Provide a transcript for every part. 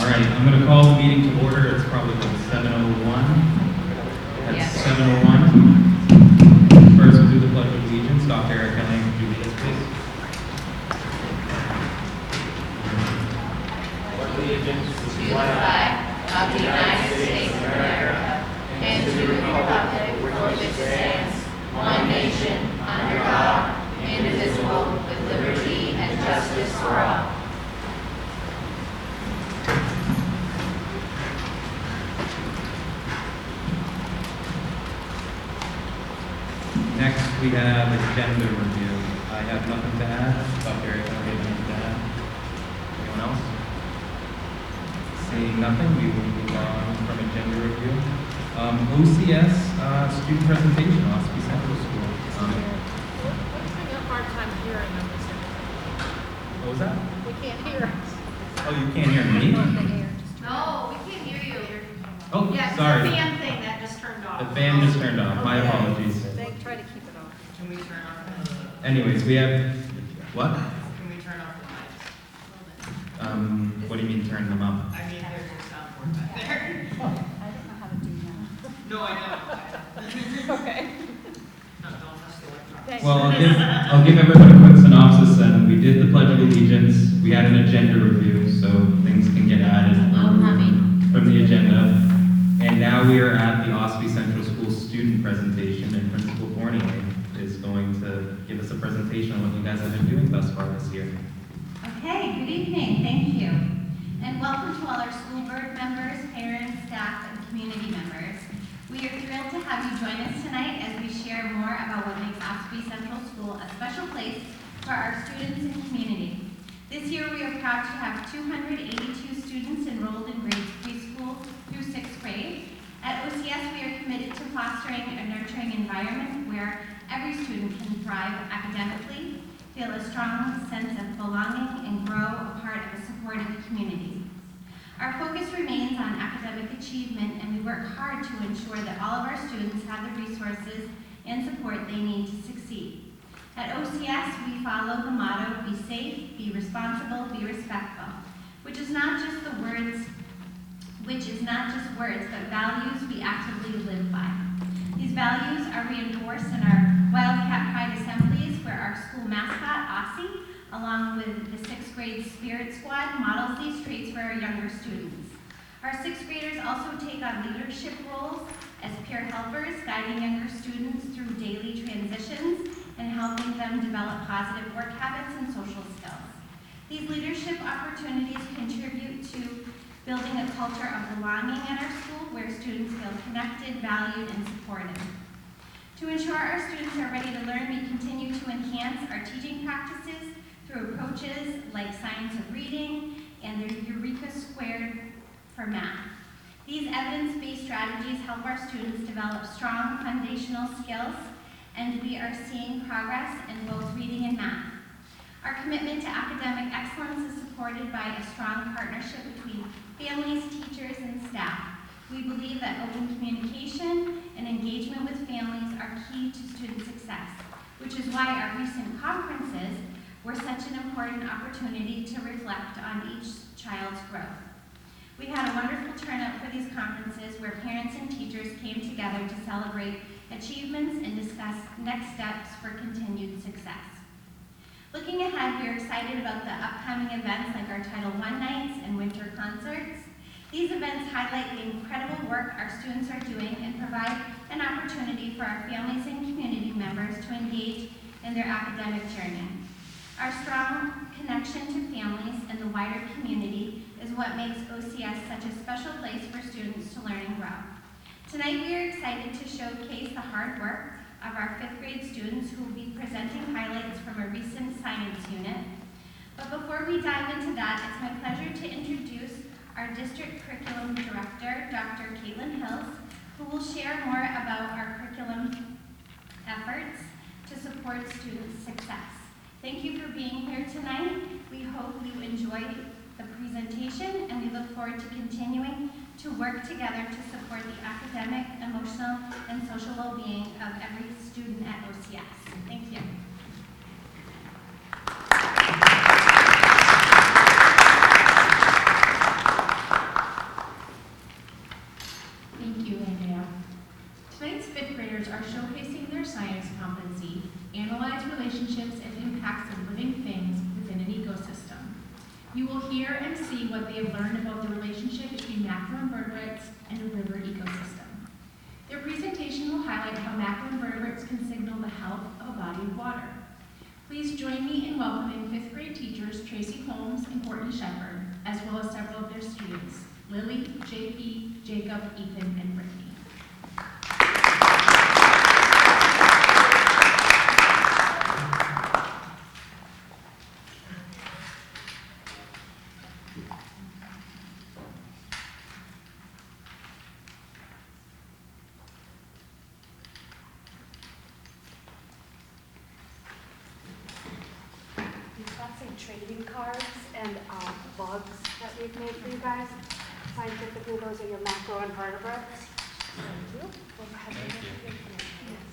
right, I'm going to call the meeting to order. It's probably like 7:01. That's 7:01. First, we'll do the Pledge of Allegiance. Dr. Eric Kelly, would you lead us, please? Allegiance to the flag of the United States of America and to the republic for which it stands, one nation, under God, indivisible, with liberty and justice for all. Next, we have agenda review. I have nothing to add. Dr. Eric Kelly, anything to add? Anyone else? Seeing nothing, we will move on from agenda review. OCS student presentation, Ospey Central School. We're having a hard time hearing them. What was that? We can't hear us. Oh, you can't hear me? No, we can't hear you. Oh, Yeah, sorry. the fan thing that just turned off. The fan just turned off. My apologies. They try to keep it off. Can we turn off the mics? Anyways, we have, what? Can we turn off the mics? What do you mean turn them up? I mean, there's your soundboard back there. I don't know how to do that. No, I know. Okay. No, don't touch the electronics. Thanks. Well, I'll give everyone a quick synopsis then. We did the Pledge of Allegiance. We had an agenda review, so things can get added from the agenda. And now we are at the Ospey Central School student presentation, and Principal Fournier is going to give us a presentation on what you guys have been doing thus far this year. Okay, good evening, thank you. And welcome to all our school board members, parents, staff, and community members. We are thrilled to have you join us tonight as we share more about what makes Ospey Central School a special place for our students and community. This year we are proud to have 282 students enrolled in grades preschool through 6th grade. At OCS we are committed to fostering a nurturing environment where every student can thrive academically, feel a strong sense of belonging, and grow a part of a supportive community. Our focus remains on academic achievement, and we work hard to ensure that all of our students have the resources and support they need to succeed. At OCS, we follow the motto, be safe, be responsible, be respectful, which is not just words, but values we actively live by. These values are reinforced in our Wildcat Pride assemblies, where our school mascot, Aussie, along with the 6th grade Spirit Squad, models these traits for our younger students. Our 6th graders also take on leadership roles as peer helpers, guiding younger students through daily transitions and helping them develop positive work habits and social skills. These leadership opportunities contribute to building a culture of belonging at our school where students feel connected, valued, and supported. To ensure our students are ready to learn, we continue to enhance our teaching practices through approaches like science of reading and the Eureka Squared for math. These evidence-based strategies help our students develop strong foundational skills, and we are seeing progress in both reading and math. Our commitment to academic excellence is supported by a strong partnership between families, teachers, and staff. We believe that open communication and engagement with families are key to student success, which is why our recent conferences were such an important opportunity to reflect on each child's growth. We had a wonderful turnout for these conferences where parents and teachers came together to celebrate achievements and discuss next steps for continued success. Looking ahead, we are excited about the upcoming events like our Title I nights and winter concerts. These events highlight the incredible work our students are doing and provide an opportunity for our families and community members to engage in their academic journey. Our strong connection to families and the wider community is what makes OCS such a special place for students to learn and grow. Tonight we are excited to showcase the hard work of our 5th grade students who will be presenting highlights from a recent science unit. But before we dive into that, it's my pleasure to introduce our District Curriculum Director, Dr. Caitlin Hills, who will share more about our curriculum efforts to support student success. Thank you for being here tonight. We hope you enjoyed the presentation, and we look forward to continuing to work together to support the academic, emotional, and social well-being of every student at OCS. Thank you. what they have learned about the relationship between macroinvertebrates and a river ecosystem. Their presentation will highlight how macroinvertebrates can signal the health of a body of water. Please join me in welcoming 5th grade teachers Tracy Holmes and Courtney Shepard, as well as several of their students, Lily, JP, Jacob, Ethan, and Brittany. We've got some trading cards and bugs that we've made for you guys. Scientifically, those are your macroinvertebrates. Thank you. We'll go ahead and get the information. Yes.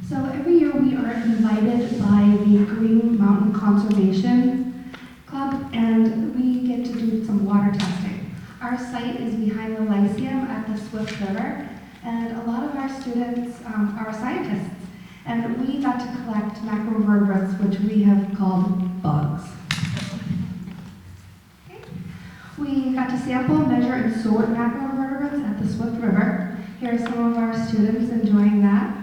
So every year we are invited by the Green Mountain Conservation Club and we get to do some water testing. Our site is behind the Lyceum at the Swift River and a lot of our students are scientists and we got to collect macroinvertebrates which we have called bugs. Okay. We got to sample, measure, and sort macroinvertebrates at the Swift River. Here are some of our students enjoying that.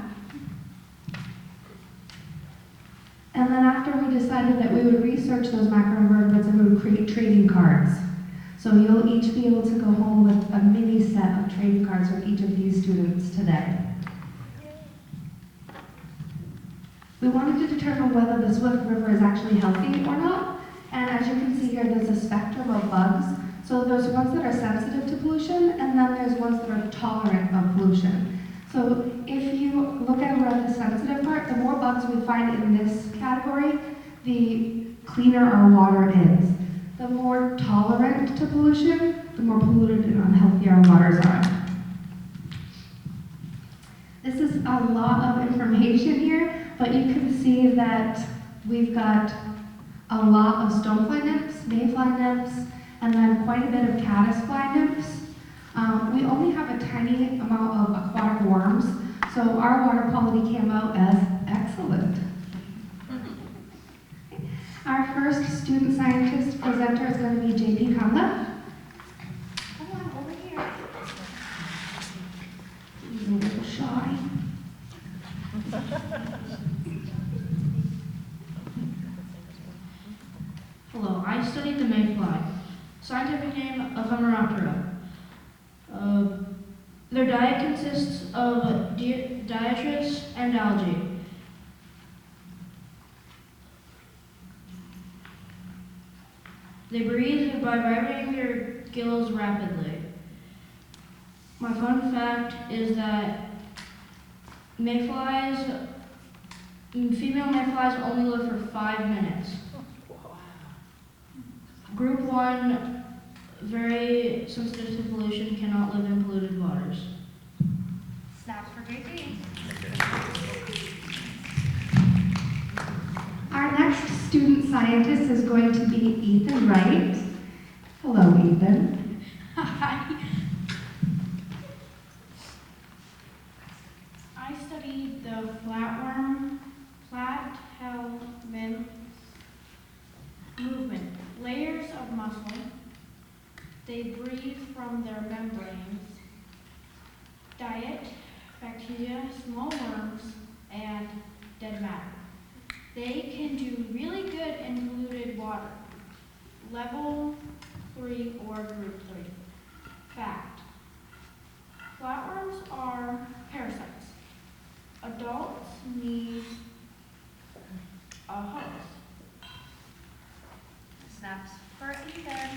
And then after we decided that we would research those macroinvertebrates and we would create trading cards. So you'll each be able to go home with a mini set of trading cards with each of these students today. We wanted to determine whether the Swift River is actually healthy or not. And as you can see here, there's a spectrum of bugs. So there's ones that are sensitive to pollution, and then there's ones that are tolerant of pollution. So if you look at around the sensitive part, the more bugs we find in this category, the cleaner our water is. The more tolerant to pollution, the more polluted and unhealthy our waters are. This is a lot of information here, but you can see that we've got a lot of stonefly nymphs, mayfly nymphs, and then quite a bit of caddisfly nymphs. We only have a tiny amount of aquatic worms, so our water quality came out as excellent. Our first student scientist presenter is going to be JP Kamla. Come on, over here. He's a little shy. Hello, I studied the mayfly. Scientific name Ephemeroptera. Their diet consists of detritus and algae. They breathe by vibrating their gills rapidly. My fun fact is that female mayflies only live for 5 minutes. Group 1, very sensitive to pollution, cannot live in polluted waters. Snaps for JP. Our next student scientist is going to be Ethan Wright. Hello, Ethan. Hi. I studied the flatworm platyhelminth movement. Layers of muscle. They breathe from their membranes. Diet, bacteria, small worms, and dead matter. They can do really good in polluted water. Level 3 or group 3. Fact. Flatworms are parasites. Adults need a host. Snaps for Ethan.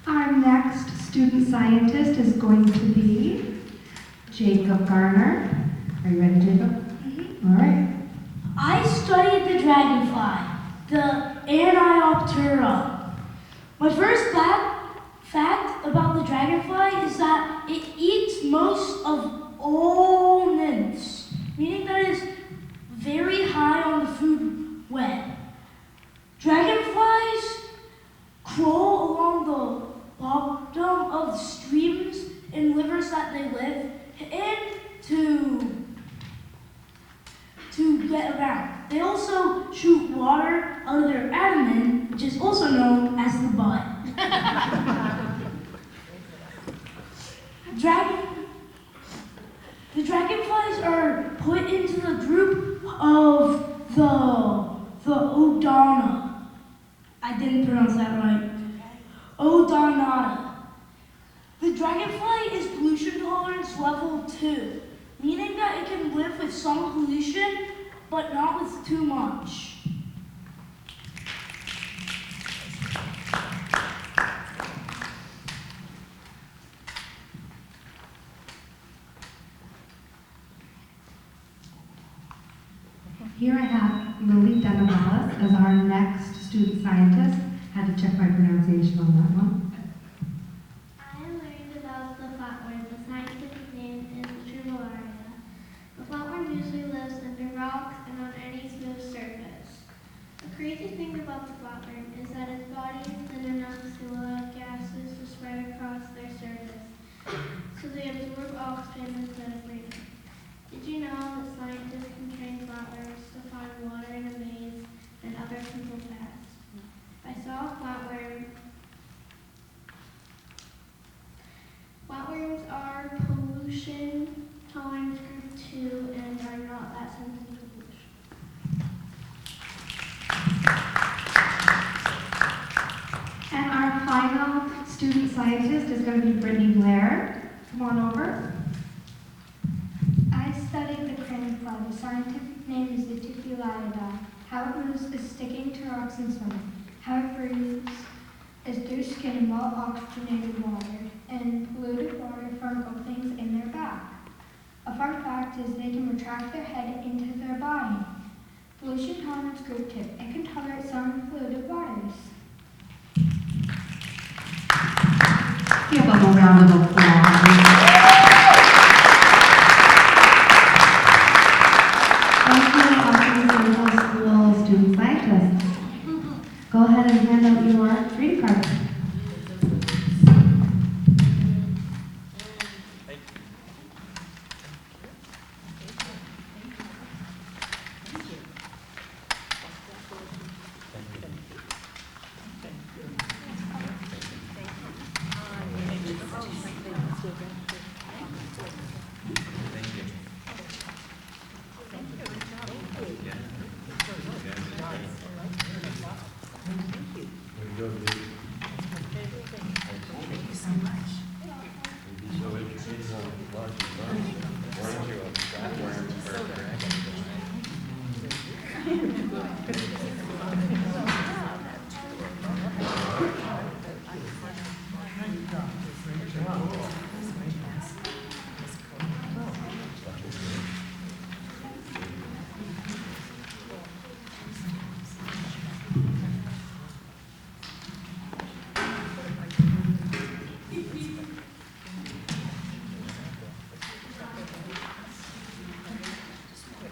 Our next student scientist is going to be Jacob Garner. Are you ready, Jacob? Mm-hmm. All right. dragonfly, the Anioptera. My first fact about the dragonfly is that it eats most of all nymphs, meaning that it is very high on the food web. Dragonflies crawl along the bottom of streams and rivers that they live in to get around. They also shoot water out of their abdomen, which is also known as the butt. The dragonflies are put into the group of the Odona. I didn't pronounce that right. Odonata. The dragonfly is pollution tolerance level 2, meaning that it can live with some pollution, but not with too much. Here I have Lily Denavalas as our next student scientist. Had to check my pronunciation on that one. I learned about the flatworm. The scientific name is GWRSD. The flatworm usually lives under rocks and on any smooth surface. The crazy thing about the flatworm is that its body is thin enough to allow gases to spread across their surface, so they absorb oxygen instead of breathing. Did you know that scientists can train flatworms to find water in a maze and other simple tasks? I saw a flatworm. Flatworms are pollution tolerance group 2 and are not that sensitive to pollution. And our final student scientist is going to be Brittany Blair. Come on over. I studied the cranfly. The scientific name is Viticulata. How it moves is sticking to rocks and swimming. How it breathes is through skin and well-oxygenated water and polluted water from openings in their back. A fun fact is they can retract their head into their body. Pollution tolerance group 2. It can tolerate some polluted waters. Give them a round of applause. Thank you, Austin Central School student scientists. Go ahead and hand out your reading cards.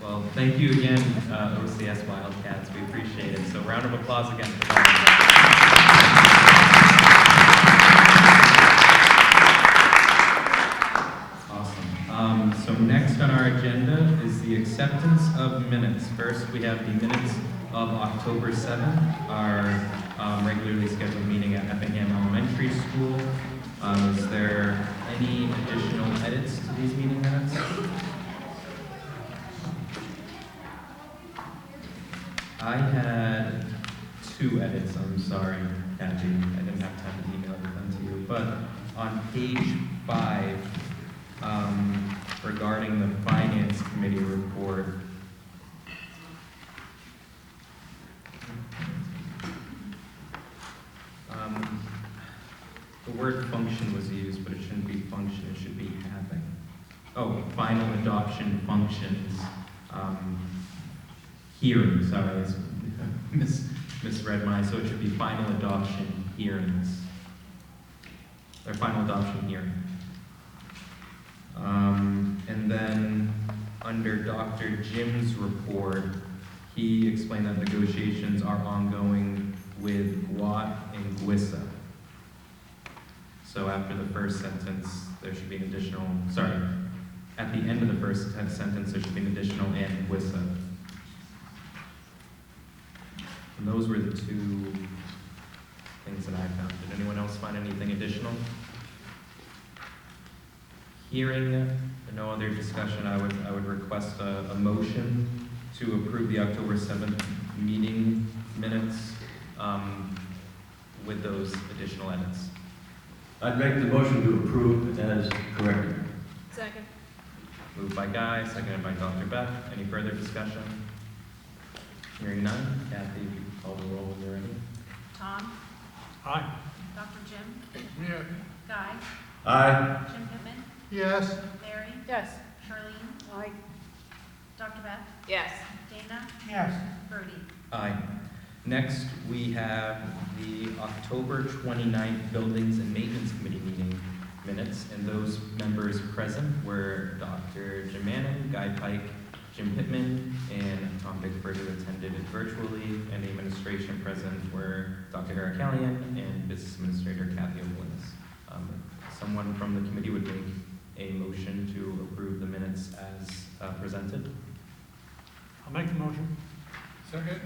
Well, thank you again, OCS Wildcats. We appreciate it. So round of applause again for that. Awesome. So next on our agenda is the acceptance of minutes. First, we have the minutes of October 7th, our regularly scheduled meeting at Effingham Elementary School. Is there any additional edits to these meeting minutes? I had 2 edits, I'm sorry, Kathy. I didn't have time to email them to you. But on page 5, regarding the Finance Committee report, the word function was used, but it shouldn't be function, it should be having. Oh, final adoption functions. hearing, sorry, I misread mine, so it should be final adoption hearings. Or final adoption hearing. And then under Dr. Jim's report, he explained that negotiations are ongoing with GWAT and GWISA. So after the first sentence, there should be an additional, sorry, at the end of the first sentence, there should be an additional and GWISA. And those were the two things that I found. Did anyone else find anything additional? Hearing no other discussion, I would request a motion to approve the October 7th meeting minutes with those additional edits. I'd make the motion to approve as corrected. Second. Moved by Guy, seconded by Dr. Beck. Any further discussion? Hearing none. Kathy, if you could call the roll when you're ready. Tom? Aye. Dr. Jim? Yeah. Guy? Aye. Jim Pittman? Yes. Mary? Yes. Charlene? Aye. Dr. Beth? Yes. Dana? Yes. Birdie? Aye. Next, we have the October 29th Buildings and Maintenance Committee meeting minutes, and those members present were Dr. Jim Manning, Guy Pike, Jim Pittman, and Tom Bickford, who attended it virtually, and the administration present were Dr. Eric Callahan and Business Administrator Kathy O'Blinis. Someone from the committee would make a motion to approve the minutes as presented. I'll make the motion. Second.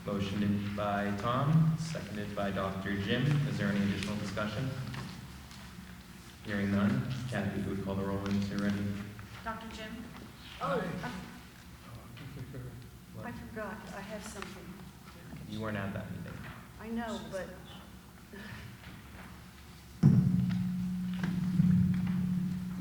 Motioned by Tom, seconded by Dr. Jim. Is there any additional discussion? Hearing none. Kathy, who would call the roll when you're ready? Dr. Jim? Oh, What? I forgot, I have something. You weren't at that meeting. I know, but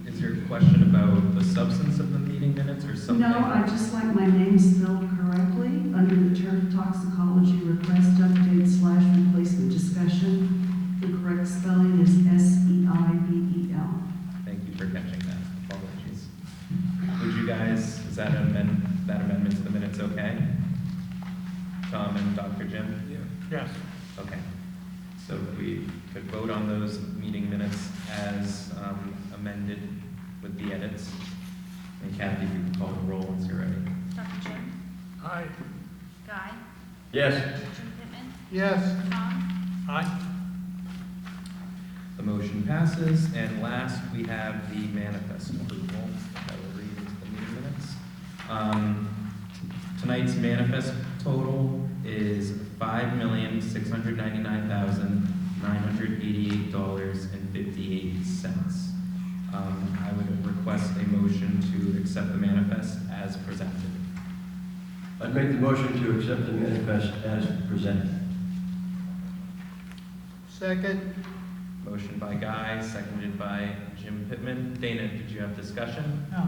Is your question about the substance of the meeting minutes or something? No, I just like my name spelled correctly under the term toxicology request update / replacement discussion. The correct spelling is SEIBEL. Thank you for catching that. Apologies. Would you guys, is that amendment to the minutes okay? Tom and Dr. Jim? Yes. Okay. So if we could vote on those meeting minutes as amended with the edits. And Kathy, if you could call the roll once you're ready. Dr. Jim? Aye. Guy? Yes. Jim Pittman? Yes. Tom? Aye. The motion passes. And last, we have the manifest approval that will read into the meeting minutes. Tonight's manifest total is $5,699,988.58. I would request a motion to accept the manifest as presented. I'd make the motion to accept the manifest as presented. Second. Motion by Guy, seconded by Jim Pittman. Dana, did you have discussion? No,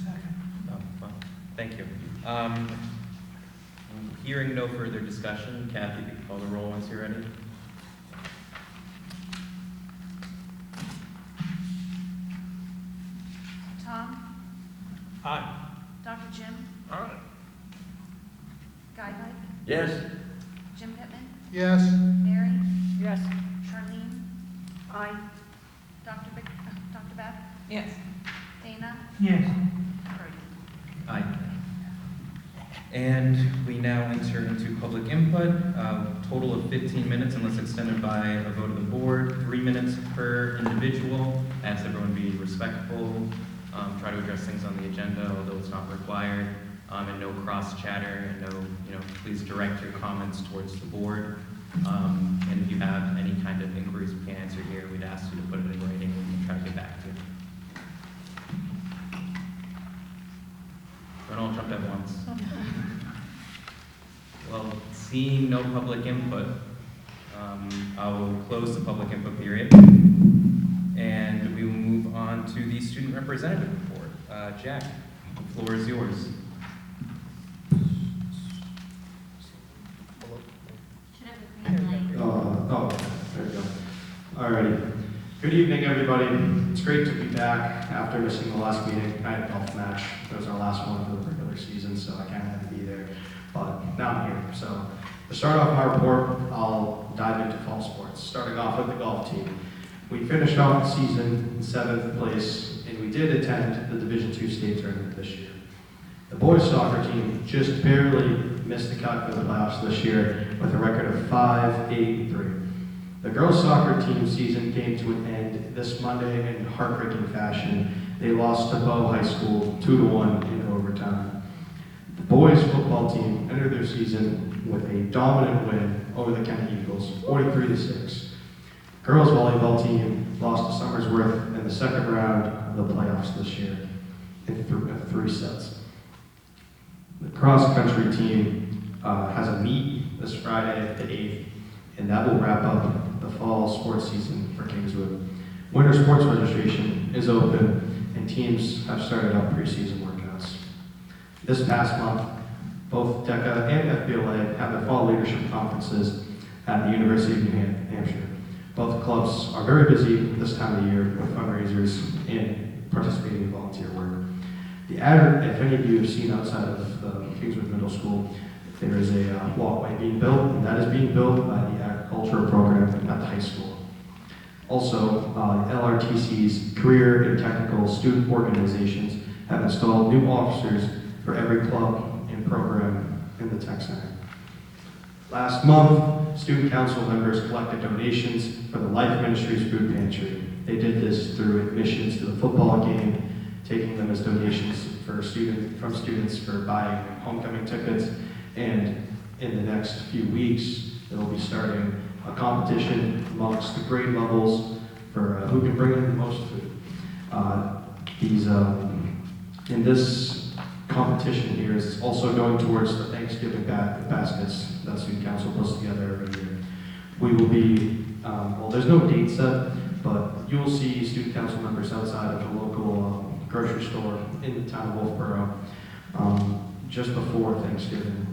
second. No, well, thank you. Hearing no further discussion, Kathy, if you could call the roll once you're ready. Tom? Aye. Dr. Jim? Aye. Guy Pike? Yes. Jim Pittman? Yes. Mary? yes. Charlene? Aye. Dr. Beth? Yes. Dana? Yes. Birdie? Aye. And we now enter into public input, total of 15 minutes unless extended by a vote of the board, 3 minutes per individual. Ask everyone be respectful, try to address things on the agenda, although it's not required, and no cross chatter, and no, please direct your comments towards the board. And if you have any kind of inquiries we can't answer here, we'd ask you to put it in writing and we can try to get back to you. Don't all jump at once. Well, seeing no public input, I will close the public input period. And we will move on to the student representative report. Jack, the floor is yours. Should have a green light. There we go. Alrighty. Good evening, everybody. It's great to be back after missing the last meeting. I had a golf match. It was our last one for the regular season, so I kind of had to be there. town here. So to start off my report, I'll dive into fall sports, starting off with the golf team. We finished off the season in 7th place, and we did attend the Division II state tournament this year. The boys soccer team just barely missed the cut for the playoffs this year with a record of 5-8-3. The girls soccer team season came to an end this Monday in heartbreaking fashion. They lost to Bow High School 2-1 in overtime. The boys football team entered their season with a dominant win over the Kent Eagles, 43-6. Girls volleyball team lost to Somersworth in the second round of the playoffs this year in 3 sets. The cross-country team has a meet this Friday, the 8th, and that will wrap up the fall sports season for Kingswood. Winter sports registration is open, and teams have started up preseason workouts. This past month, both DECA and FBLA had their fall leadership conferences at the University of New Hampshire. Both clubs are very busy this time of year with fundraisers and participating in volunteer work. The ad, if any of you have seen outside of the Kingswood Middle School, there is a walkway being built, and that is being built by the agriculture program at the high school. Also, LRTC's career and technical student organizations have installed new officers for every club and program in the tech center. Last month, student council members collected donations for the Life Ministries food pantry. They did this through admissions to the football game, taking them as donations from students for buying homecoming tickets, and in the next few weeks, they'll be starting a competition amongst the grade levels for who can bring in the most food. In this competition here is also going towards the Thanksgiving baskets that student council puts together every year. We will be, there's no date set, but you'll see student council members outside of the local grocery store in the town of Wolfeboro just before Thanksgiving.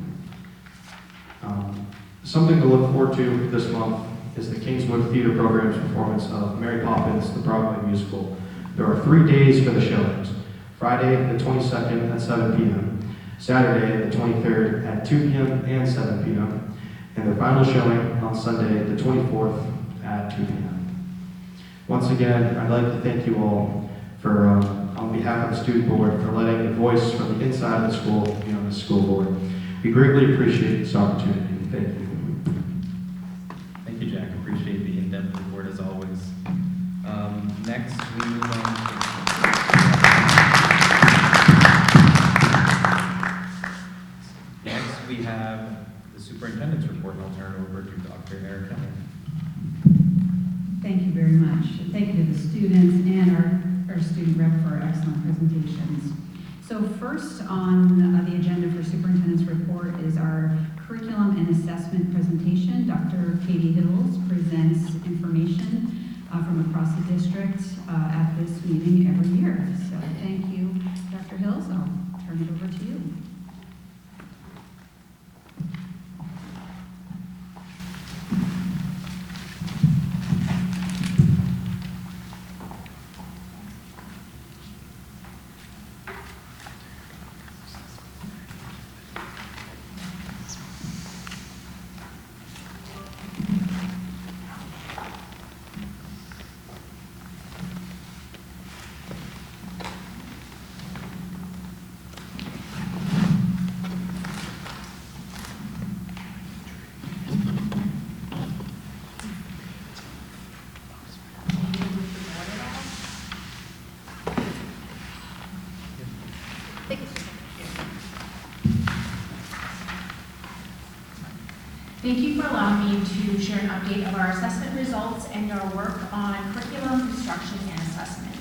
Something to look forward to this month is the Kingswood Theater Program's performance of Mary Poppins, the Broadway musical. There are 3 days for the showings. Friday the 22nd at 7 p.m., Saturday the 23rd at 2 p.m. and 7 p.m., and the final showing on Sunday the 24th at 2 p.m. Once again, I'd like to thank you all for, on behalf of the student board, for letting the voice from the inside of the school be on the school board. We greatly appreciate this opportunity. Thank you. Thank you, Jack. Appreciate the in-depth report as always. Next, we move on to... Next, we have the superintendent's report, and I'll turn it over to Dr. Erica. Thank you very much. Thank you to the students and our student rep for excellent presentations. So first on the agenda for superintendent's report is our curriculum and assessment presentation. Dr. Katie Hills presents information from across the district at this meeting every year. So thank you, Dr. Hills. I'll turn it over to you. Thank you for allowing me to share an update of our assessment results and our work on curriculum, construction, and assessment.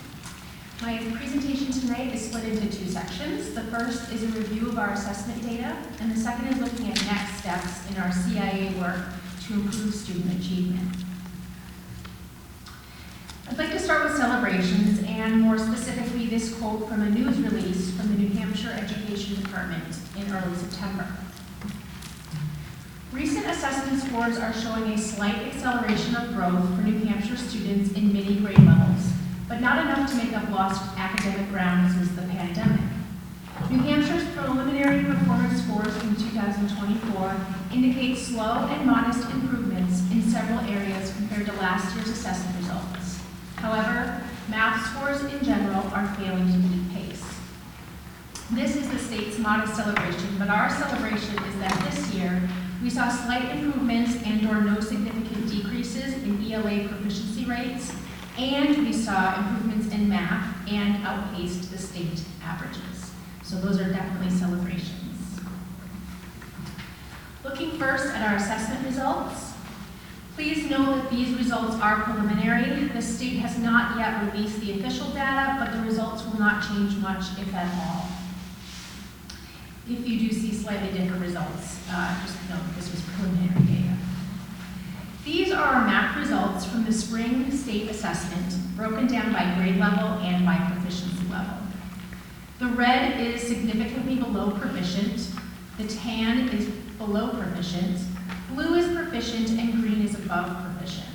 My presentation tonight is split into 2 sections. The first is a review of our assessment data, and the second is looking at next steps in our CIA work to improve student achievement. I'd like to start with celebrations, and more specifically this quote from a news release from the New Hampshire Education Department in early September. Recent assessment scores are showing a slight acceleration of growth for New Hampshire students in many grade levels, but not enough to make up lost academic ground since the pandemic. New Hampshire's preliminary performance scores from 2015 2024 indicate slow and modest improvements in several areas compared to last year's assessment results. However, math scores in general are failing to keep pace. This is the state's modest celebration, but our celebration is that this year we saw slight improvements and/or no significant decreases in ELA proficiency rates, and we saw improvements in math and outpaced the state averages. So those are definitely celebrations. Looking first at our assessment results, please know that these results are preliminary. The state has not yet released the official data, but the results will not change much, if at all. If you do see slightly different results, just note this was preliminary data. These are our math results from the spring state assessment, broken down by grade level and by proficiency level. The red is significantly below proficient, the tan is below proficient, blue is proficient, and green is above proficient.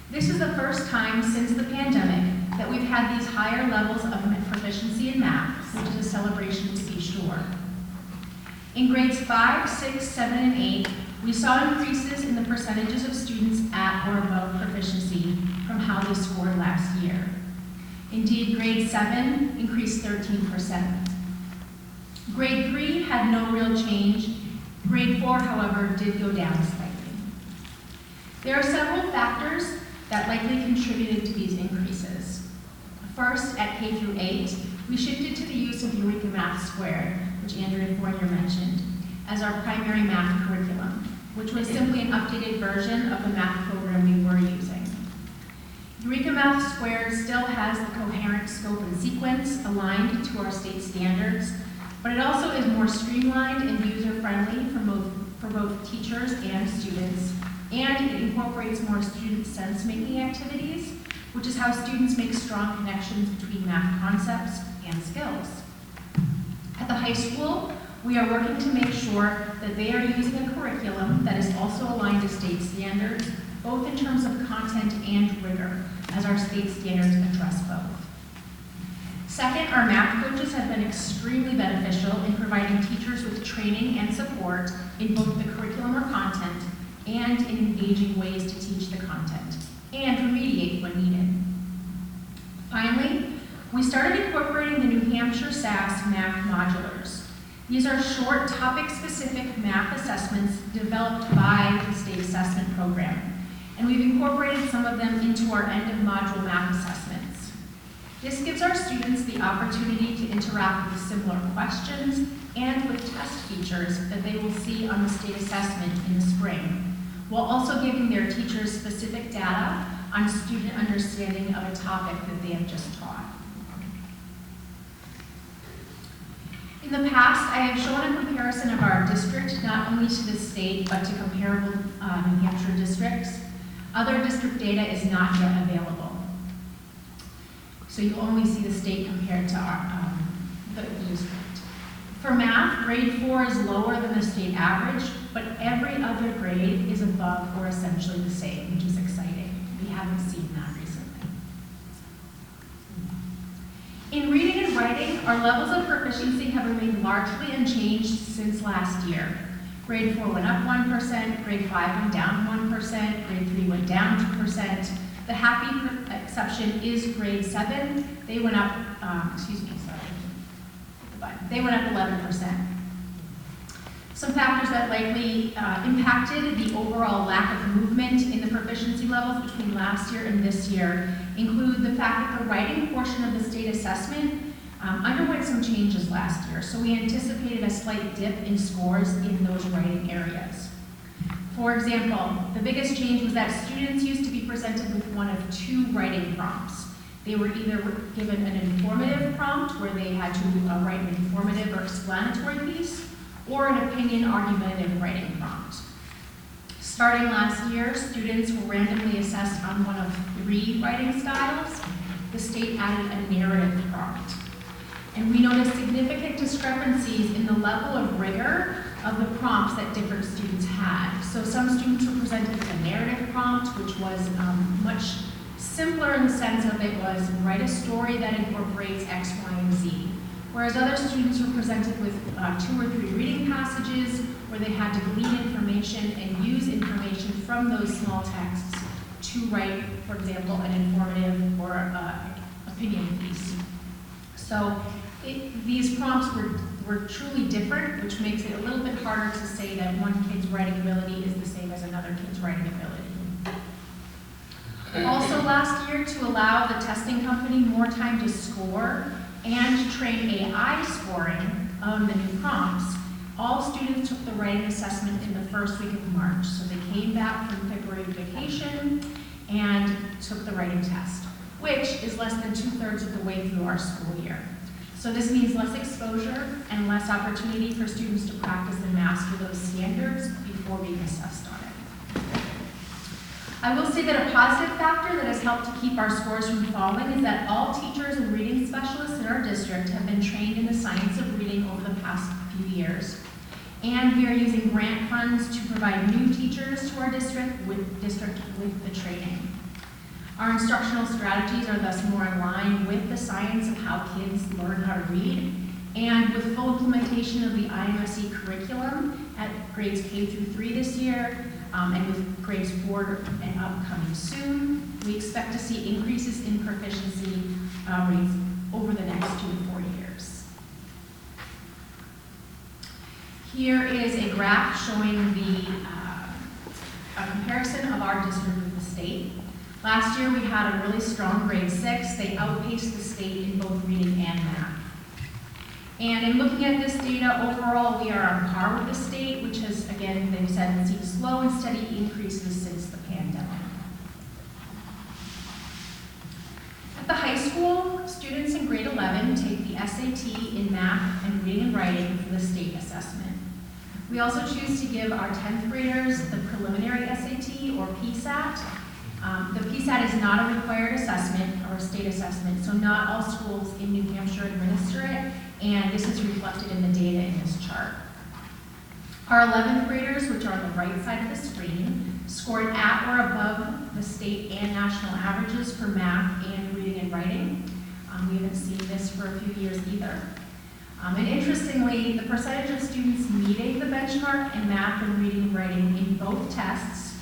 This is the first time since the pandemic that we've had these higher levels of proficiency in math, which is a celebration to be sure. In grades 5, 6, 7, and 8, we saw increases in the percentages of students at or above proficiency from how they scored last year. Indeed, grade 7 increased 13%. Grade 3 had no real change. Grade 4, however, did go down slightly. There are several factors that likely contributed to these increases. First, at K through 8, we shifted to the use of Eureka Math Squared, which Andrea Fournier mentioned, as our primary math curriculum, which was simply an updated version of the math program we were using. Eureka Math Squared still has the coherent scope and sequence aligned to our state standards, but it also is more streamlined and user-friendly for both teachers and students, and it incorporates more student sense-making activities, which is how students make strong connections between math concepts and skills. At the high school, we are working to make sure that they are using a curriculum that is also aligned to state standards, both in terms of content and rigor, as our state standards address both. Second, our math coaches have been extremely beneficial in providing teachers with training and support in both the curriculum or content and in engaging ways to teach the content and remediate when needed. Finally, we started incorporating the New Hampshire SAS math modulars. These are short topic-specific math assessments developed by the state assessment program, and we've incorporated some of them into our end-of-module math assessments. This gives our students the opportunity to interact with similar questions and with test features that they will see on the state assessment in the spring, while also giving their teachers specific data on student understanding of a topic that they have just taught. In the past, I have shown a comparison of our district not only to the state, but to comparable New Hampshire districts. Other district data is not yet available. So you only see the state compared to our, the district. For math, grade 4 is lower than the state average, but every other grade is above or essentially the same, which is exciting. We haven't seen that recently. In reading and writing, our levels of proficiency have remained largely unchanged since last year. Grade 4 went up 1%, grade 5 went down 1%, grade 3 went down 2%. The happy exception is grade 7. They went up, they went up 11%. Some factors that likely impacted the overall lack of movement in the proficiency levels between last year and this year include the fact that the writing portion of the state assessment underwent some changes last year, so we anticipated a slight dip in scores in those writing areas. For example, the biggest change was that students used to be presented with one of 2 writing prompts. They were either given an informative prompt where they had to write an informative or explanatory piece, or an opinion argumentative writing prompt. Starting last year, students were randomly assessed on one of 3 writing styles. The state added a narrative prompt. And we noticed significant discrepancies in the level of rigor of the prompts that different students had. So some students were presented with a narrative prompt, which was much simpler in the sense of it was write a story that incorporates X, Y, and Z. Whereas other students were presented with 2 or 3 reading passages where they had to glean information and use information from those small texts to write, for example, an informative or opinion piece. So these prompts were truly different, which makes it a little bit harder to say that one kid's writing ability is the same as another kid's writing ability. Also last year, to allow the testing company more time to score and to train AI scoring on the new prompts, all students took the writing assessment in the first week of March. So they came back from February vacation and took the writing test, which is less than 2/3 of the way through our school year. So this means less exposure and less opportunity for students to practice and master those standards before being assessed on it. I will say that a positive factor that has helped to keep our scores from falling is that all teachers and reading specialists in our district have been trained in the science of reading over the past few years. And we are using grant funds to provide new teachers to our district with the training. Our instructional strategies are thus more in line with the science of how kids learn how to read, and with full implementation of the IMSE curriculum at grades K through 3 this year, and with grades 4 and upcoming soon, we expect to see increases in proficiency rates over the next 2 to 4 years. Here is a graph showing a comparison of our district with the state. Last year, we had a really strong grade 6. They outpaced the state in both reading and math. And in looking at this data, overall, we are on par with the state, which has, again, they've said, seen slow and steady increases since the pandemic. At the high school, students in grade 11 take the SAT in math and reading and writing for the state assessment. We also choose to give our 10th graders the preliminary SAT or PSAT. The PSAT is not a required assessment or a state assessment, so not all schools in New Hampshire administer it, and this is reflected in the data in this chart. Our 11th graders, which are on the right side of the screen, scored at or above the state and national averages for math and reading and writing. We haven't seen this for a few years either. And interestingly, the percentage of students meeting the benchmark in math and reading and writing in both tests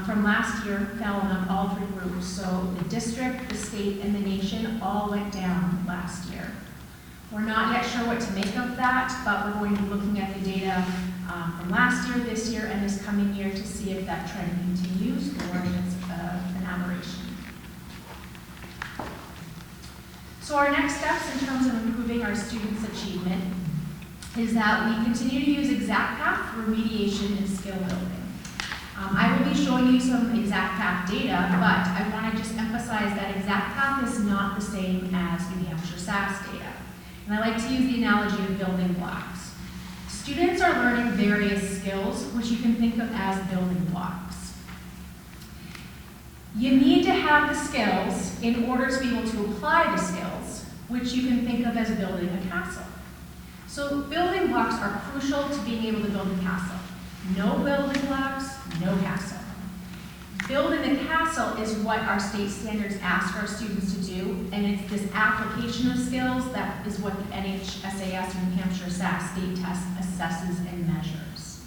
from last year fell on all 3 groups. So the district, the state, and the nation all went down last year. We're not yet sure what to make of that, but we're going to be looking at the data from last year, this year, and this coming year to see if that trend continues or if it's an aberration. So our next steps in terms of improving our students' achievement is that we continue to use ExactPath for remediation and skill building. I will be showing you some ExactPath data, but I want to just emphasize that ExactPath is not the same as New Hampshire SAS data. And I like to use the analogy of building blocks. Students are learning various skills, which you can think of as building blocks. You need to have the skills in order to be able to apply the skills, which you can think of as building a castle. So building blocks are crucial to being able to build a castle. No building blocks, no castle. Building the castle is what our state standards ask our students to do, and it's this application of skills that is what the NHSAS New Hampshire SAS state test assesses and measures.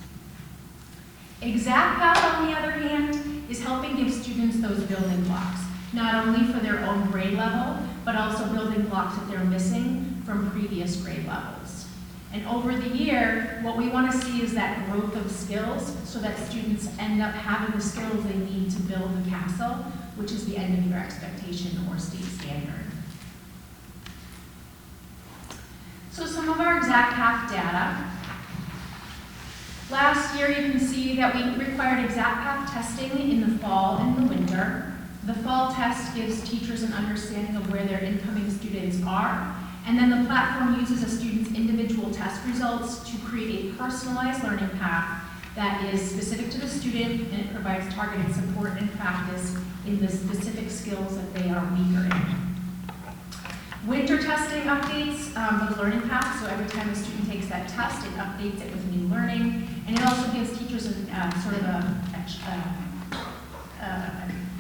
ExactPath, on the other hand, is helping give students those building blocks, not only for their own grade level, but also building blocks that they're missing from previous grade levels. And over the year, what we want to see is that growth of skills so that students end up having the skills they need to build the castle, which is the end of year expectation or state standard. So some of our ExactPath data. Last year, you can see that we required ExactPath testing in the fall and the winter. The fall test gives teachers an understanding of where their incoming students are. And then the platform uses a student's individual test results to create a personalized learning path that is specific to the student, and it provides targeted support and practice in the specific skills that they are weaker in. Winter testing updates the learning path, so every time a student takes that test, it updates it with new learning, and it also gives teachers sort of a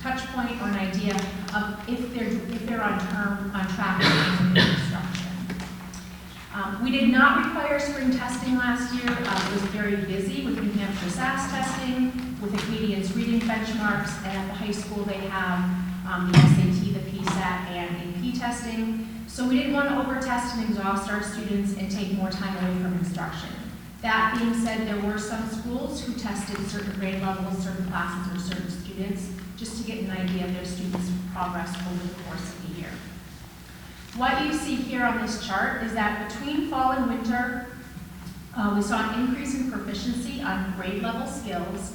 touch point or an idea of if they're on track with instruction. We did not require spring testing last year. It was very busy with New Hampshire SAS testing, with Acadian's reading benchmarks, and at the high school they have the SAT, the PSAT, and AP testing. So we didn't want to over-test and exhaust our students and take more time away from instruction. That being said, there were some schools who tested certain grade levels, certain classes, or certain students, just to get an idea of their students' progress over the course of the year. What you see here on this chart is that between fall and winter, we saw an increase in proficiency on grade level skills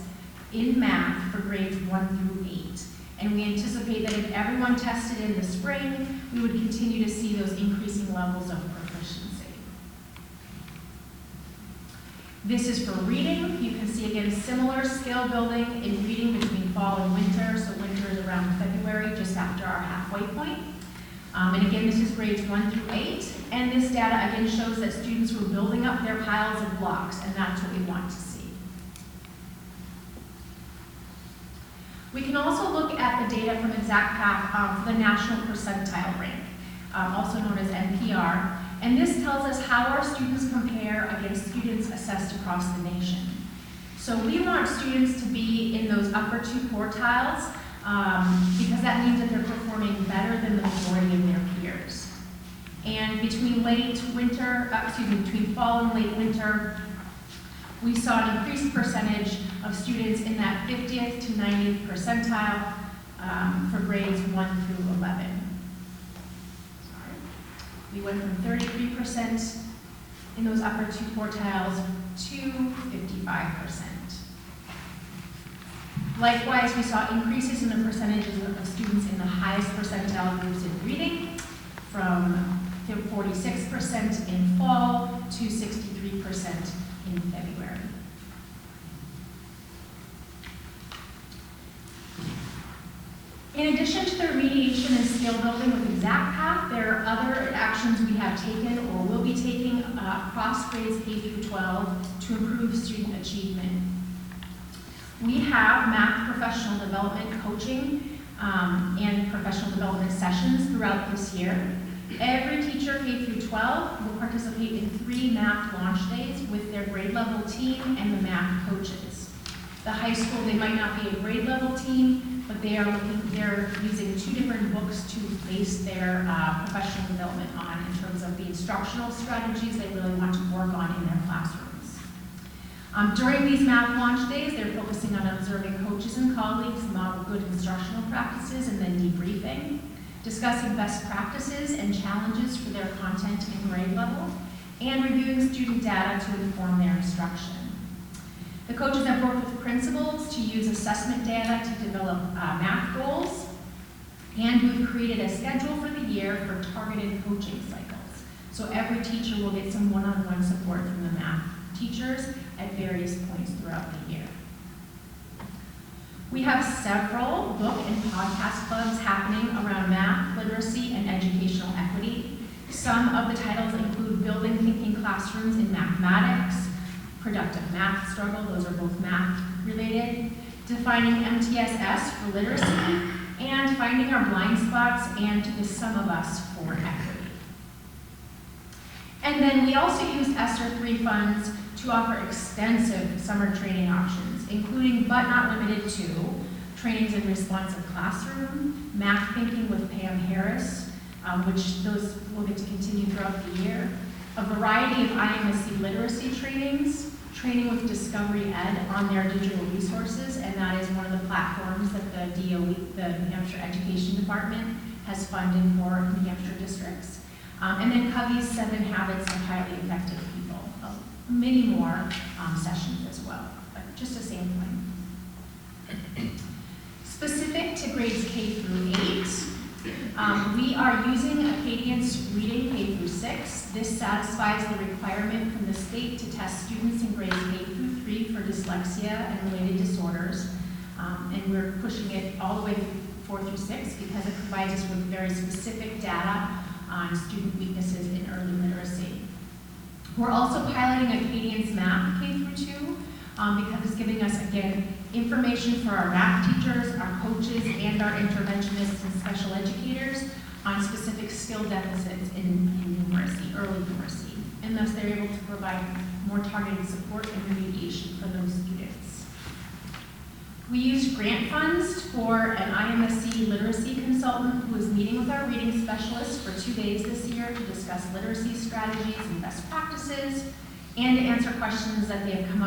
in math for grades 1 through 8. And we anticipate that if everyone tested in the spring, we would continue to see those increasing levels of proficiency. This is for reading. You can see again similar skill building in reading between fall and winter. So winter is around February, just after our halfway point. And again, this is grades 1 through 8. And this data again shows that students were building up their piles of blocks, and that's what we want to see. We can also look at the data from ExactPath for the National Percentile Rank, also known as NPR. And this tells us how our students compare against students assessed across the nation. So we want students to be in those upper 2 quartiles because that means that they're performing better than the majority of their peers. And between between fall and late winter, we saw an increased percentage of students in that 50th to 90th percentile for grades 1 through 11. We went from 33% in those upper 2 quartiles to 55%. Likewise, we saw increases in the percentages of students in the highest percentile groups in reading, from 46% in fall to 63% in February. In addition to the remediation and skill building with ExactPath, there are other actions we have taken or will be taking across grades K through 12 to improve student achievement. We have math professional development coaching and professional development sessions throughout this year. Every teacher K through 12 will participate in 3 math launch days with their grade level team and the math coaches. The high school, they might not be a grade level team, but they're using 2 different books to base their professional development on in terms of the instructional strategies they really want to work on in their classrooms. During these math launch days, they're focusing on observing coaches and colleagues model good instructional practices and then debriefing, discussing best practices and challenges for their content and grade level, and reviewing student data to inform their instruction. The coaches have worked with principals to use assessment data to develop math goals, and we've created a schedule for the year for targeted coaching cycles. So every teacher will get some one-on-one support from the math teachers at various points throughout the year. We have several book and podcast clubs happening around math, literacy, and educational equity. Some of the titles include Building Thinking Classrooms in Mathematics, Productive Math Struggle, those are both math related, Defining MTSS for Literacy, and Finding Our Blind Spots and The Sum of Us for Equity. And then we also used ESSER 3 funds to offer extensive summer training options, including but not limited to trainings in responsive classroom, math thinking with Pam Harris, which those will get to continue throughout the year, a variety of IMSC literacy trainings, training with Discovery Ed on their digital resources, and that is one of the platforms that the DOE, the New Hampshire Education Department, has funded for New Hampshire districts. And then Covey's 7 Habits of Highly Effective People. Many more sessions as well, but just a sampling. Specific to grades K through 8, we are using Acadian's Reading K through 6. This satisfies the requirement from the state to test students in grades K through 3 for dyslexia and related disorders. And we're pushing it all the way 4 through 6 because it provides us with very specific data on student weaknesses in early literacy. We're also piloting Acadian's Math K through 2 because it's giving us, again, information for our math teachers, our coaches, and our interventionists and special educators on specific skill deficits in numeracy, early numeracy. and thus they're able to provide more targeted support and remediation for those students. We used grant funds for an IMSC literacy consultant who is meeting with our reading specialists for 2 days this year to discuss literacy strategies and best practices, and to answer questions that have come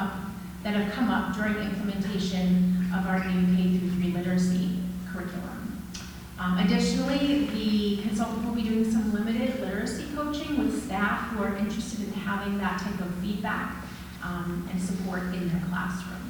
up during implementation of our new K-3 literacy curriculum. Additionally, the consultant will be doing some limited literacy coaching with staff who are interested in having that type of feedback and support in their classroom.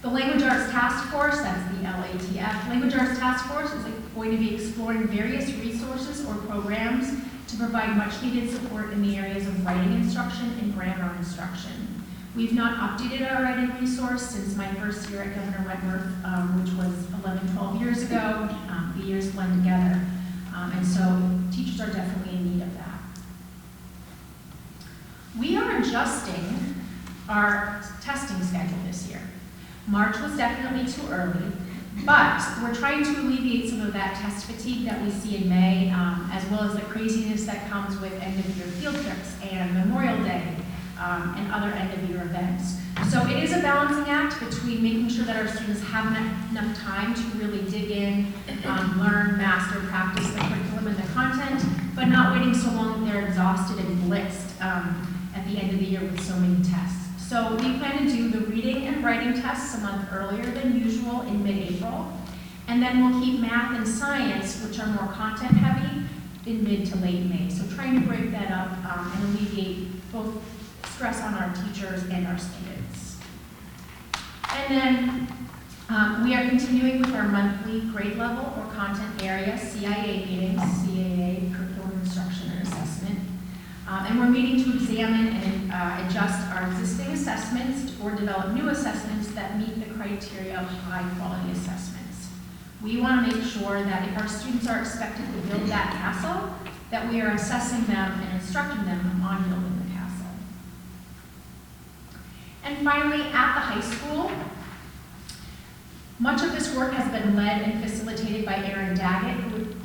The Language Arts Task Force, that's the LATF, Language Arts Task Force is going to be exploring various resources or programs to provide much needed support in the areas of writing instruction and grammar instruction. We've not updated our writing resource since my first year at Governor Wentworth, which was 11, 12 years ago. The years blend together, and so teachers are definitely in need of that. We are adjusting our testing schedule this year. March was definitely too early, but we're trying to alleviate some of that test fatigue that we see in May, as well as the craziness that comes with end-of-year field trips and Memorial Day and other end-of-year events. So it is a balancing act between making sure that our students have enough time to really dig in, learn, master, practice the curriculum and the content, but not waiting so long that they're exhausted and blitzed at the end of the year with so many tests. So we plan to do the reading and writing tests a month earlier than usual in mid-April, and then we'll keep math and science, which are more content heavy, in mid to late May. So trying to break that up and alleviate both stress on our teachers and our students. And then we are continuing with our monthly grade level or content area CIA meetings, CAA, curriculum instruction and assessment. And we're meeting to examine and adjust our existing assessments or develop new assessments that meet the criteria of high quality assessments. We want to make sure that if our students are expected to build that castle, that we are assessing them and instructing them on building the castle. And finally, at the high school, much of this work has been led and facilitated by Erin Daggett, who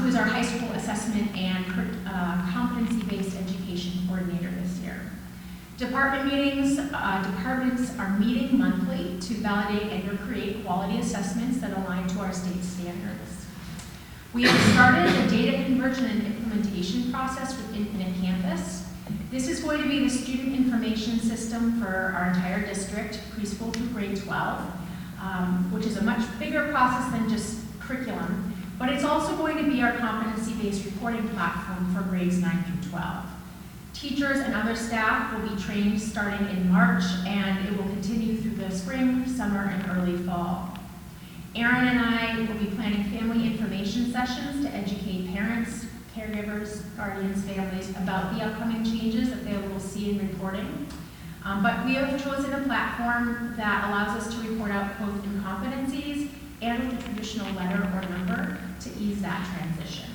is our high school assessment and competency-based education coordinator this year. Departments are meeting monthly to validate and or create quality assessments that align to our state standards. We have started the data conversion and implementation process with Infinite Campus. This is going to be the student information system for our entire district, preschool through grade 12, which is a much bigger process than just curriculum, but it's also going to be our competency-based reporting platform for grades 9 through 12. Teachers and other staff will be trained starting in March, and it will continue through the spring, summer, and early fall. Erin and I will be planning family information sessions to educate parents, caregivers, guardians, families about the upcoming changes that they will see in reporting. But we have chosen a platform that allows us to report out both incompetencies and with a traditional letter or number to ease that transition.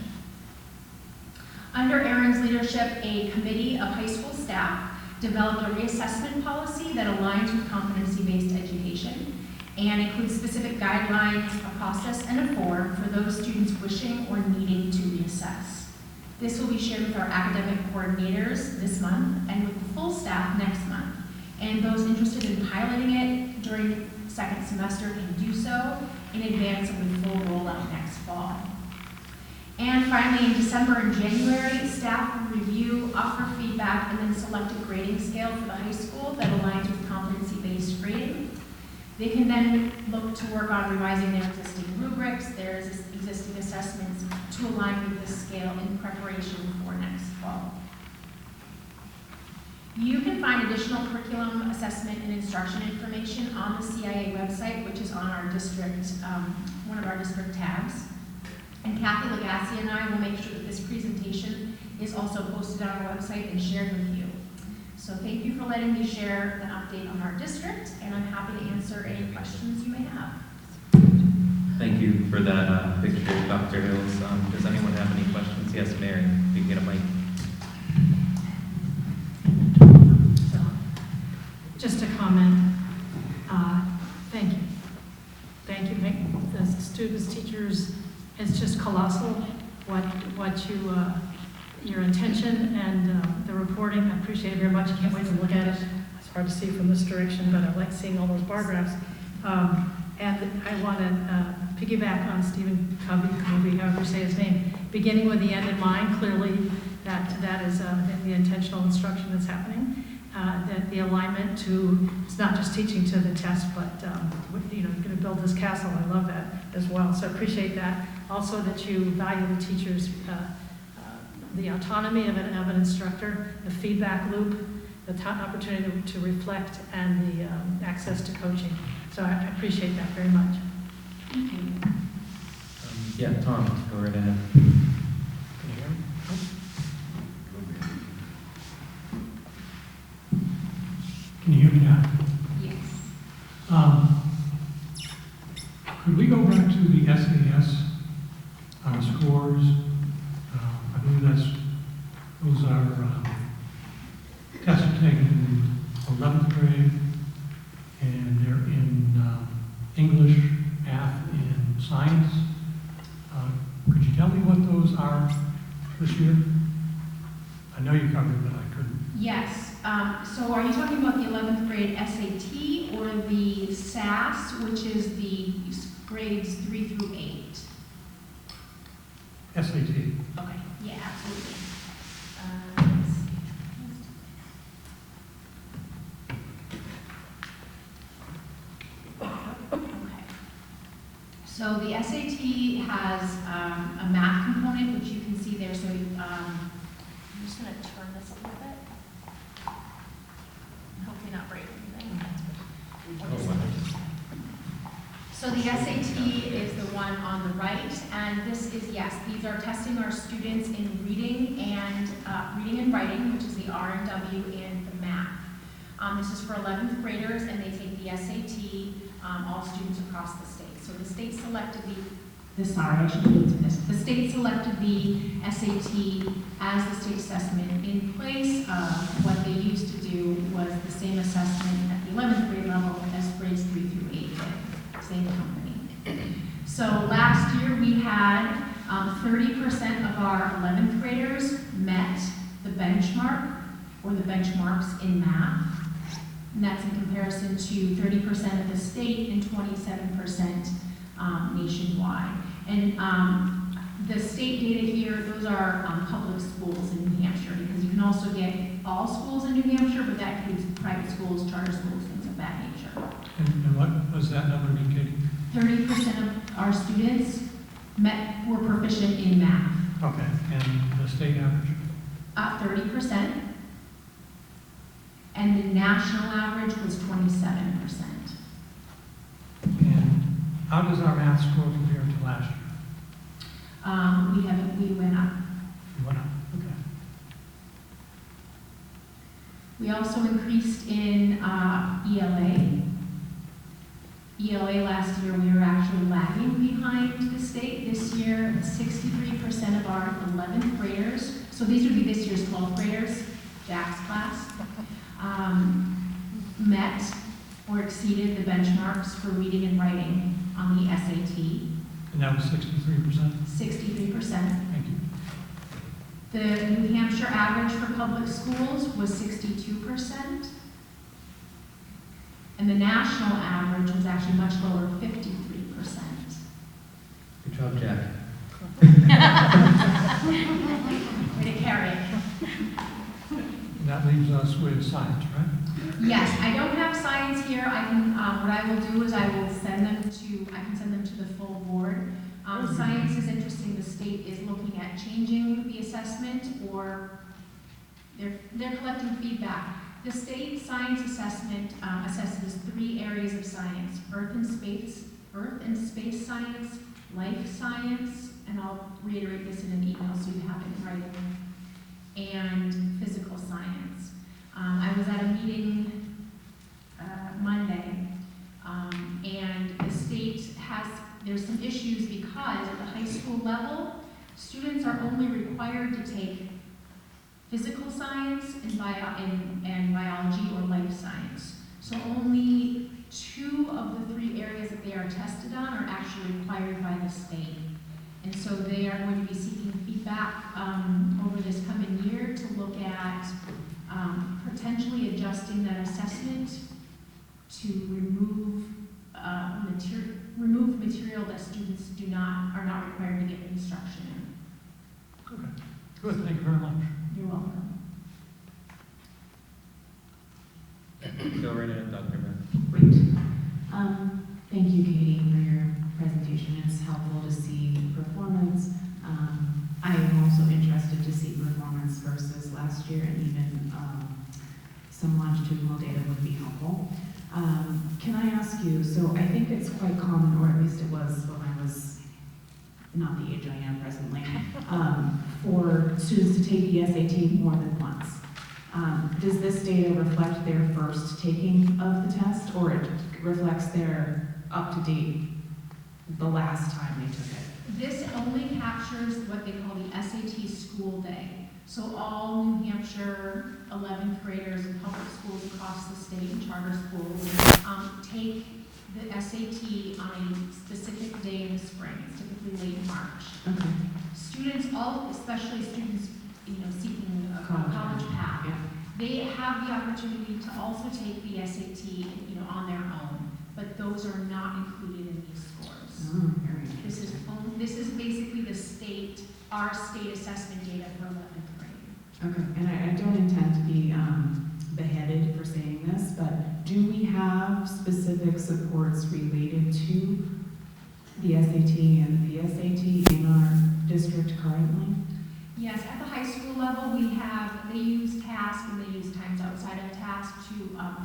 Under Erin's leadership, a committee of high school staff developed a reassessment policy that aligns with competency-based education and includes specific guidelines, a process, and a form for those students wishing or needing to reassess. This will be shared with our academic coordinators this month and with the full staff next month. And those interested in piloting it during second semester can do so in advance of the full rollout next fall. And finally, in December and January, staff will review, offer feedback, and then select a grading scale for the high school that aligns with competency-based grading. They can then look to work on revising their existing rubrics, their existing assessments to align with this scale in preparation for next fall. You can find additional curriculum, assessment, and instruction information on the CIA website, which is on our district, one of our district tabs. And Kathy Legassi and I will make sure that this presentation is also posted on our website and shared with you. So thank you for letting me share an update on our district, and I'm happy to answer any questions you may have. Thank you for that picture, Dr. Hills. Does anyone have any questions? Yes, Mary, if you can get a mic. Just a comment. Thank you. Thank you, the students, teachers, it's just colossal what you, your intention and the reporting. I appreciate it very much. I can't wait to look at it. It's hard to see from this direction, but I like seeing all those bar graphs. And I want to piggyback on Stephen Covey, however you say his name, beginning with the end in mind. Clearly, that is the intentional instruction that's happening. That the alignment to, it's not just teaching to the test, but you're going to build this castle. I love that as well. So I appreciate that. Also that you value the teachers, the autonomy of an instructor, the feedback loop, the opportunity to reflect, and the access to coaching. So I appreciate that very much. Thank you. Yeah, Tom, go right ahead. Can you hear me? Can you hear me now? Yes. Could we go back to the SAS scores? I believe those are tests are taken in 11th grade, and they're in English, math, and science. Could you tell me what those are this year? I know you covered it, but I couldn't. Yes. So are you talking about the 11th grade SAT or the SAS, which is the grades 3 through 8? SAT. Okay. Yeah, absolutely. Let's see. Okay. So the SAT has a math component, which you can see there. So I'm just going to turn this a little bit. Hopefully not break anything. So the SAT is the one on the right, and this is, yes, these are testing our students in reading and writing, which is the R and W, and the math. This is for 11th graders, and they take the SAT, all students across the state. So the state selected the state selected the SAT as the state assessment in place. What they used to do was the same assessment at the 11th grade level as grades 3 through 8 did, same company. So last year we had 30% of our 11th graders met the benchmark or the benchmarks in math. And that's in comparison to 30% of the state and 27% nationwide. And the state data here, those are public schools in New Hampshire, because you can also get all schools in New Hampshire, but that includes private schools, charter schools, things of that nature. And what was that number indicating? 30% of our students were proficient in math. Okay, and the state average? 30%. And the national average was 27%. And how does our math score compare to last year? We went up. You went up, okay. We also increased in ELA. ELA last year, we were actually lagging behind the state. This year, 63% of our 11th graders, so these would be this year's 12th graders, Jack's class, met or exceeded the benchmarks for reading and writing on the SAT. And that was 63%? 63%. Thank you. The New Hampshire average for public schools was 62%. And the national average was actually much lower, 53%. Good job, Jack. Way to carry it. And that leaves us with science, right? Yes, I don't have science here. I can, what I will do is I can send them to the full board. Science is interesting. The state is looking at changing the assessment, or they're collecting feedback. The state science assessment assesses 3 areas of science: earth and space science, life science, and I'll reiterate this in an email so you have it in writing, and physical science. I was at a meeting Monday, and the state there's some issues because at the high school level, students are only required to take physical science and biology or life science. So only 2 of the 3 areas that they are tested on are actually required by the state. And so they are going to be seeking feedback over this coming year to look at potentially adjusting that assessment to remove material that students are not required to get instruction in. Okay, good, thank you very much. You're welcome. Go right ahead, Dr. Mack. Great. Thank you, Katie, for your presentation. It's helpful to see performance. I am also interested to see performance versus last year, and even some longitudinal data would be helpful. Can I ask you, so I think it's quite common, or at least it was when I was not the age I am presently, for students to take the SAT more than once. Does this data reflect their first taking of the test, or it reflects their up-to-date the last time they took it? This only captures what they call the SAT school day. So all New Hampshire 11th graders in public schools across the state and charter schools take the SAT on a specific day in the spring. It's typically late March. Okay. Students, especially students seeking a college path, they have the opportunity to also take the SAT on their own, but those are not included in these scores. Oh, very interesting. This is basically our state assessment data for 11th grade. Okay, and I don't intend to be beheaded for saying this, but do we have specific supports related to the SAT and the PSAT in our district currently? Yes, at the high school level, they use task and they use times outside of task to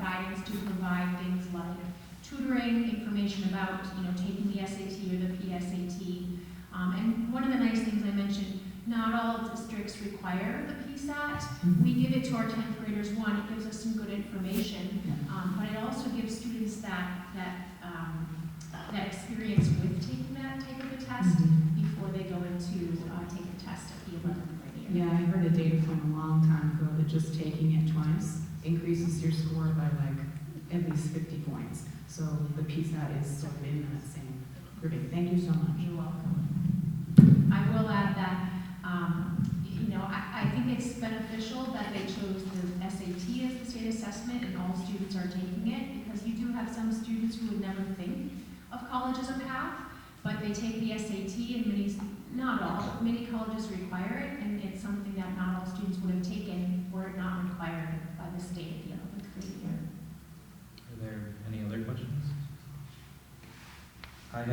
guidance to provide things like tutoring, information about taking the SAT or the PSAT. And one of the nice things I mentioned, not all districts require the PSAT. We give it to our 10th graders. One, it gives us some good information, but it also gives students that experience with taking that type of a test before they go into take a test at the 11th grade year. Yeah, I heard a data point a long time ago that just taking it twice increases your score by at least 50 points. So the PSAT is sort of in that same grouping. Thank you so much. You're welcome. I will add that I think it's beneficial that they chose the SAT as the state assessment and all students are taking it, because you do have some students who would never think of college as a path, but they take the SAT, and not all, but many colleges require it, and it's something that not all students would have taken were it not required by the state at the 11th grade year. Are there any other questions? I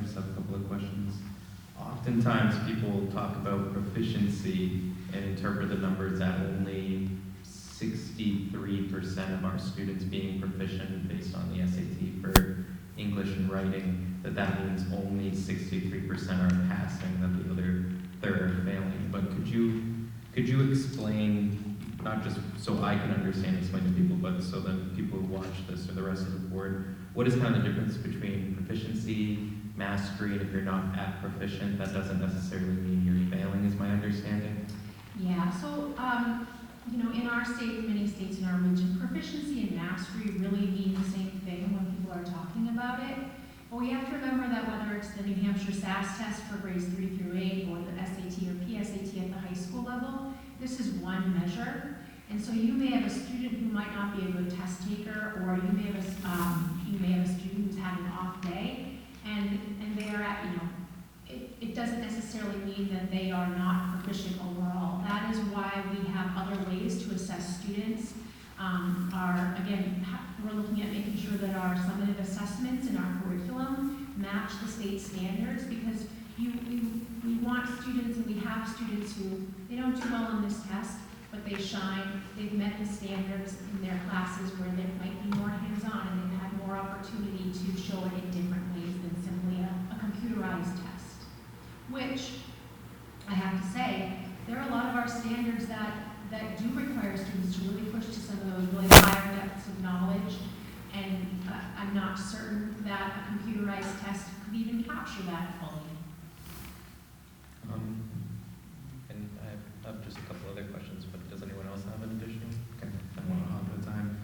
just have a couple of questions. Oftentimes people talk about proficiency and interpret the numbers at only 63% of our students being proficient based on the SAT for English and writing, that means only 63% are passing, that the other third are failing. But could you explain, not just so I can understand, explain to people, but so that people who watch this or the rest of the board, what is kind of the difference between proficiency, mastery, and if you're not at proficient, that doesn't necessarily mean you're failing, is my understanding? Yeah, so, in our state, many states in our region, proficiency and mastery really mean the same thing when people are talking about it. But we have to remember that whether it's the New Hampshire SAS test for grades 3 through 8 or the SAT or PSAT at the high school level, this is one measure. And so you may have a student who might not be a good test taker, or you may have a student who's had an off day, and they are at, it doesn't necessarily mean that they are not proficient overall. That is why we have other ways to assess students. We're looking at making sure that our summative assessments in our curriculum match the state standards, because we want students, and we have students who, they don't do well on this test, but they shine. They've met the standards in their classes where they might be more hands-on, and they've had more opportunity to show it in different ways than simply a computerized test. Which, I have to say, there are a lot of our standards that do require students to really push to some of those really higher depths of knowledge, and I'm not certain that a computerized test could even capture that fully. And I have just a couple other questions, but does anyone else have an additional? Okay, I want to hop at a time.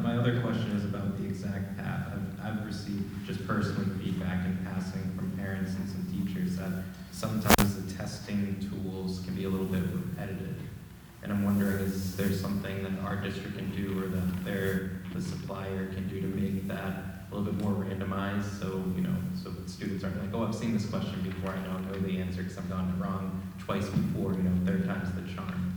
My other question is about the exact path. I've received just personally feedback in passing from parents and some teachers that sometimes the testing tools can be a little bit repetitive. And I'm wondering, is there something that our district can do or that the supplier can do to make that a little bit more randomized, so, so students aren't like, oh, I've seen this question before, I know the answer because I've gotten it wrong twice before, third time's the charm.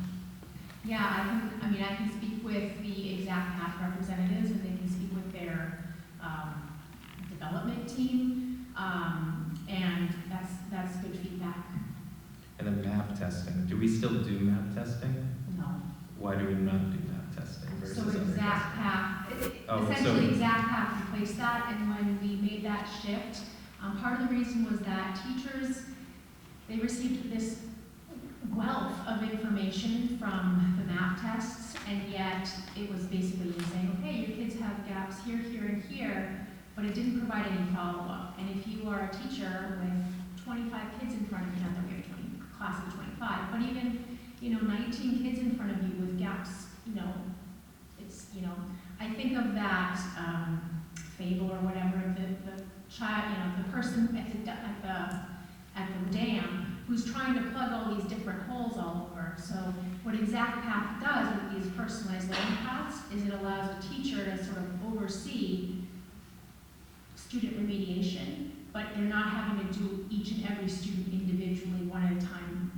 Yeah, I can speak with the exact math representatives, and they can speak with their development team, and that's good feedback. And then map testing, do we still do map testing? No. Why do we not do map testing versus So other exact testing? path, essentially exact path replaced that, and when we made that shift, part of the reason was that teachers, they received this wealth of information from the map tests, and yet it was basically saying, okay, your kids have gaps here, here, and here, but it didn't provide any follow-up. And if you are a teacher with 25 kids in front of you, not that we have a class of 25, but even 19 kids in front of you with gaps, it's, I think of that fable or whatever, the child, the person at the dam who's trying to plug all these different holes all over. So what Exact Path does with these personalized learning paths is it allows a teacher to sort of oversee student remediation, but they're not having to do each and every student individually, one at a time,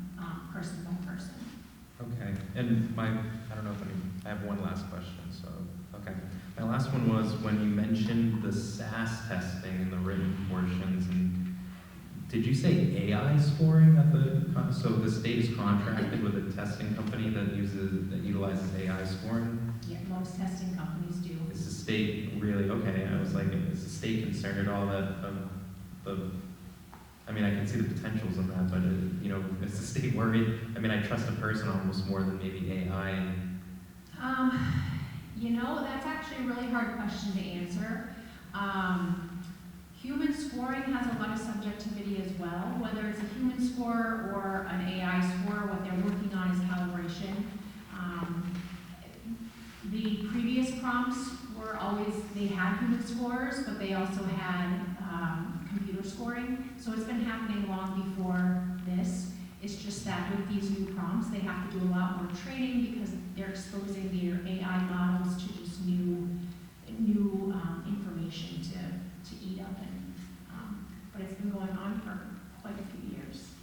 person by person. Okay, and I don't know if I have one last question, so, okay. My last one was when you mentioned the SAS testing in the written portions, and did you say AI scoring so the state is contracted with a testing company that utilizes AI scoring? Yeah, most testing companies do. Is the state really, okay, I was like, is the state concerned at all that, I can see the potentials in that, but, is the state worried? I trust a person almost more than maybe AI. That's actually a really hard question to answer. Human scoring has a lot of subjectivity as well, whether it's a human score or an AI score. What they're working on is calibration. The previous prompts were they had human scores, but they also had computer scoring. So it's been happening long before this. It's just that with these new prompts, they have to do a lot more training because they're exposing their AI models to just new information to eat up. But it's been going on for quite a few years.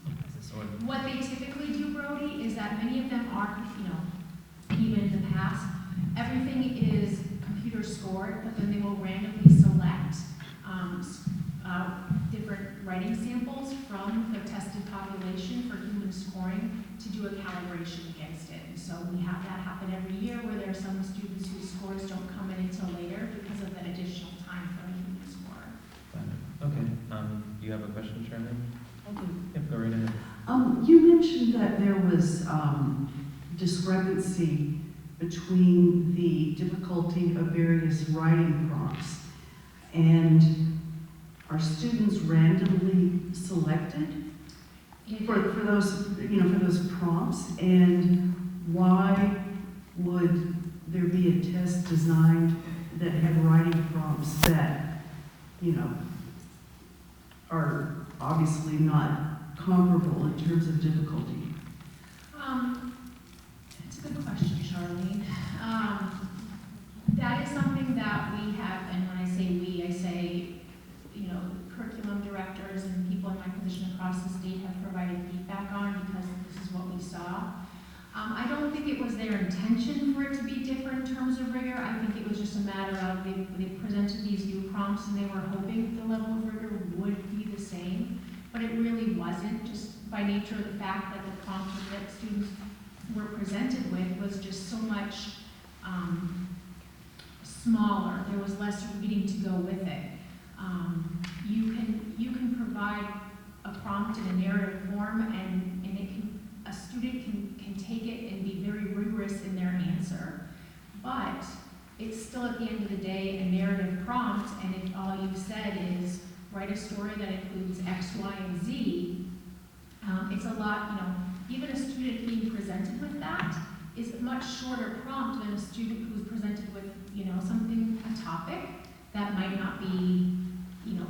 What they typically do, Brody, is that many of them are, even in the past, everything is computer scored, but then they will randomly select different writing samples from the tested population for human scoring to do a calibration against it. And so we have that happen every year where there are some students whose scores don't come in until later because of that additional time for a human score. Okay, you have a question, Charlie? Yep, go right ahead. You mentioned that there was discrepancy between the difficulty of various writing prompts, and are students randomly selected for those prompts? And why would there be a test designed that had writing prompts that are obviously not comparable in terms of difficulty? It's a good question, Charlene. That is something that we have, and when I say we, I say, curriculum directors and people in my position across the state have provided feedback on because this is what we saw. I don't think it was their intention for it to be different in terms of rigor. I think it was just a matter of they presented these new prompts and they were hoping the level of rigor would be the same, but it really wasn't, just by nature of the fact that the prompts that students were presented with was just so much smaller. There was less reading to go with it. You can provide a prompt in a narrative form, and a student can take it and be very rigorous in their answer, but it's still at the end of the day a narrative prompt, and if all you've said is write a story that includes X, Y, and Z, it's a lot, even a student being presented with that is a much shorter prompt than a student who's presented with, a topic that might not be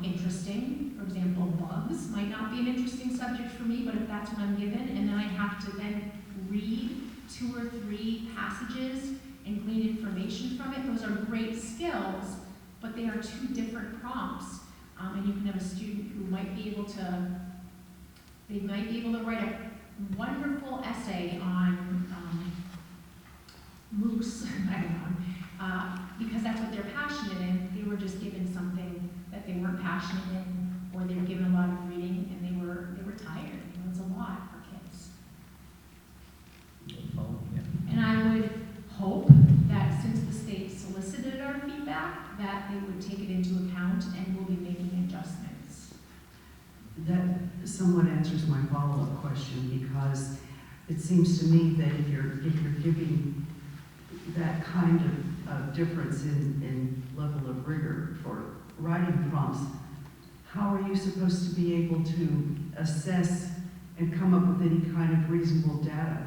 interesting. For example, bugs might not be an interesting subject for me, but if that's what I'm given, and then I have to then read 2 or 3 passages and glean information from it, those are great skills, but they are 2 different prompts. And you can have a student who might be able to, write a wonderful essay on moose, I don't know, because that's what they're passionate in. They were just given something that they weren't passionate in, or they were given a lot of reading and they were tired. It was a lot for kids. And I would hope that since the state solicited our feedback, that they would take it into account and we'll be making adjustments. That somewhat answers my follow-up question, because it seems to me that if you're giving that kind of difference in level of rigor for writing prompts, how are you supposed to be able to assess and come up with any kind of reasonable data?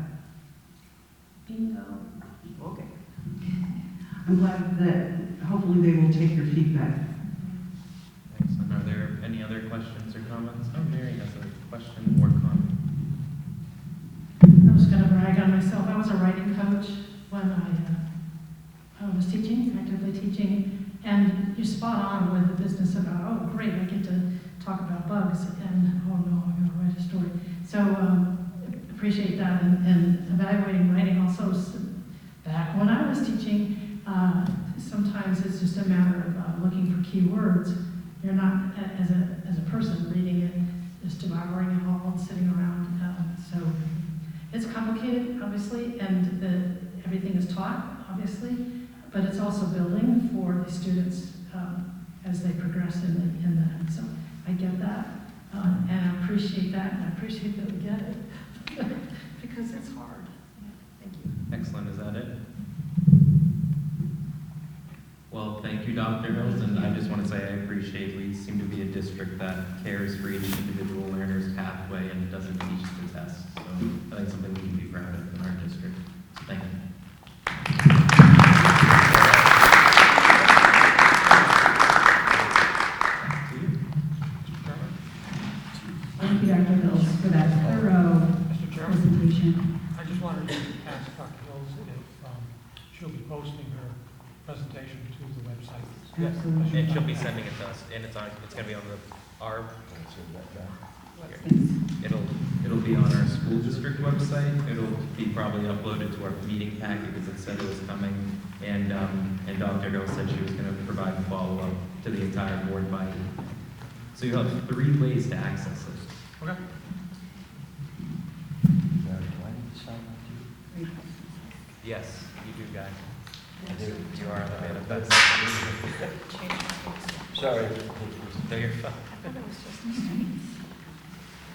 Bingo. Okay. I'm glad that hopefully they will take your feedback. Excellent. Are there any other questions or comments? Oh, Mary has a question or comment. I'm just going to brag on myself. I was a writing coach when I was teaching, actively teaching, and you're spot on with the business about, oh, great, I get to talk about bugs, and oh no, I'm going to write a story. So appreciate that, and evaluating writing also. Back when I was teaching, sometimes it's just a matter of looking for keywords. You're not, as a person reading it, just devouring it all and sitting around. So it's complicated, obviously, and everything is taught, obviously, but it's also building for the students as they progress in that. So I get that, and I appreciate that, and I appreciate that we get it, because it's hard. Thank you. Excellent. Is that it? Well, thank you, Dr. Hills, and I just want to say I appreciate we seem to be a district that cares for each individual learner's pathway and doesn't teach the test. So I think something we can be proud of in our district. So thank you. Thank you, Dr. Hills, for that thorough presentation. I just wanted to ask Dr. Hills if she'll be posting her presentation to the website. Absolutely. And she'll be sending it to us, and it's going to be on our. It'll be on our school district website. It'll be probably uploaded to our meeting packet because it said it was coming. And Dr. Doe said she was going to provide follow-up to the entire board by email. So you'll have 3 ways to access it. Okay. Yes, you do, guys. You are the manifest. Sorry. No, you're fine.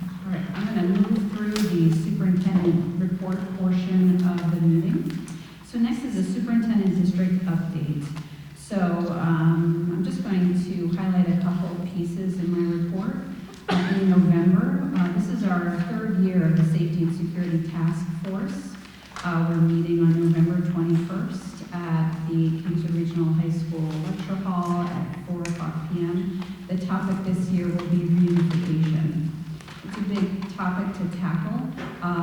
All right, I'm going to move through the superintendent report portion of the meeting. So next is the superintendent district update. So I'm just going to highlight a couple of pieces in my report. In November, this is our 3rd year of the Safety and Security Task Force. We're meeting on November 21st at the Kingswood Regional High School Lecture Hall at 4:00 p.m. The topic this year will be reunification. It's a big topic to tackle.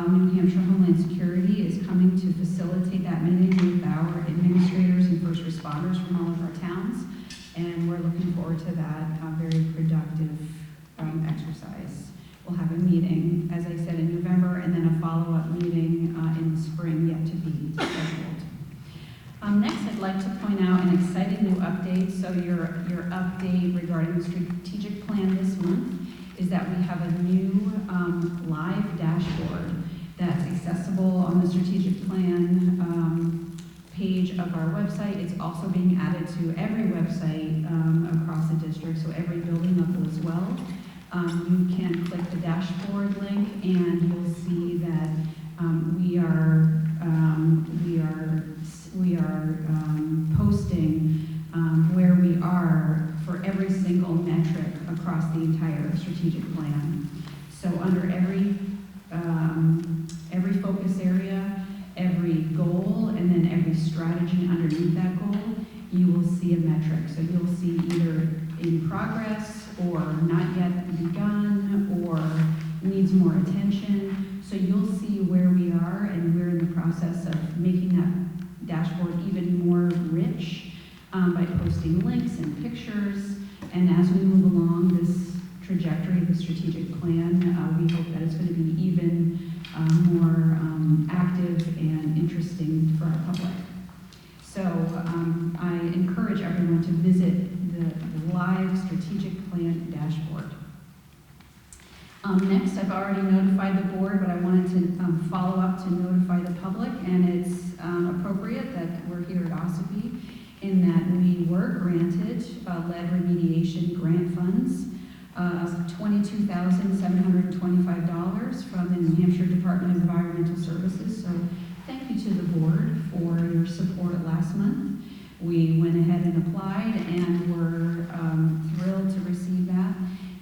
New Hampshire Homeland Security is coming to facilitate that meeting with our administrators and first responders from all of our towns, and we're looking forward to that very productive exercise. We'll have a meeting, as I said, in November, and then a follow-up meeting in the spring yet to be scheduled. Next, I'd like to point out an exciting new update. So your update regarding the strategic plan this month is that we have a new live dashboard that's accessible on the strategic plan page of our website. It's also being added to every website across the district, so every building level as well. You can click the dashboard link and you'll see that we are posting where we are for every single metric across the entire strategic plan. So under every focus area, every goal, and then every strategy underneath that goal, you will see a metric. So you'll see either in in progress or not yet begun or needs more attention. So you'll see where we are, and we're in the process of making that dashboard even more rich by posting links and pictures. And as we move along this trajectory of the strategic plan, we hope that it's going to be even more active and interesting for our public. So I encourage everyone to visit the live strategic plan dashboard. Next, I've already notified the board, but I wanted to follow up to notify the public, and it's appropriate that we're here at Ossipee in that we were granted lead remediation grant funds of $22,725 from the New Hampshire Department of Environmental Services. So thank you to the board for your support last month. We went ahead and applied and were thrilled to receive that.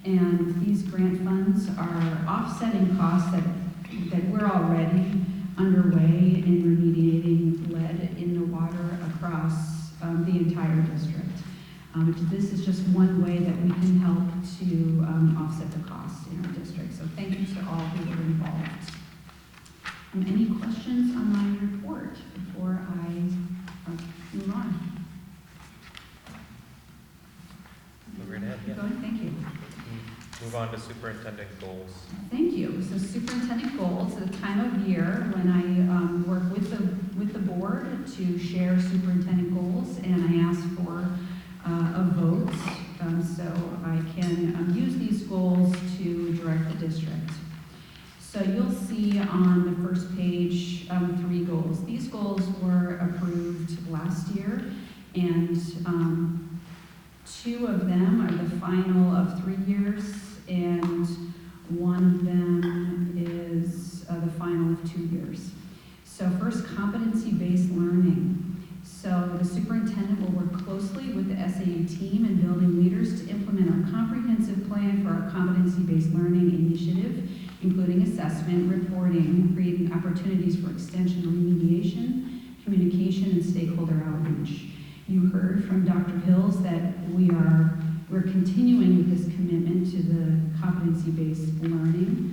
And these grant funds are offsetting costs that we're already underway in remediating lead in the water across the entire district. This is just one way that we can help to offset the costs in our district. So thank you to all who were involved. Any questions on my report before I move on? Move right ahead. Keep going, thank you. Move on to superintendent goals. Thank you. So superintendent goals at the time of year when I work with the board to share superintendent goals, and I ask for a vote so I can use these goals to direct the district. So you'll see on the first page 3 goals. These goals were approved last year, and 2 of them are the final of 3 years, and 1 of them is the final of 2 years. So first, competency-based learning. So the superintendent will work closely with the SAU team and building leaders to implement our comprehensive plan for our competency-based learning initiative, including assessment, reporting, creating opportunities for extension and remediation, communication, and stakeholder outreach. You heard from Dr. Hills that we're continuing with this commitment to the competency-based learning.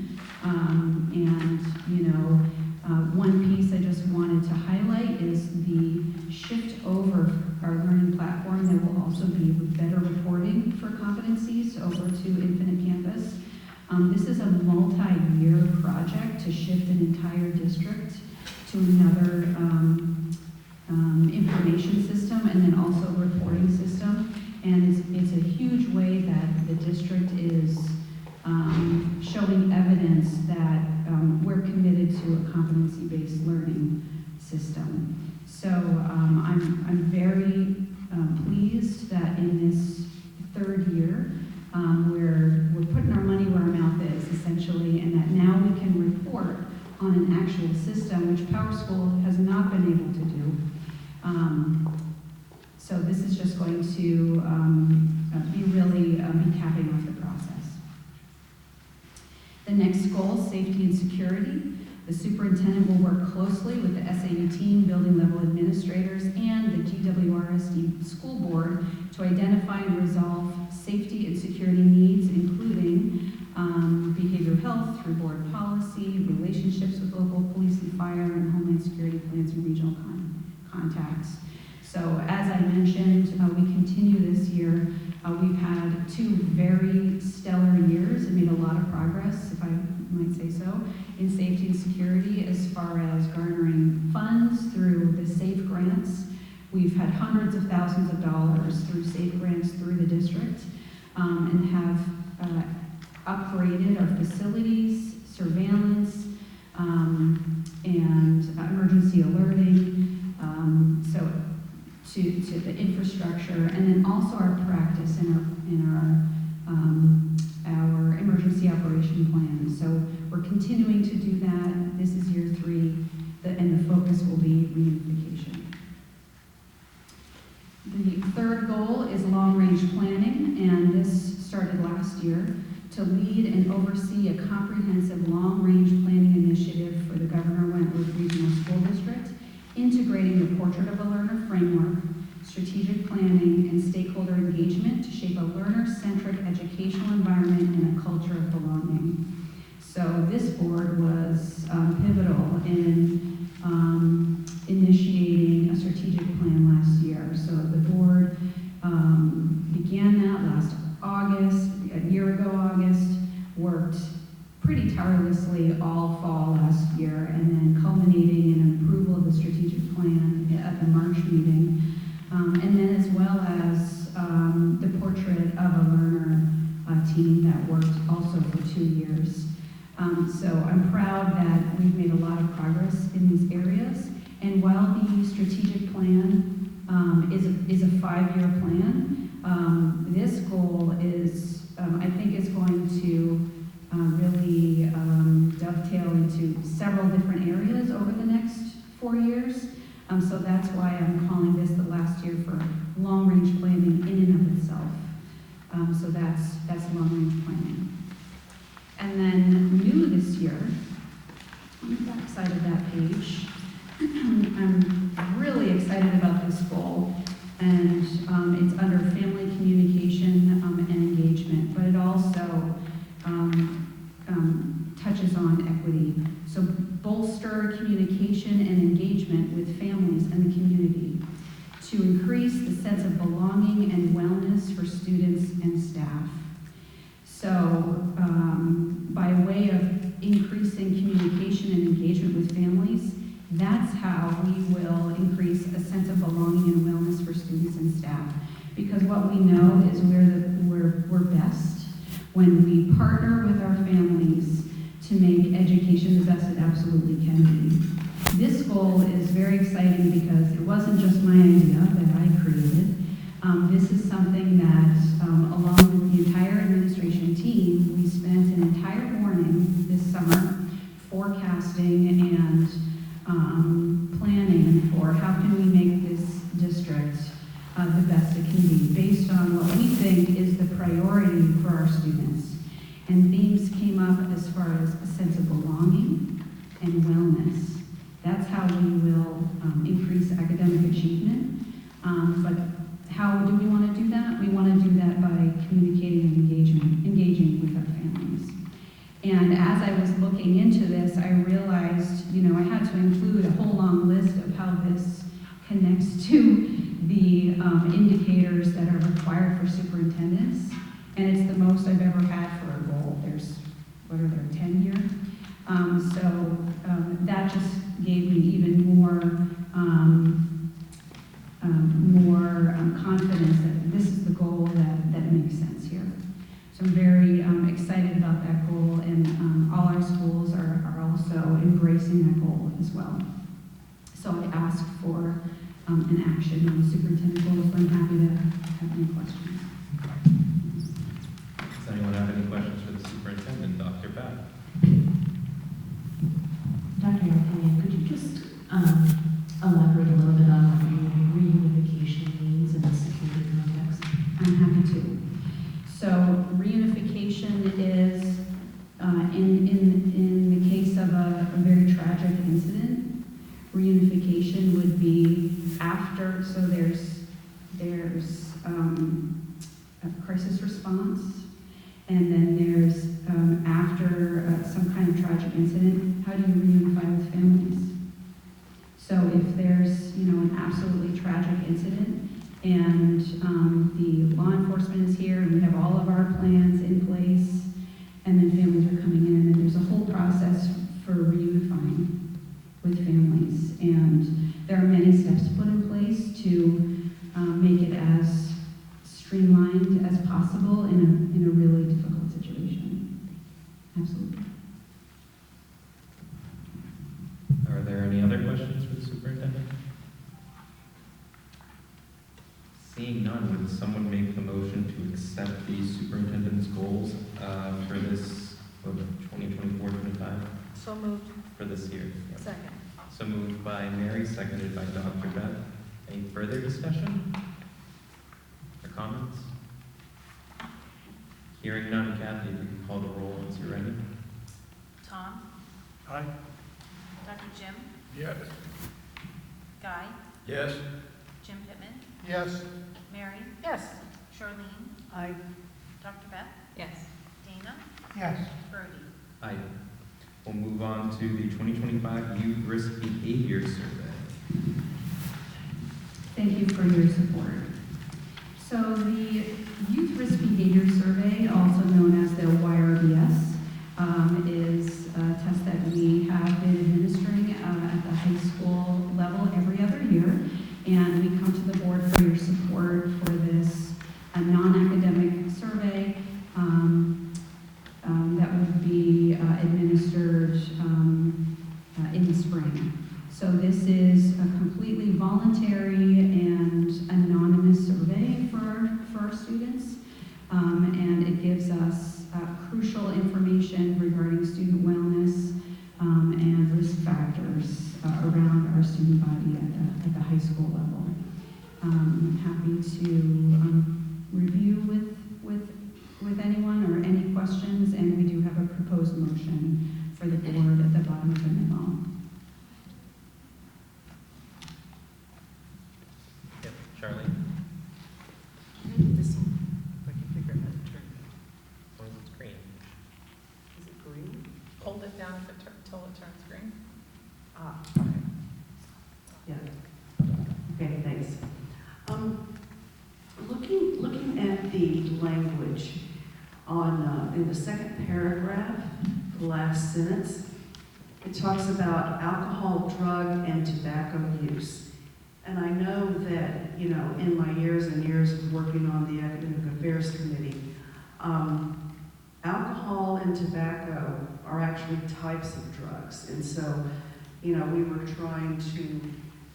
One piece I just wanted to highlight is the shift over our learning platform. There will also be better reporting for competencies over to Infinite Campus. This is a multi-year project to shift an entire district to another information system and then also reporting system. And it's a huge way that the district is showing evidence that we're committed to a competency-based learning system. So I'm very pleased that in this 3rd year, we're putting our money where our mouth is, essentially, and that now we can report on an actual system, which PowerSchool has not been able to do. So this is just going to be really be capping off the process. The next goal, safety and security. The superintendent will work closely with the SAU team, building level administrators, and the GWRSD school board to identify and resolve safety and security needs, including behavioral health through board policy, relationships with local police and fire, and homeland security plans and regional contacts. So as I mentioned, we continue this year. We've had 2 very stellar years and made a lot of progress, if I might say so, in safety and security as far as garnering funds through the SAFE grants. We've had hundreds of thousands of dollars through SAFE grants through the district and have upgraded our facilities, surveillance, and emergency alerting. So to the infrastructure, and then also our practice in our emergency operation plan. So we're continuing to do that. This is year 3, and the focus will be reunification. The 3rd goal is long-range planning, and this started last year, to lead and oversee a comprehensive long-range planning initiative for the Governor Wentworth Regional School District, integrating the Portrait of a Learner framework, strategic planning, and stakeholder engagement to shape a learner-centric educational environment and a culture of belonging. So this board was pivotal in initiating a strategic plan last year. So the board began that last August, a year ago August, worked pretty tirelessly all fall last year, and then culminating in approval of the strategic plan at the March meeting, and then as well as the portrait of a learner team that worked also for 2 years. So I'm proud that we've made a lot of progress in these areas, and while the strategic plan is a 5-year plan, this goal is, I think, is going to really dovetail into several different areas over the next 4 years. So that's why I'm calling this the last year for long-range planning in and of itself. So that's long-range planning. And then new this year, on the back side of that page, I'm really excited about this goal, and it's under family communication and engagement, but it also touches on equity. So bolster communication and engagement with families and the community to increase the sense of belonging and wellness for students and staff. So by way of increasing communication and engagement with families, that's how we will increase a sense of belonging and wellness for students and staff. Because what we know is we're best when we partner with our families to make education the best it absolutely can be. This goal is very exciting because it wasn't just my idea that I created. This is something that, along with the entire administration team, we spent an entire morning this summer forecasting and planning for how can we make this district the best it can be, based on what we think is the priority for our students. And themes came up as far as a sense of belonging and wellness. That's how we will increase academic achievement. But how do we want to do that? We want to do that by communicating and engaging with our families. And as I was looking into this, I realized, I had to include a whole long list of how this connects to the indicators that are required for superintendents. And it's the most I've ever had for a goal. There's, 10 here? So that just gave me even more confidence that this is the goal that makes sense here. So I'm very excited about that goal, and all our schools are also embracing that goal as well. So I asked for an action on the superintendent goals, but I'm happy to have any questions. Does anyone have any questions for the superintendent, Dr. Babb? Dr. Yarkanian, could you just elaborate a little bit on what reunification means in the security context? I'm happy to. So reunification is, in the case of a very tragic incident, reunification would be after, so there's a crisis response, and then there's after some kind of tragic incident, how do you reunify with families? So if there's, an absolutely tragic incident, and the law enforcement is here, and we have all of our plans in place, and then families are coming in, and there's a whole process for reunifying with families. And there are many steps put in place to make it as streamlined as possible in a really difficult situation. Absolutely. Are there any other questions for the superintendent? Seeing none, would someone make the motion to accept the superintendent's goals for this 2024-25? So moved. For this year? Yep. Second. So moved by Mary, seconded by Dr. Beth. Any further discussion or comments? Hearing none, Kathy, if you can call the roll once you're ready. Tom? Aye. Dr. Jim? Yes. Guy? Yes. Jim Pittman, Yes. Mary, Yes. Charlene, Aye. Dr. Beth, Yes. Dana, Yes. Brody. Aye. We'll move on to the 2025 Youth Risk Behavior Survey. Thank you for your support. So the Youth Risk Behavior Survey, also known as the YRBS, is a test that we have been administering at the high school level every other year. And we come to the board for your support for this non-academic survey that would be administered in the spring. So this is a completely voluntary and anonymous survey for our students, and it gives us crucial information regarding student wellness and risk factors around our student body at the high school level. I'm happy to review with anyone or any questions, and we do have a proposed motion for the board at the bottom of the memo. Yep, Charlie? This one, if I can figure out how to turn it. What is it, green? Is it green? Hold it down until it turns green. Ah, okay. Yeah. Okay, thanks. Looking at the language on, in the second paragraph, the last sentence, it talks about alcohol, drug, and tobacco use. And I know that, you know, in my years and years of working on the Academic Affairs Committee, alcohol and tobacco are actually types of drugs. And so, you know, we were trying to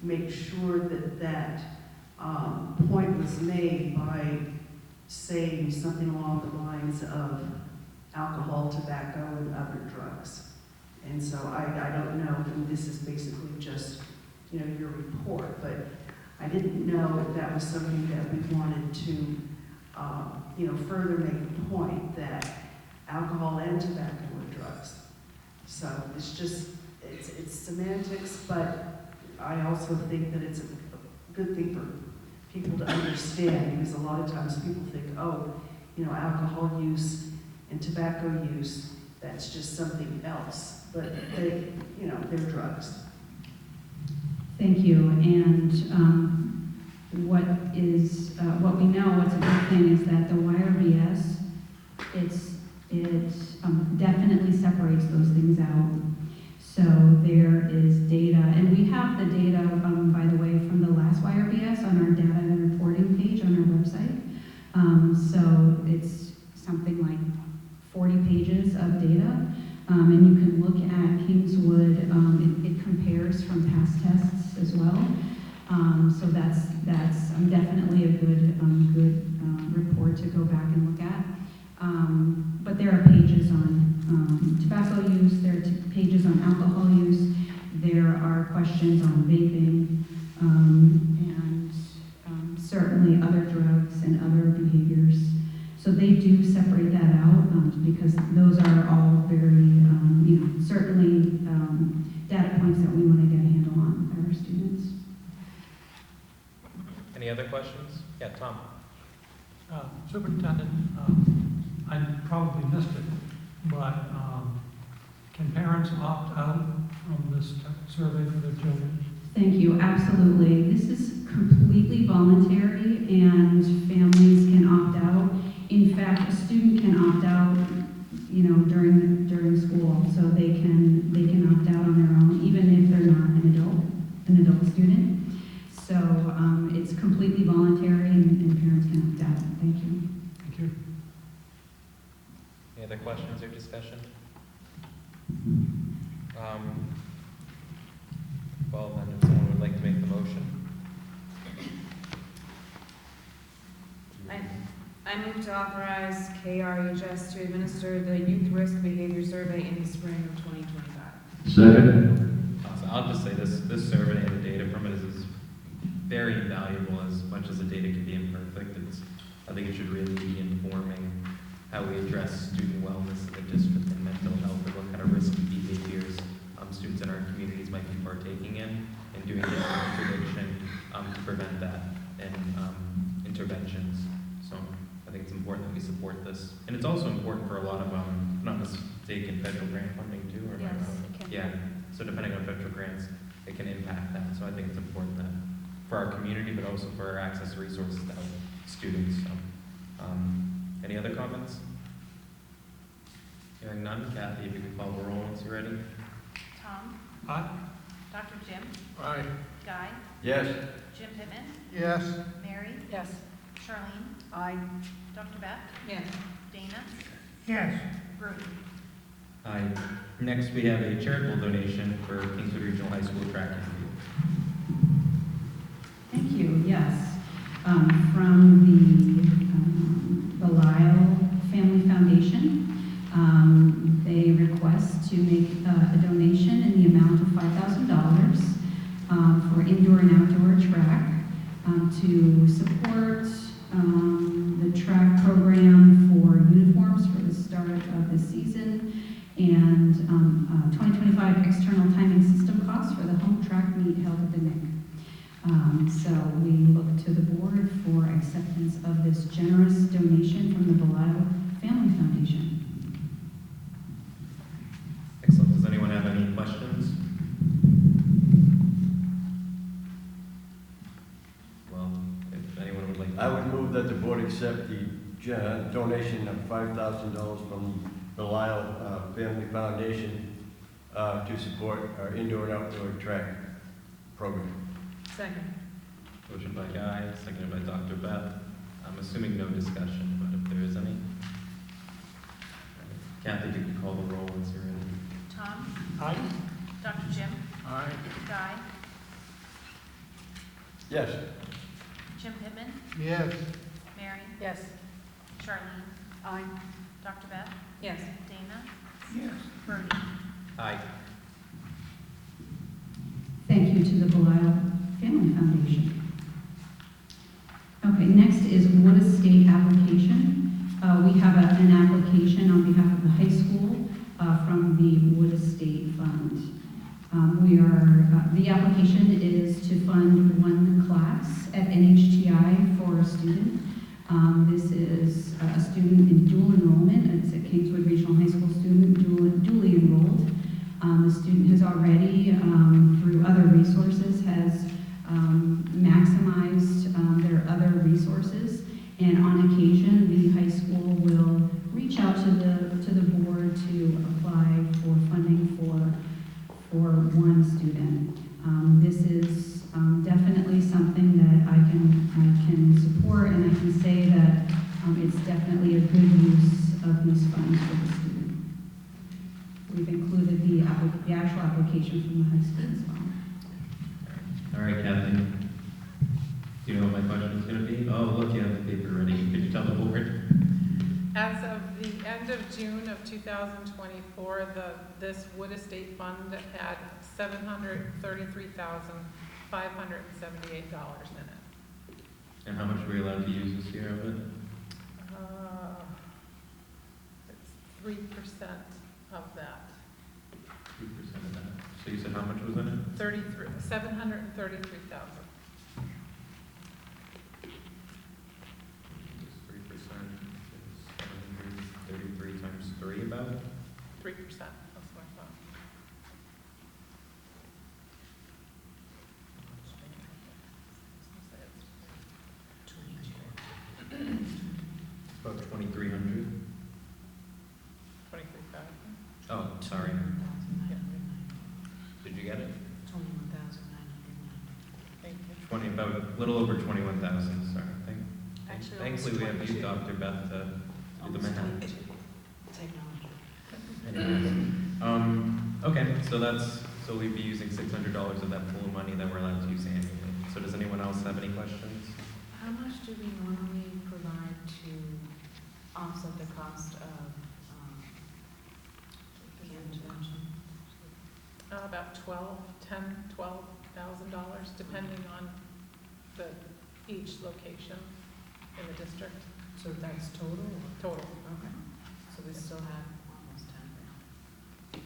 make sure that that point was made by saying something along the lines of alcohol, tobacco, and other drugs. And so I don't know, and this is basically just, you know, your report, but I didn't know if that was something that we wanted to, you know, further make the point that alcohol and tobacco are drugs. So it's just, it's semantics, but I also think that it's a good thing for people to understand, because a lot of times people think, oh, you know, alcohol use and tobacco use, that's just something else, but they, you know, they're drugs. Thank you. And what we know, what's a good thing is that the YRBS, it definitely separates those things out. So there is data, and we have the data, by the way, from the last YRBS on our data and reporting page on our website. So it's something like 40 pages of data, and you can look at Kingswood. It compares from past tests as well. So that's definitely a good report to go back and look at. But there are pages on tobacco use, there are pages on alcohol use, there are questions on vaping, and certainly other drugs and other behaviors. So they do separate that out because those are all very, you know, certainly data points that we want to get a handle on for our students. Any other questions? Yeah, Tom? Superintendent, I probably missed it, but can parents opt out from this survey for their children? Thank you, absolutely. This is completely voluntary and families can opt out. In fact, a student can opt out, you know, during school, so they can opt out on their own, even if they're not an adult student. So it's completely voluntary and parents can opt out. Thank you. Thank you. Any other questions or discussion? Well, then, if someone would like to make the motion. I move to authorize KRHS to administer the Youth Risk Behavior Survey in the spring of 2025. Second. So I'll just say this survey and the data from it is very invaluable. As much as the data can be imperfect, I think it should really be informing how we address student wellness in the district and mental health, and what kind of risky behaviors students in our communities might be partaking in, and doing it in contradiction to prevent that and interventions. So I think it's important that we support this. And it's also important for a lot of, if I'm not mistaken, federal grant funding too, or am I Yes, wrong? it can. Yeah, so depending on federal grants, it can impact that. So I think it's important that for our community, but also for our access to resources to help students. So, any other comments? Hearing none, Kathy, if you could call the roll once you're ready. Tom? Aye. Dr. Jim? Aye. Guy? Yes. Jim Pittman? Yes. Mary? Yes. Charlene? Aye. Dr. Beth? Yes. Dana? Yes. Brody? Aye. Next, we have a charitable donation for Kingswood Regional High School track and field. Thank you, yes. From the Belial Family Foundation, they request to make a donation in the amount of $5,000 for indoor and outdoor track to support the track program for uniforms for the start of the season and 2025 external timing system costs for the home track meet held at the NIC. So we look to the board for acceptance of this generous donation from the Belial Family Foundation. Excellent. Does anyone have any questions? Well, if anyone would like to. I would move that the board accept the donation of $5,000 from Belial Family Foundation to support our indoor and outdoor track program. Second. Motion by Guy, seconded by Dr. Beth. I'm assuming no discussion, but if there is any. Kathy, you can call the roll once you're ready. Tom? Aye. Dr. Jim? Aye. Guy? Yes. Jim Pittman? Yes. Mary? Yes. Charlene? Aye. Dr. Beth? Yes. Dana? Yes. Brody? Aye. Thank you to the Belial Family Foundation. Okay, next is Wood Estate application. We have an application on behalf of the high school from the Wood Estate Fund. The application is to fund one class at NHTI for a student. This is a student in dual enrollment. It's a Kingswood Regional High School student, dually enrolled. The student has already, through other resources, has maximized their other resources, and on occasion, the high school will reach out to the board to apply for funding for one student. This is definitely something that I can support, and I can say that it's definitely a good use of these funds for the student. We've included the actual application from the high school as well. All right, Kathy. Do you know what my question is going to be? Oh, look, you have the paper ready. Could you tell the board? As of the end of June of 2024, this Wood Estate Fund had $733,578 in it. And how much were you allowed to use this year of it? It's 3% of that. 3% of that. So you said how much was in it? 733,000. 33 times 3 about? 3%, that's what I thought. About 2,300. 23,000. Oh, sorry. Did you get it? 21,990. Thank you. 20, about a little over 21,000, sorry. Actually, Thankfully, we have you, 22. Dr. Beth, to do the math. Technology. Anyways, okay, so we'd be using $600 of that pool of money that we're allowed to use annually. So does anyone else have any questions? How much do we normally provide to offset the cost of the intervention? About $12,000, depending on each location in the district. So that's total? Total. Okay. So we still have almost 10 grand.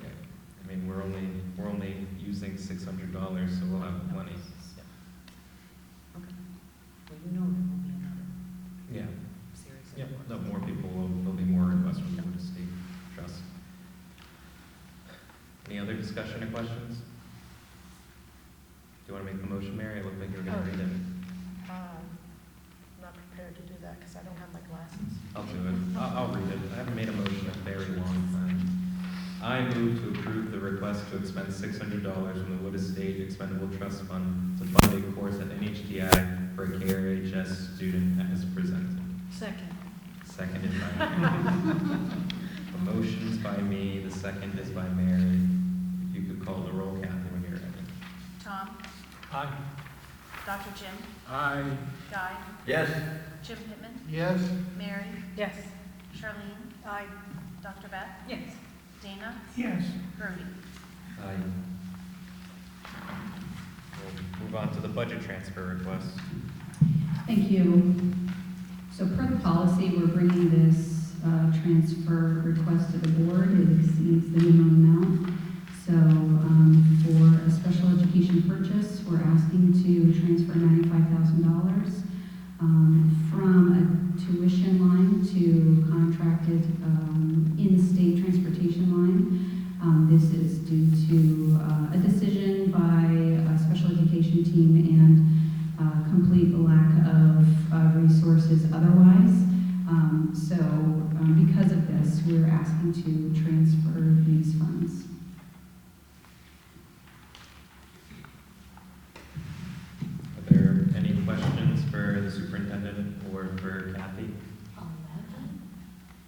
Yeah. I mean, we're only using $600, so we'll have plenty. discussion or questions? Do you want to make the motion, Mary? It looked like you were going to read it. I'm not prepared to do that because I don't have my glasses. I'll do it. I'll read it. I haven't made a motion in a very long time. I move to approve the request to expend $600 from the Wood Estate Expendable Trust Fund to fund a course at NHTI for a KRHS student as presented. Second. Seconded by the motion's by me, the second is by Mary. If you could call the roll, Kathy, when you're ready. Tom? Aye. Dr. Jim? Aye. Guy? Yes. Jim Pittman? Yes. Mary? Yes. Charlene? Aye. Dr. Beth? Yes. Dana? Yes. Brody? Aye. We'll move on to the budget transfer request. Thank you. So per the policy, we're bringing this transfer request to the board. It exceeds the minimum amount. So for a special education purchase, we're asking to transfer $95,000 from a tuition line to contracted in-state transportation line. This is due to a decision by a special education team and complete lack of resources otherwise. Because of this, we're asking to transfer these funds. Are there any questions for the superintendent or for Kathy?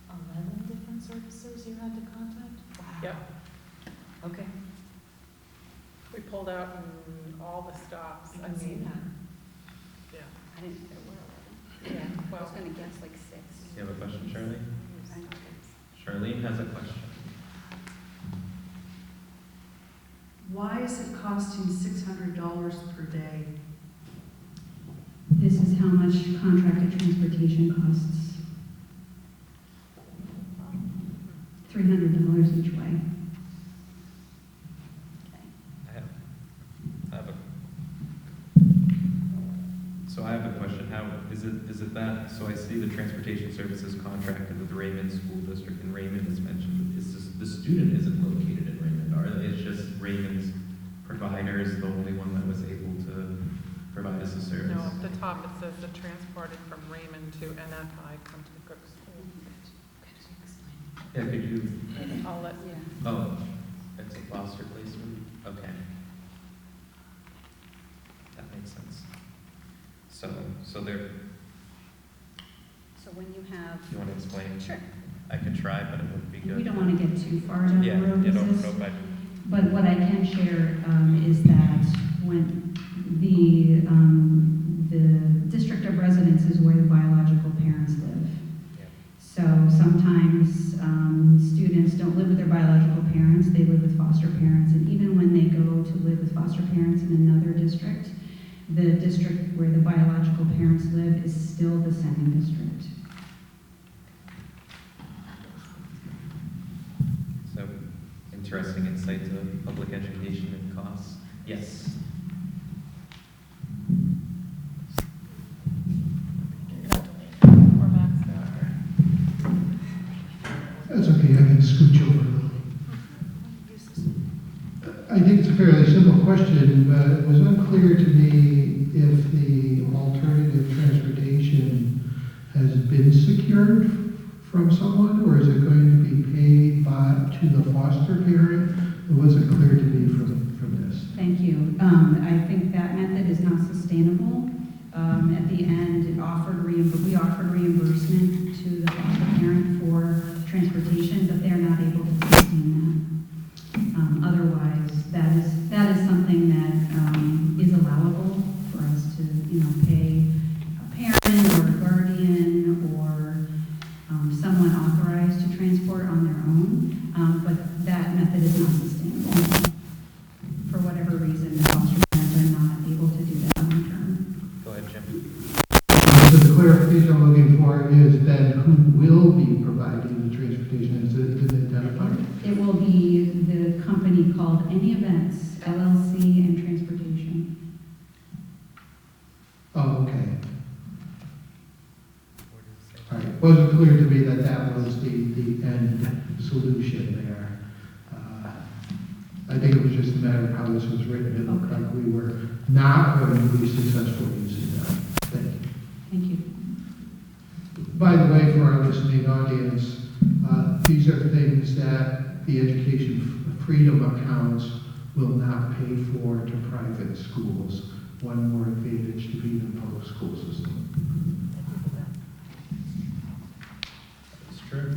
11 different services you had to contact? Yep. Okay. We pulled out in all the stops. I can see that. Yeah. I didn't, there were 11. Yeah, I well, was gonna guess like 6. You have a question, Charlene? I don't think so. Charlene has a question. Why is it costing $600 per day? This is how much contracted transportation costs. $300 each way. I have a question. How is it that? So I see the transportation services contracted with Raymond School District, and Raymond is mentioned. Is this, the student isn't located in Raymond, are they? It's just Raymond's provider is the only one that was able to provide us a service. No, at the top it says the transported from Raymond to NFI come to the Cook School. Yeah, could you? I'll let you. Oh, it's a foster placement? Okay. That makes sense. So there, So when you have... you want to explain? Sure. I could try, but it wouldn't be good. We don't want to get too far down Yeah, the road you with don't this. know, But what I can share is that when the district of residence is where the biological parents live. Yeah. So sometimes students don't live with their biological parents, they live with foster parents. And even when they go to live with foster parents in another district, the district where the biological parents live is still the sending district. So, interesting insight to public education and costs. Yes. That's okay, I can scooch over a little. I think it's a fairly simple question, but it was unclear to me if the alternative transportation has been secured from someone, or is it going to be paid to the foster parent? It wasn't clear to me from this. Thank you. I think that method is not sustainable. At the end, we offered reimbursement to the foster parent for transportation, but they're not able to sustain that. Otherwise, that is something that is allowable for us to, pay a parent or a guardian or someone authorized to transport on their own. But that method is not sustainable. For whatever reason, the foster parents are not able to do that long term. Go ahead, Jim. So the clarification I'm looking for is then who will be providing the transportation? Is it identified? It will be the company called Any Events, LLC, and Transportation. Oh, okay. All right, it wasn't clear to me that was the end solution there. I think it it was just a matter of how this was written. It looked like we were not going to be successful using that. Thank you. Thank you. By the way, for our listening audience, these are things that the Education Freedom accounts will not pay for to private schools. One more advantage to being in the public school system. That's true.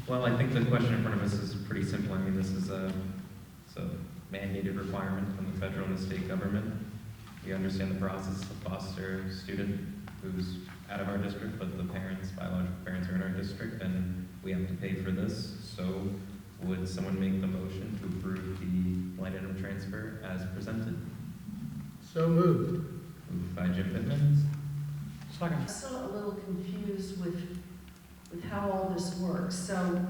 Well, I think the question in front of us is pretty simple. I mean, this is a mandated requirement from the federal and the state government. We understand the process to foster a student who's out of our district, but the biological parents are in our district, and we have to pay for this. So would someone make the motion to approve the line item transfer as presented? So moved. Moved by Jim Pittman. I'm still a little confused with how all this works. So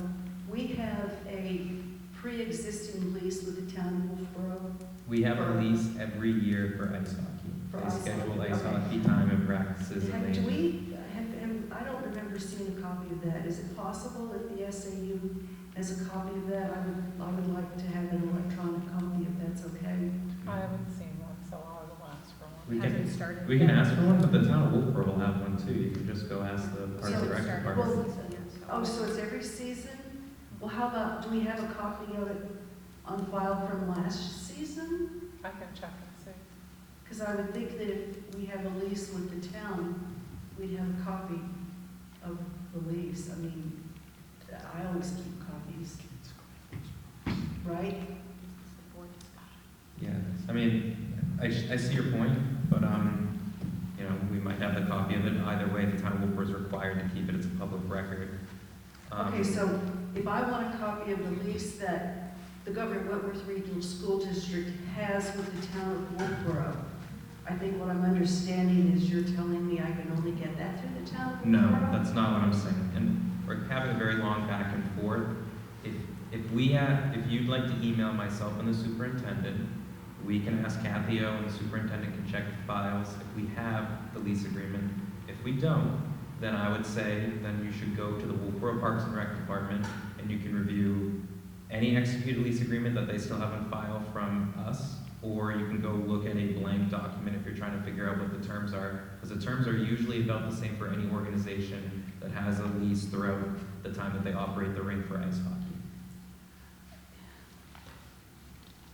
we have a pre-existing lease with the town of Wolfeboro. We have a lease every year for ice hockey. They schedule ice hockey time and practices. And Do we, I don't remember seeing a copy of that. Is it possible that the SAU has a copy of that? I would like to have an electronic copy if that's okay. I haven't seen one, so I will ask for one. We can ask for one, but the town of Wolfeboro will have one too. You can just go ask the Parks and Rec department. Oh, so it's every season? Well, how about, do we have a copy of it on file from last season? I can check and see. Because I would think that if we have a lease with the town, we'd have a copy of the lease. I mean, I always keep copies. Right? Yeah, I mean, I see your point, but you know, we might have the copy of it. Either way, the town of Wolfeboro is required to keep it. It's a public record. Okay, so if I want a copy of the lease that the Governor Wentworth Regional School District has with the town of Wolfeboro, I think what I'm understanding is you're telling me I can only get that through the town of No, Wolfeboro? that's not what I'm saying. And we're having a very long back and forth. If you'd like to email myself and the superintendent, we can ask Kathy O, and the superintendent can check the files if we have the lease agreement. If we don't, then I would say then you should go to the Wolfeboro Parks and Rec department and you can review any executed lease agreement that they still have on file from us, or you can go look at a blank document if you're trying to figure out what the terms are, because the terms are usually about the same for any organization that has a lease throughout the time that they operate the rink for ice hockey.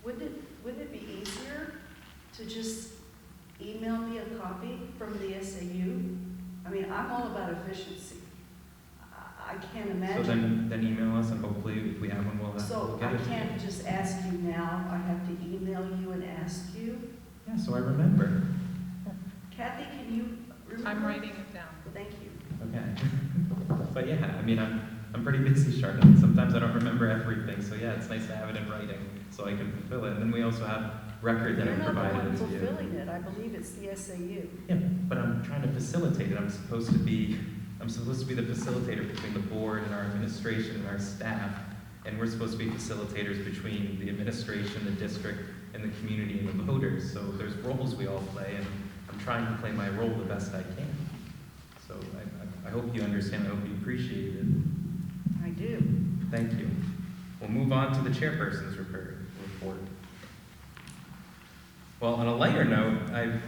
Wouldn't it be easier to just email me a copy from the SAU? I mean, I'm all about efficiency. I can't imagine. So then email us, and hopefully if we have one, we'll have to So look at I it. can't just ask you now, I have to email you and ask you? Yeah, so I remember. Kathy, can you remember? I'm writing it down. Thank you. Okay. But yeah, I mean, I'm pretty busy, Charlotte. Sometimes I don't remember everything, so yeah, it's nice to have it in writing so I can fulfill it. And then we also have record that You're I've not the provided one it to you. fulfilling it, I believe it's the SAU. Yeah, but I'm trying to facilitate it. I'm supposed to be the facilitator between the board and our administration and our staff, and we're supposed to be facilitators between the administration, the district, and the community and the voters. So there's roles we all play, and I'm trying to play my role the best I can. So I hope you understand. I hope you appreciate it. I do. Thank you. We'll move on to the chairperson's report. Well, on a lighter note, I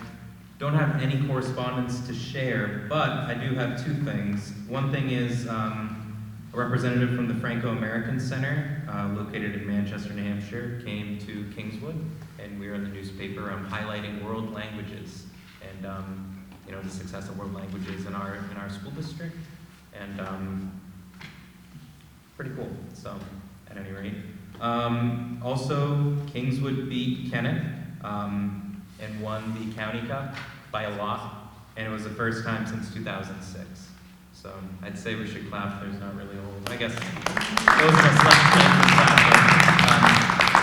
don't have any correspondence to share, but I do have two things. One thing is a representative from the Franco-American Center, located in Manchester, New Hampshire, came to Kingswood, and we are in the newspaper highlighting world languages and you know, the success of world languages in our school district, and pretty cool. So, at any rate, also Kingswood beat Kennett and won the County Cup by a lot, and it was the first time since 2006. So I'd say we should clap. There's not really a whole, I guess those of us left can clap.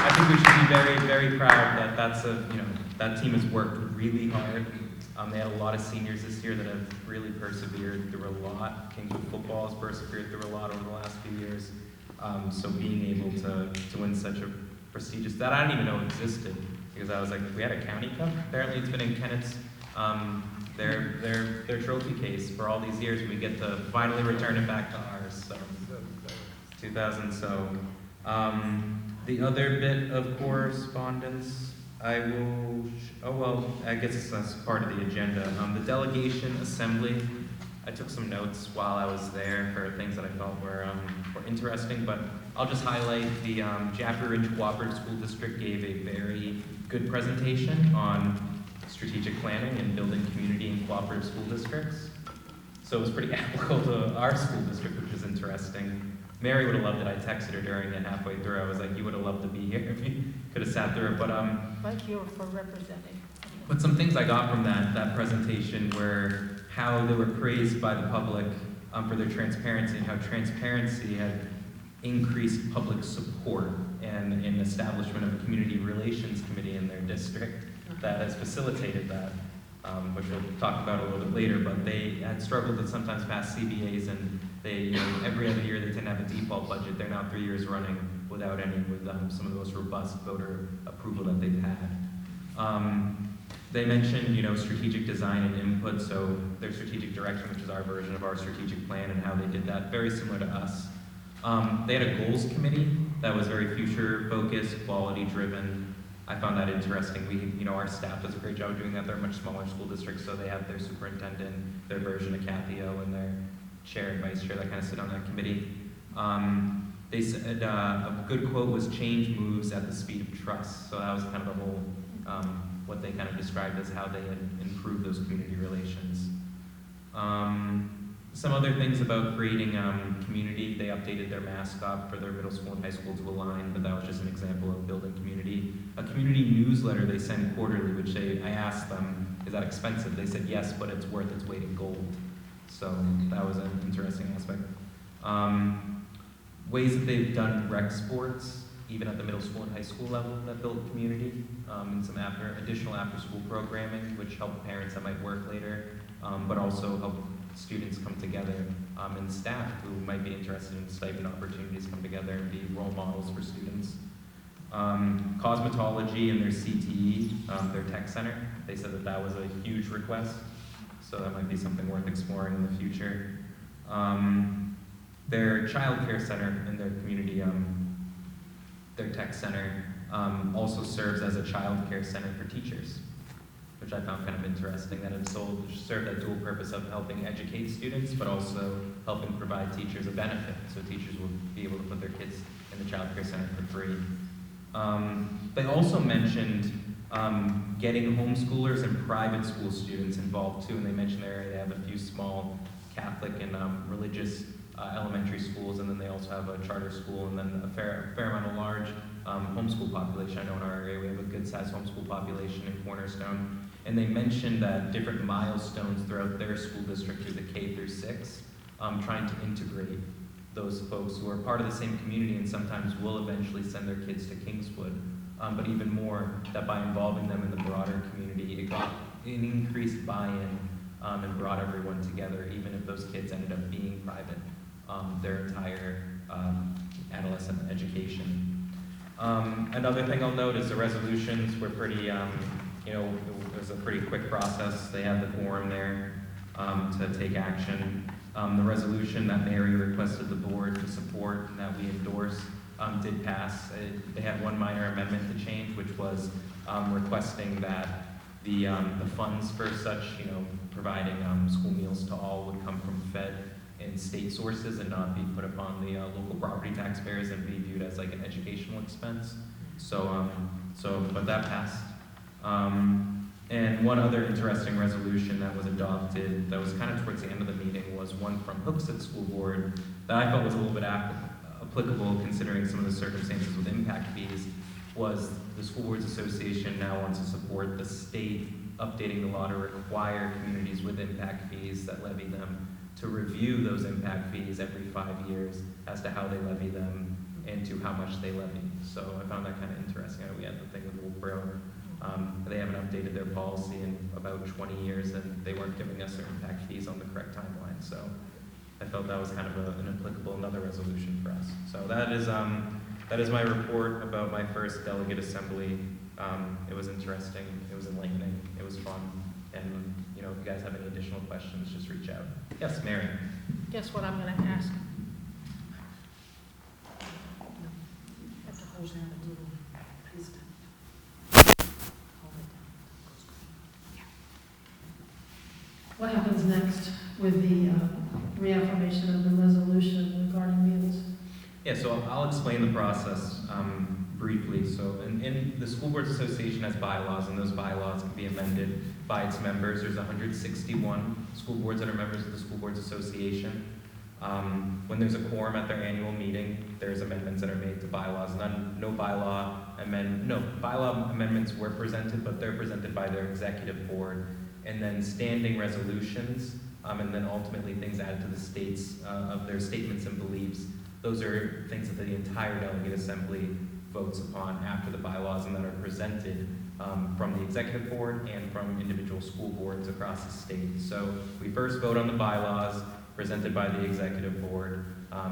I think we should be very, very proud that that team has worked really hard. They had a lot of seniors this year that have really persevered through a lot. Kingswood football has persevered through a lot over the last few years. So being able to win such a prestigious, that I didn't even know existed, because I was like, we had a county cup. Apparently it's been in Kennett's, their trophy case for all these years, and we get to finally return it back to ours. So 2000. So The other bit of correspondence, I guess that's part of the agenda. The delegation assembly, I took some notes while I was there for things that I felt were interesting, but I'll just highlight the Jaffrey Ridge Cooperative School District gave a very good presentation on strategic planning and building community and cooperative school districts. So it was pretty applicable to our school district, which is interesting. Mary would have loved it. I texted her during it halfway through. I was like, you would have loved to be here if you could have sat through it. But Thank you for representing. But some things I got from that presentation were how they were praised by the public for their transparency and how transparency had increased public support and an establishment of a community relations committee in their district that has facilitated that, which we'll talk about a little bit later. But they had struggled to sometimes pass CBAs, and they, every other year they tend to have a default budget. They're now 3 years running without any, with some of the most robust voter approval that they've had. They mentioned, strategic design and input, so their strategic direction, which is our version of our strategic plan, and how they did that, very similar to us. They had a goals committee that was very future-focused, quality-driven. I found that interesting. Our staff does a great job of doing that. They're a much smaller school district, so they have their superintendent, their version of Kathy O, and their chair and vice chair that kind of sit on that committee. They said a good quote was "change moves at the speed of trust." So that was kind of the whole, what they kind of described as how they had improved those community relations. Some other things about creating community, they updated their mascot for their middle school and high school to align, but that was just an example of building community. A community newsletter they send quarterly, which I asked them, is that expensive? They said yes, but it's worth its weight in gold. So that was an interesting aspect. Ways that they've done rec sports, even at the middle school and high school level, that build community, and some additional after-school programming, which help parents that might work later, but also help students come together, and staff who might be interested in stipend opportunities come together and be role models for students. Cosmetology and their CTE, their tech center, they said that was a huge request, so that might be something worth exploring in the future. Their child care center in their community, their tech center, also serves as a child care center for teachers, which I found kind of interesting, that it served that dual purpose of helping educate students, but also helping provide teachers a benefit, so teachers will be able to put their kids in the child care center for free. They also mentioned getting homeschoolers and private school students involved too, and they mentioned they have a few small Catholic and religious elementary schools, and then they also have a charter school, and then a fair amount of large homeschool population. I know in our area we have a good-sized homeschool population in Cornerstone, and they mentioned that different milestones throughout their school district through the K through 6, trying to integrate those folks who are part of the same community and sometimes will eventually send their kids to Kingswood, but even more, that by involving them in the broader community, it got an increased buy-in and brought everyone together, even if those kids ended up being private their entire adolescent education. Another thing I'll note is the resolutions were pretty, it was a pretty quick process. They had the quorum there to take action. The resolution that Mary requested the board to support and that we endorse did pass. They had one minor amendment to change, which was requesting that the funds for such, providing school meals to all would come from Fed and state sources and not be put upon the local property taxpayers and be viewed as like an educational expense. But that passed. And one other interesting resolution that was adopted that was kind of towards the end of the meeting was one from Hooksett School Board that I felt was a little bit applicable considering some of the circumstances with impact fees. Was the School Boards Association now wants to support the state updating the law to require communities with impact fees that levy them to review those impact fees every 5 years as to how they levy them and to how much they levy. So I found that kind of interesting. We had the thing with Wolfeboro. They haven't updated their policy in about 20 years and they weren't giving us their impact fees on the correct timeline. So I felt that was kind of another resolution for us. So that is my report about my first delegate assembly. It was interesting, it was enlightening, it was fun, and if you guys have any additional questions, just reach out. Yes, Mary. Guess what I'm going to ask? What happens next with the reaffirmation of the resolution regarding meals? Yeah, so I'll explain the process briefly. So in the School Boards Association has bylaws, and those bylaws can be amended by its members. There's 161 school boards that are members of the School Boards Association. When there's a quorum at their annual meeting, there's amendments that are made to bylaws. No bylaw amendments were presented, but they're presented by their executive board. And then standing resolutions, and then ultimately things added to the states of their statements and beliefs. Those are things that the entire delegate assembly votes upon after the bylaws and that are presented from the executive board and from individual school boards across the state. So we first vote on the bylaws presented by the executive board.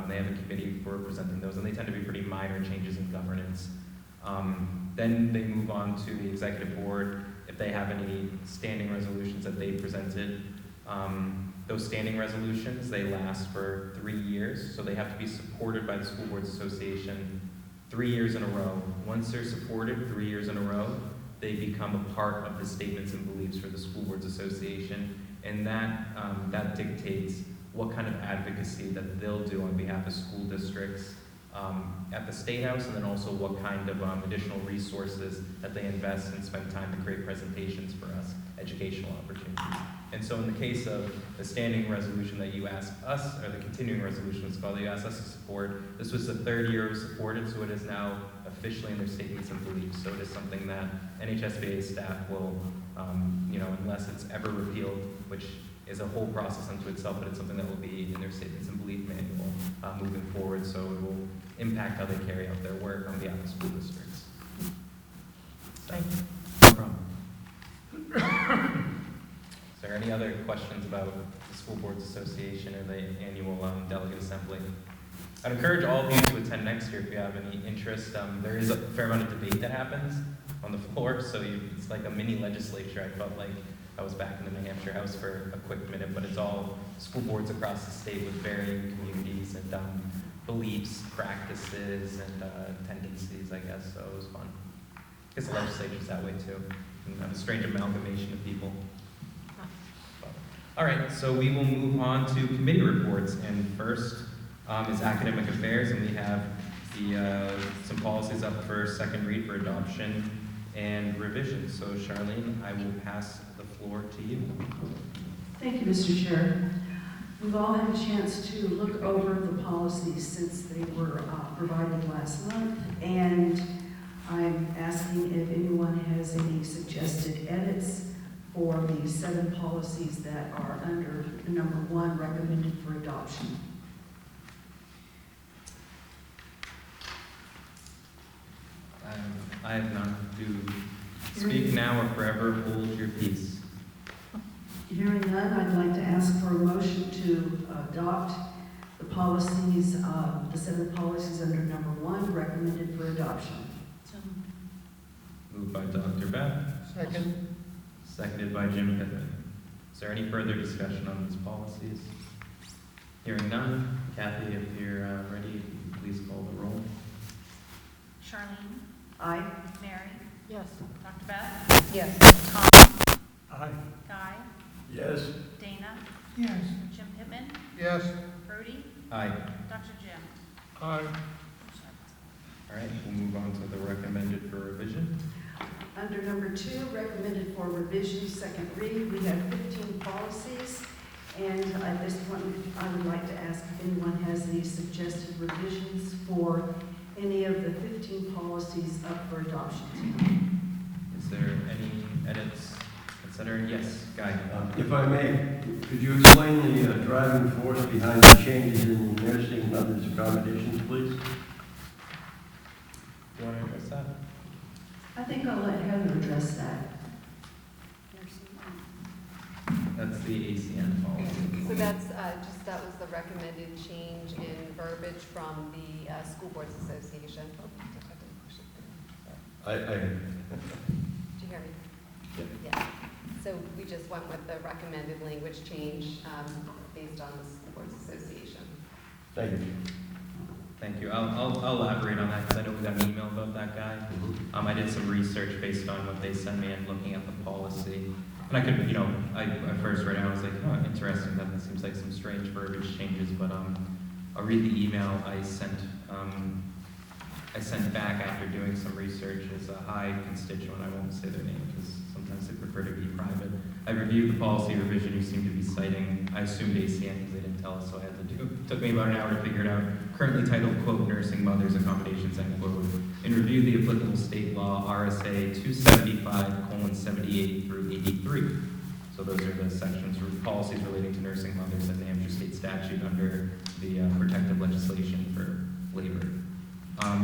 They have a committee for presenting those, and they tend to be pretty minor changes in governance. Then they move on to the executive board if they have any standing resolutions that they presented. Those standing resolutions, they last for 3 years, so they have to be supported by the School Boards Association 3 years in a row. Once they're supported 3 years in a row, they become a part of the statements and beliefs for the School Boards Association, and that dictates what kind of advocacy that they'll do on behalf of school districts at the State House, and then also what kind of additional resources that they invest and spend time to create presentations for us, educational opportunities. And so in the case of the standing resolution that you asked us, or the continuing resolution, it's called, that you asked us to support, this was the 3rd year it was supported, so it is now officially in their statements and beliefs. So it is something that NHSBA staff will, unless it's ever repealed, which is a whole process unto itself, but it's something that will be in their statements and belief manual moving forward, so it will impact how they carry out their work on behalf of school districts. Thank you. No problem. Is there any other questions about the School Boards Association or the annual delegate assembly? I'd encourage all of you to attend next year if you have any interest. There is a fair amount of debate that happens on the floor, so it's like a mini legislature. I felt like I was back in the New Hampshire House for a quick minute, but it's all school boards across the state with varying communities and beliefs, practices, and tendencies, I guess, so it was fun. I guess the legislature's that way too. You have a strange amalgamation of people. All right, so we will move on to committee reports, and first is academic affairs, and we have some policies up for second read for adoption and revision. So Charlene, I will pass the floor to you. Thank you, Mr. Chair. We've all had a chance to look over the policies since they were provided last month, and I'm asking if anyone has any suggested edits for the 7 policies that are under number 1, recommended for adoption. I have none. Do speak now or forever hold your peace. Hearing none, I'd like to ask for a motion to adopt the policies, the 7 policies under number 1, recommended for adoption. Moved by Dr. Beth. Second. Seconded by Jim Pittman. Is there any further discussion on these policies? Hearing none, Kathy, if you're ready, please call the roll. Charlene? Aye. Mary? Yes. Dr. Beth? Yes. Tom? Aye. Guy? Yes. Dana? Yes. Jim Pittman? Yes. Brody? Aye. Dr. Jim? Aye. All right, we'll move on to the recommended for revision. Under number 2, recommended for revision, second read, we have 15 policies. And at this point, I would like to ask if anyone has any suggested revisions for any of the 15 policies up for adoption tonight. Is there any edits considered? Yes, Guy. If I may, could you explain the driving force behind the changes in the nursing and others accommodations, please? You want to address that? I think I'll let Heather address that. That's the ACN policy. So that's that was the recommended change in verbiage from the School Boards Association. I Did you hear me? Yeah. So we just went with the recommended language change based on the School Boards Association. Thank you. Thank you. I'll elaborate on that because I know we got an email about that guy. I did some research based on what they sent me and looking at the policy. and I could, you know, I first read it, I was like, oh, interesting, that seems like some strange verbiage changes, but I'll read the email I sent back after doing some research as a high constituent. I won't say their name because sometimes they prefer to be private. I reviewed the policy revision you seem to be citing. I assumed ACN because they didn't tell us, so I had to do it. Took me about an hour to figure it out. Currently titled, quote, nursing mothers accommodations, end quote. And reviewed the applicable state law, RSA 275:78 through 83. So those are the sections for policies relating to nursing mothers in the Hampshire state statute under the protective legislation for labor.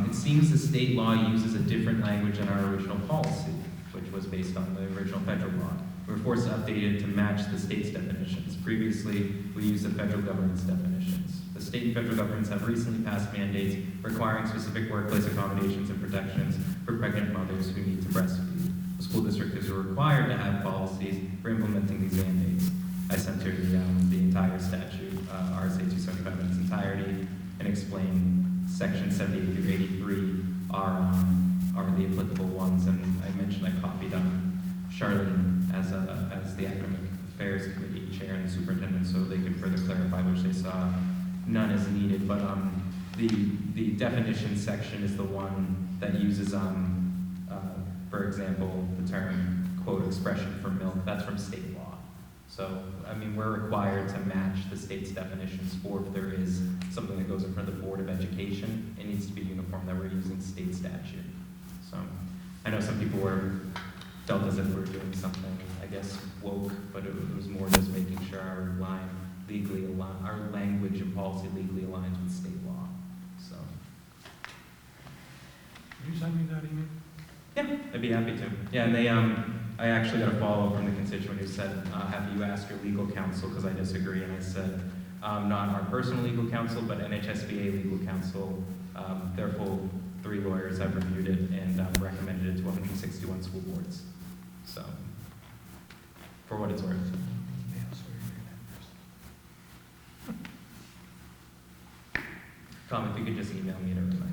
It seems the state law uses a different language than our original policy, which was based on the original federal law. We were forced to update it to match the state's definitions. Previously, we used the federal government's definitions. The state and federal governments have recently passed mandates requiring specific workplace accommodations and protections for pregnant mothers who need to breastfeed. The school district is required to have policies for implementing these mandates. I sent her the entire statute, RSA 275 in its entirety, and explained section 78 through 83 are the applicable ones, and I mentioned I copied Charlene as the academic affairs committee chair and the superintendent, so they could further clarify, which they saw none is needed. But the definition section is the one that uses for example, the term quote expression for milk. That's from state law. So, I mean, we're required to match the state's definitions, or if there is something that goes in front of the Board of Education, it needs to be uniform that we're using state statute. So, I know some people felt as if we were doing something, I guess, woke, but it was more just making sure our language and policy legally aligns with state law. So. Can you send me that email? Yeah, I'd be happy to. Yeah, and they, I actually got a follow-up from the constituent who said, have you asked your legal counsel, because I disagree, and I said, not our personal legal counsel, but NHSBA legal counsel. Their full 3 lawyers have reviewed it and recommended it to 161 school boards. So, for what it's worth. Tom, if you could just email me to remind me.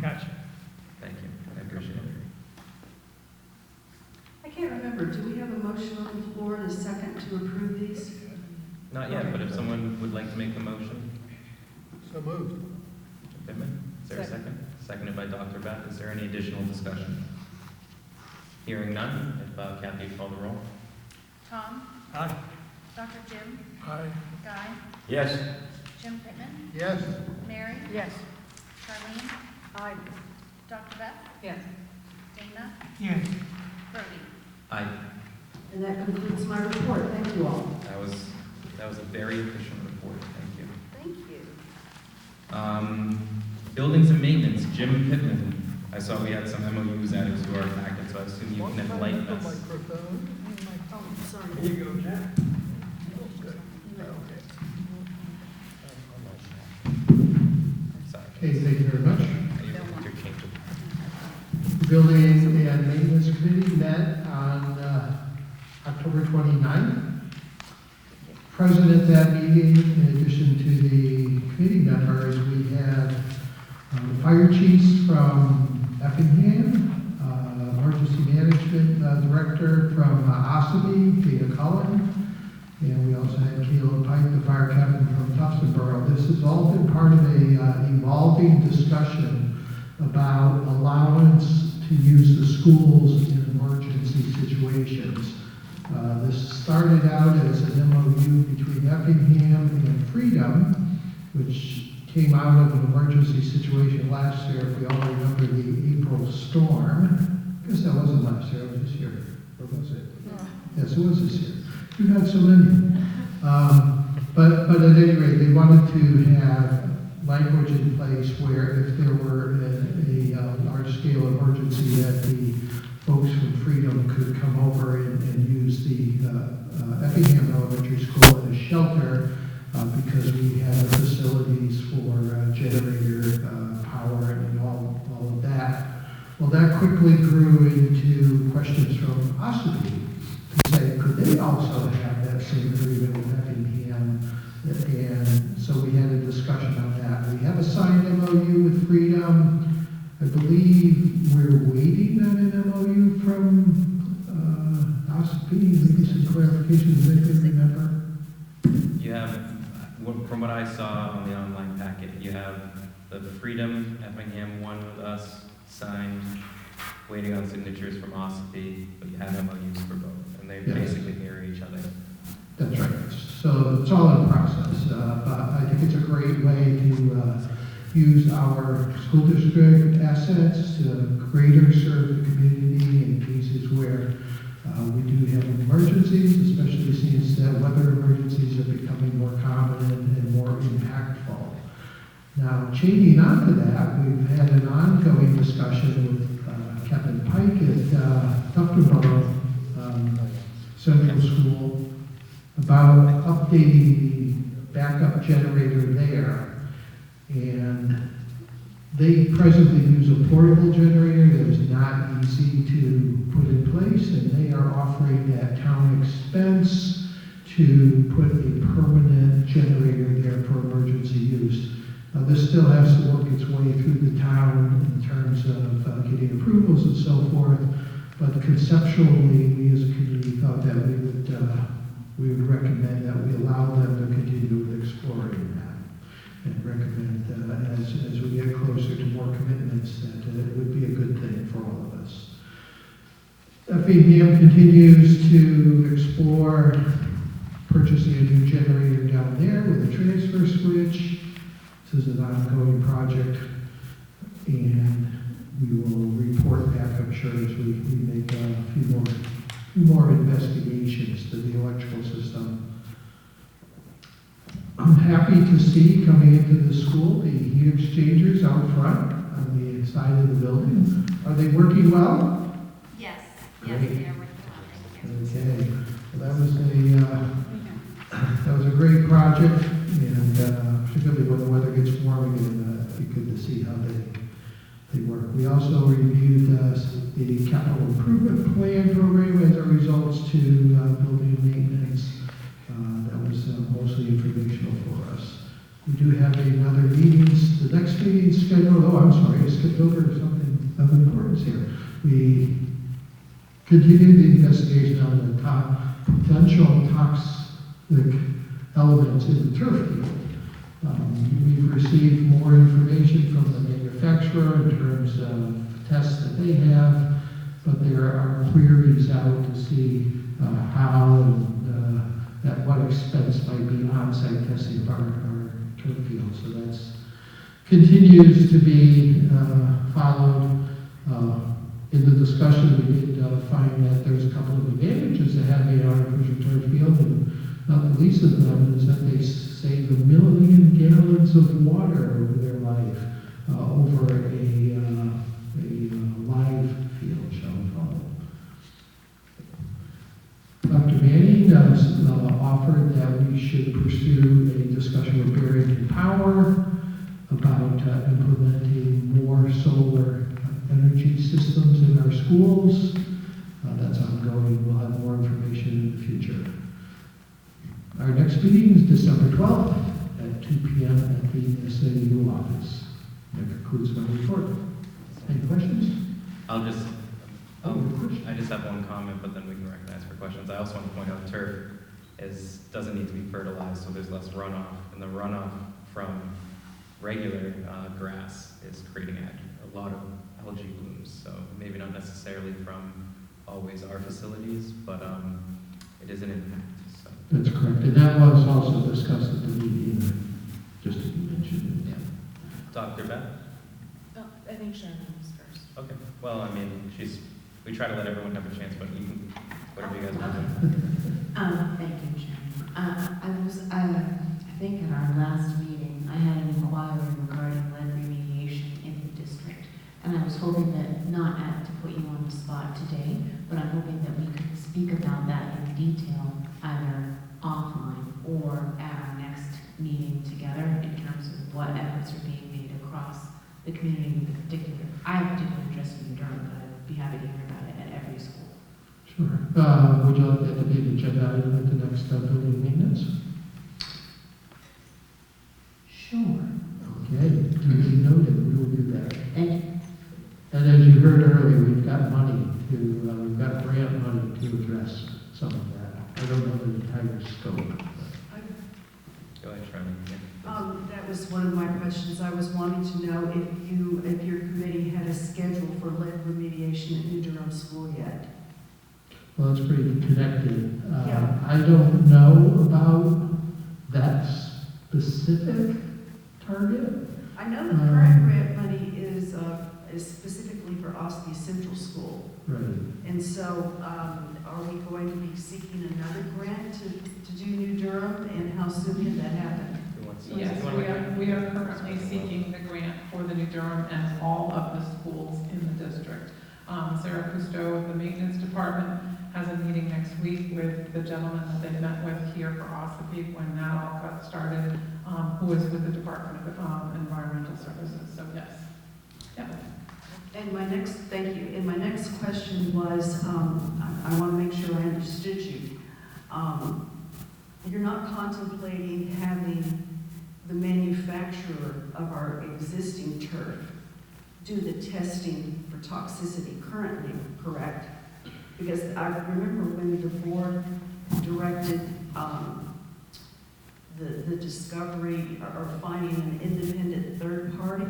Gotcha. Thank you. I appreciate it. I can't remember, do we have a motion on the floor and a second to approve these? Not yet, but if someone would like to make the motion. So moved. Pittman, is there a second? Seconded by Dr. Beth. Is there any additional discussion? Hearing none, if Kathy would call the roll. Tom? Aye. Dr. Jim? Aye. Guy? Yes. Jim Pittman? Yes. Mary? Yes. Charlene? Aye. Dr. Beth? Yes. Dana? Yes. Brody? Aye. And that concludes my report. Thank you all. That was a very efficient report. Thank you. Thank you. Buildings and maintenance, Jim Pittman. I saw we had some MOUs added to our packet, so I assume you can enlighten us. Sorry. Here you go, Jack. Sorry. Okay, thank you very much. Your change of The Building and Maintenance Committee met on October 29th. Present at that meeting, in addition to the committee members, we had the fire chiefs from Effingham, emergency management director from Ossipee, Dana Cullen, and we also had Caleb Pike, the fire captain from Tuftonboro. This has all been part of a evolving discussion about allowance to use the schools in emergency situations. This started out as an MOU between Effingham and Freedom, which came out of an emergency situation last year. If we all remember the April storm. I guess that wasn't last year, it was this year. Or was it? Yes, it was this year. We've had so many. But at any rate, they wanted to have language in place where if there were a large-scale emergency that the folks from Freedom could come over and use the Effingham Elementary School as a shelter because we had facilities for generator power and all of that. Well, that quickly grew into questions from Ossipee to say, could they also have that same agreement with Effingham? And so we had a discussion on that. We have a signed MOU with Freedom. I believe we're waiting on an MOU from OSP, maybe some clarification, does anybody remember? You have, from what I saw on the online packet, you have the Freedom Effingham one with us signed, waiting on signatures from OSP, but you have MOUs for both, and they Yes. basically mirror each other. That's right. So it's all in process, but I think it's a great way to use our school district assets to greater serve the community in cases where we do have emergencies, especially since that weather emergencies are becoming more common and more impactful. Now, changing on to that, we've had an ongoing discussion with Captain Pike at Tuftonboro Central School about updating the backup generator there. And they presently use a portable generator that is not easy to put in place, and they are offering at town expense to put a permanent generator there for emergency use. Now, this still has to work its way through the town in terms of getting approvals and so forth, but conceptually, we as a community thought that we would recommend that we allow them to continue with exploring that, and recommend as we get closer to more commitments that it would be a good thing for all of us. Effingham continues to explore purchasing a new generator down there with a transfer switch. This is an ongoing project, and we will report back, I'm sure, as we make a few more investigations to the electrical system. I'm happy to see coming into the school the heat exchangers out front on the side of the building. Are they working well? Yes, Great. yes, they are working well. Okay, well, that was a great project, and particularly when the weather gets warm again, it'd be good to see how they work. We also reviewed the capital improvement plan program as it results to building maintenance. That was mostly informational for us. We do have another meetings, the next meeting scheduled, I'm sorry, I skipped over something of importance here. We continued the investigation on the potential toxic elements in the turf field. We've received more information from the manufacturer in terms of tests that they have, but there are queries out to see how and at what expense might be on-site testing of our turf field. So that's continues to be followed. In the discussion, we did find that there's a couple of advantages to having an artificial turf field, and not the least of them is that they save 1 million gallons of water over their life over a live field, shall we call it. Dr. Manning offered that we should pursue a discussion with Barrington Power about implementing more solar energy systems in our schools. That's ongoing. We'll have more information in the future. Our next meeting is December 12th at 2 p.m. at the SAU office. That concludes my report. Any questions? I just have one comment, but then we can recognize for questions. I also want to point out turf doesn't need to be fertilized, so there's less runoff, and the runoff from regular grass is creating a lot of algae blooms. So maybe not necessarily from always our facilities, but it is an impact. So. That's correct, and that was also discussed at the meeting, just to be mentioned. Yeah. Dr. Beth? Oh, I think Sharon was first. Okay. Well, I mean, we try to let everyone have a chance, but you can, whatever you guys want to do. Thank you, Sharon. I think at our last meeting, I had an inquiry regarding lead remediation in the district. And I was hoping that, not to put you on the spot today, but I'm hoping that we could speak about that in detail, either offline or at our next meeting together in terms of what efforts are being made across the community in particular. I have particular interest in Durham, but I'd be happy to hear about it at every school. Sure. Would you like that to be an agenda item at the next building maintenance? Sure. Okay, duly noted, we will do that. Thank you. And as you heard earlier, we've got grant money to address some of that. I don't know the entire scope. Go ahead, Charlie. That was one of my questions. I was wanting to know if your committee had a schedule for lead remediation at New Durham School yet. Well, it's pretty connected. Yeah. I don't know about that specific target. I know the current grant money is specifically for Ospey Central School. Right. And so, are we going to be seeking another grant to do New Durham, and how soon can that happen? Yes, we are currently seeking the grant for the New Durham and all of the schools in the district. Sarah Cousteau of the maintenance department has a meeting next week with the gentleman that they met with here for Ospey when that all got started, who is with the Department of Environmental Services, so yes. Yeah. And my next, thank you, and my next question was, I want to make sure I understood you. You're not contemplating having the manufacturer of our existing turf do the testing for toxicity currently, correct? Because I remember when the board directed the discovery or finding an independent third party,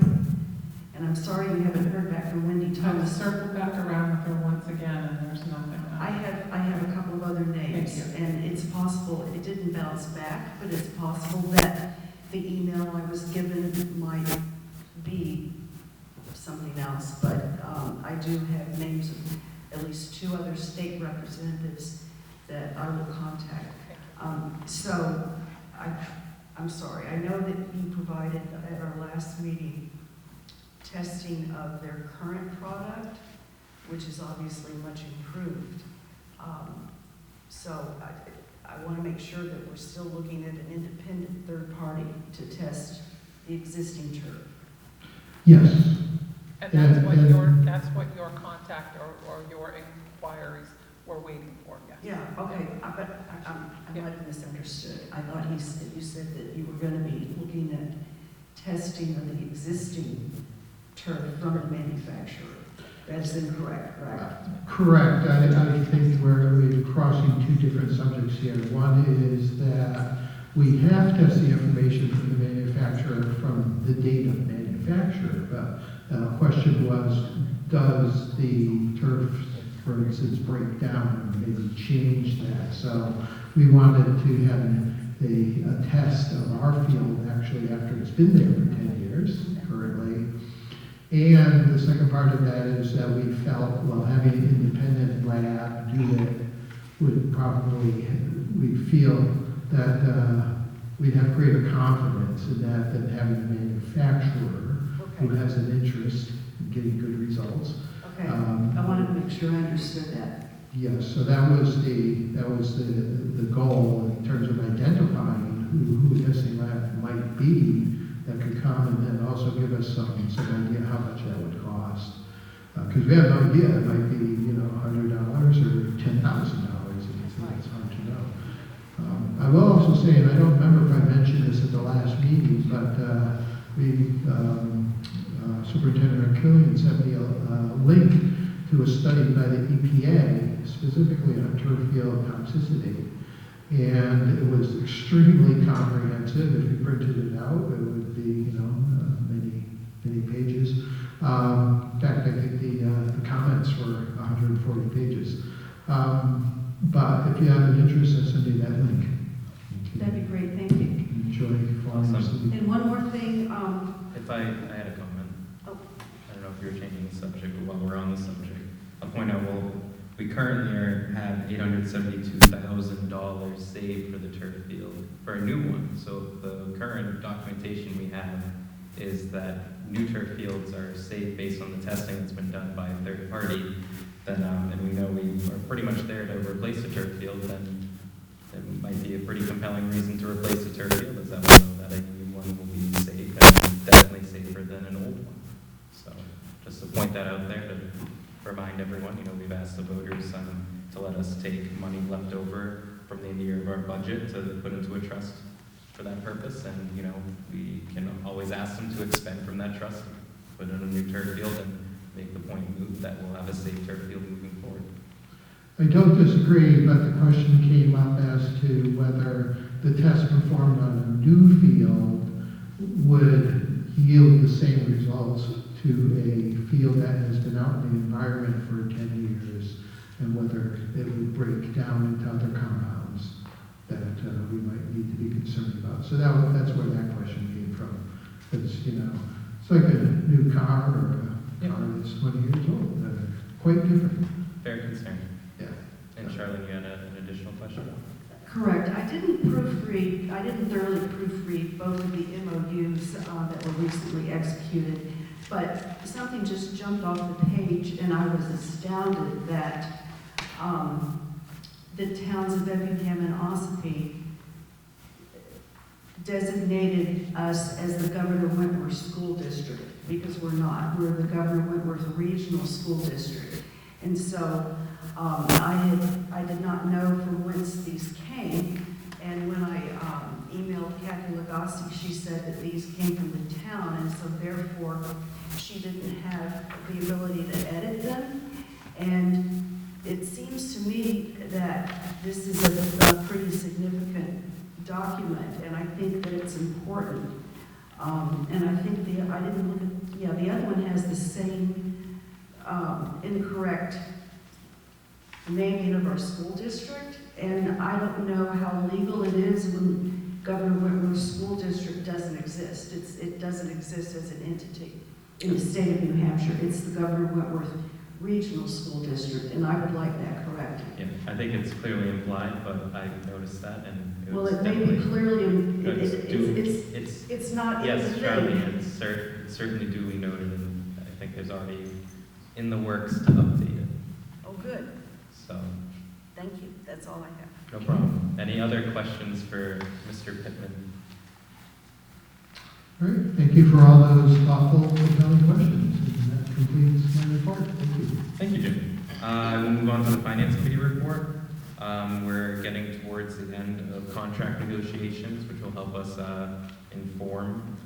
and I'm sorry you haven't heard back from Wendy Thomas. I've circled back around with her once again, and there's nothing. I have a couple of other names, Thank you. and it's possible, it didn't bounce back, but it's possible that the email I was given might be something else, but I do have names of at least 2 other state representatives that I will contact. So, I'm sorry, I know that you provided at our last meeting testing of their current product, which is obviously much improved. So I want to make sure that we're still looking at an independent third party to test the existing turf. Yes. And that's what your contact or your inquiries were waiting for, yes. Yeah, okay, but I might have misunderstood. I thought you said that you were going to be looking at testing of the existing turf from the manufacturer. That's incorrect, correct? Correct. I think we're crossing 2 different subjects here. One is that we have tested the information from the manufacturer from the date of manufacture. But the question was, does the turf, for instance, break down and maybe change that? So we wanted to have a test of our field actually after it's been there for 10 years currently. And the second part of that is that we felt, well, having an independent lab do it would probably, we'd feel that we'd have greater confidence in that than having a manufacturer who has an interest in getting good results. Okay, I wanted to make sure I understood that. Yes, so that was the goal in terms of identifying who the testing lab might be that could come and then also give us some idea how much that would cost. Because we have no idea, it might be, $100 or $10,000. It's hard to know. I will also say, and I don't remember if I mentioned this at the last meeting, but Superintendent Killian sent me a link to a study by the EPA, specifically on turf field toxicity. And it was extremely comprehensive. If you printed it out, it would be, many pages. In fact, I think the comments were 140 pages. But if you have an interest, I'll send you that link. That'd be great, thank you. Enjoy following us. And one more thing. If I had a comment. Oh. I don't know if you're changing the subject, but while we're on the subject, I'll point out, we currently have $872,000 saved for the turf field for a new one. So the current documentation we have is that new turf fields are safe based on the testing that's been done by a third party. Then, and we know we are pretty much there to replace the turf field. Then it might be a pretty compelling reason to replace the turf field, as that we know that a new one will be safe and definitely safer than an old one. So just to point that out there to remind everyone, we've asked the voters to let us take money left over from the end of the year of our budget to put into a trust for that purpose, and we can always ask them to expend from that trust, put in a new turf field, and make the point move that we'll have a safe turf field moving forward. I don't disagree, but the question came up as to whether the test performed on a new field would yield the same results to a field that has been out in the environment for 10 years, and whether it would break down into other compounds that we might need to be concerned about. So that's where that question came from. It's, it's like a new car or a car that's 20 years old. Quite different. Fair concern. Yeah. And Charlene, you had an additional question? Correct. I didn't thoroughly proofread both of the MOUs that were recently executed, but something just jumped off the page, and I was astounded that the towns of Effingham and Ossipee designated us as the Governor Wentworth School District, because we're not. We're the Governor Wentworth Regional School District. And so I did not know from whence these came, and when I emailed Kathy Lagasse, she said that these came from the town, and so therefore she didn't have the ability to edit them. And it seems to me that this is a pretty significant document, and I think that it's important. And I think the other one has the same incorrect naming of our school district, and I don't know how legal it is when Governor Wentworth School District doesn't exist. It doesn't exist as an entity in the state of New Hampshire. It's the Governor Wentworth Regional School District, and I would like that corrected. Yeah, I think it's clearly implied, but I noticed that, and It may be clearly, it's not in yes, the Charlie, thing. it's certainly duly noted, and I think there's already in the works to update it. Oh, good. So, Thank you. That's all I have. no problem. Any other questions for Mr. Pittman? All right, thank you for all those thoughtful, compelling questions. And that completes my report. Thank you. Thank you, Jim. We'll move on to the Finance Committee report. We're getting towards the end of contract negotiations, which will help us inform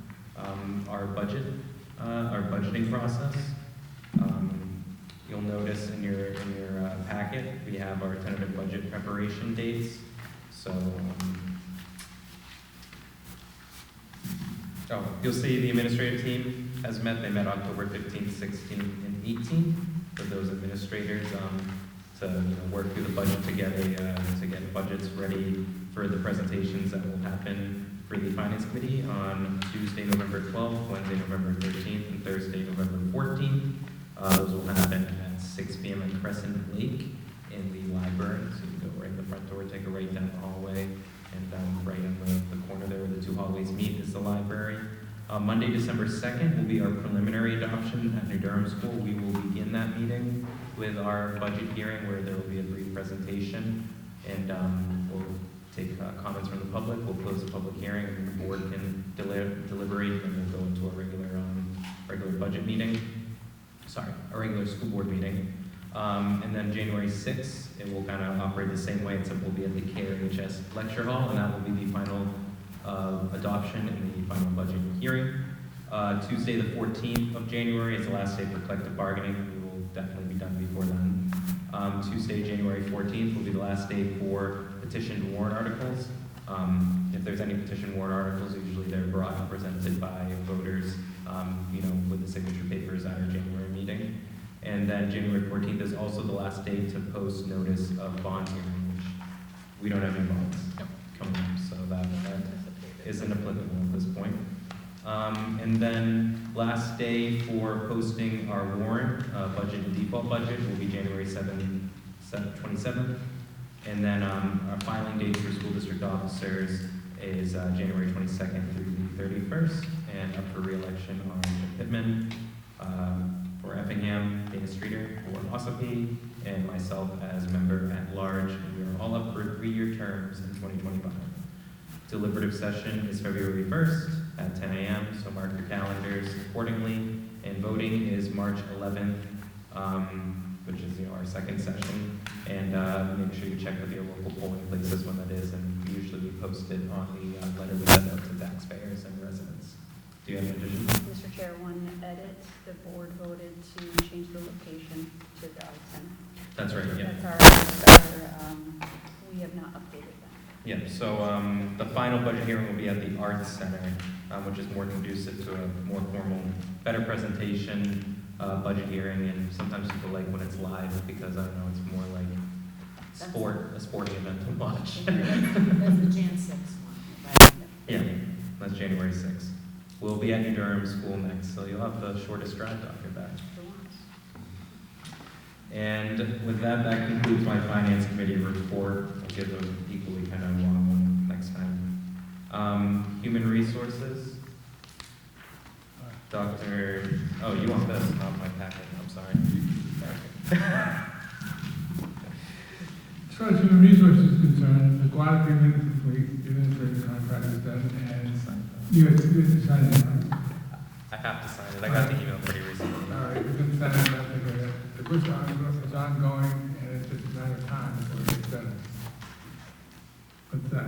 our budgeting process. You'll notice in your packet we have our tentative budget preparation dates. So, you'll see the administrative team has met. They met October 15th, 16th, and 18th for those administrators to work through the budget to get budgets ready for the presentations that will happen for the Finance Committee on Tuesday, November 12th, Wednesday, November 13th, and Thursday, November 14th. Those will happen at 6 p.m. at Crescent Lake in the library. So you can go right in the front door, take a right down the hallway, and right in the corner there where the two hallways meet is the library. Monday, December 2nd will be our preliminary adoption at New Durham School. We will begin that meeting with our budget hearing where there will be a brief presentation, and we'll take comments from the public. We'll close the public hearing, and the board can deliberate, and we'll go into a regular budget meeting. A regular school board meeting. And then January 6th, it will kind of operate the same way, except we'll be at the KRHS lecture hall, and that will be the final adoption and the final budget hearing. Tuesday, the 14th of January is the last day for collective bargaining. We will definitely be done before then. Tuesday, January 14th will be the last day for petitioned warrant articles. If there's any petition warrant articles, usually they're brought and presented by voters, with the signature papers at our January meeting. And then January 14th is also the last day to post notice of bond hearing, which we don't have any bonds coming up, so that isn't applicable at this point. And then last day for posting our warrant, budget and default budget will be January 27th. And then our filing date for school district officers is January 22nd through the 31st. And up for re-election are Jim Pittman for Effingham, Dana Streeter for Ossipee, and myself as member at large. And we are all up for 3-year terms in 2025. Deliberative session is February 1st at 10 a.m., so mark your calendars accordingly. And voting is March 11th, which is our second session. And make sure you check with your local polling places when that is, and usually we post it on the letter we send out to taxpayers and residents. Do you have an addition? Mr. Chair, one edit. The board voted to change the location to Dalton. That's right, yeah. That's our Yeah, so the final budget hearing will be at the Arts Center, which is more conducive to a more formal, better presentation, budget hearing, and sometimes people like when it's live because, I don't know, it's more like a sporting event to watch. That's the Jan 6th one, right? Yeah, that's January 6th. We'll be at New Durham School next, so you'll have the shortest drive off your back. And with that, that concludes my Finance Committee report. I'll give those equally kind of long one next time. Human Resources. Dr. Oh, you want this, not my packet. I'm sorry. As far as Human Resources is concerned, the GWRSD agreement is complete, the administrative contract is done, and you have to sign it, right? I have to sign it. I got the email pretty recently. All right, you can sign it, I think the push is ongoing, and it's just a matter of time before it gets done. But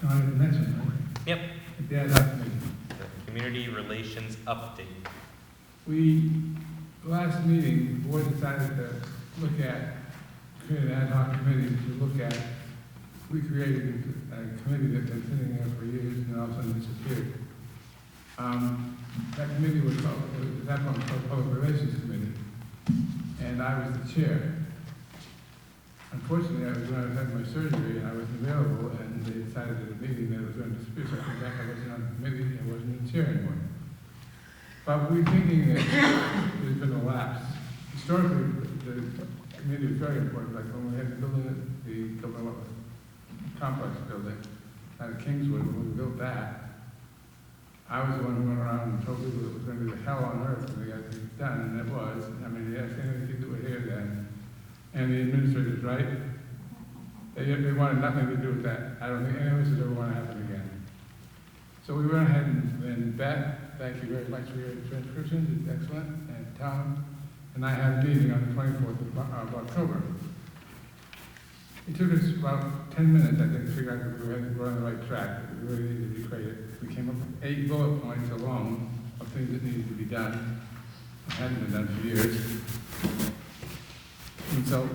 I had to mention, right? Yep. At the ad hoc committee. The Community Relations Update. Last meeting, the board decided to look at, create an ad hoc committee to look at, we created a committee that's been sitting there for years and all of a sudden disappeared. That committee was called, that one was called Public Relations Committee, and I was the chair. Unfortunately, when I was having my surgery, I wasn't available, and they decided at a meeting that it was going to disappear, so I came back, I wasn't on the committee, I wasn't the chair anymore. But we're thinking that there's been a lapse. Historically, the committee was very important, like when we had the building, the complex building out of Kingswood, when we built that, I was the one who went around and told people it was going to be the hell on earth when they got things done, and it was. I mean, yes, anything to do with here then. And the administrators, right? They wanted nothing to do with that. I don't think any of us would ever want to happen again. So we went ahead and Beth, thank you very much for your transcriptions, it's excellent, and Tom and I had a meeting on the 24th of October. It took us about 10 minutes, I think, to figure out that we were on the right track, that we really needed to recreate it. We came up with 8 bullet points alone of things that needed to be done. It hadn't been done for years. And so,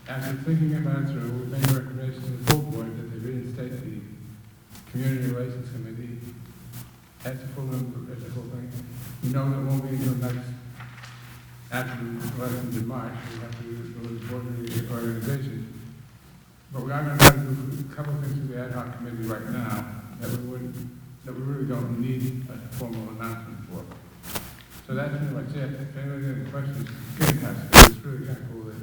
after thinking about it through, we made a recommendation to the full board that they reinstate the Community Relations Committee as a full member, as a full thing. We know that it won't be until next, after the elections in March, we have to go to the board of the organization. But we are going to try to do a couple of things with the ad hoc committee right now that we really don't need a formal announcement for. So that's pretty much it. If anybody has any questions, get in touch. It's really kind of cool that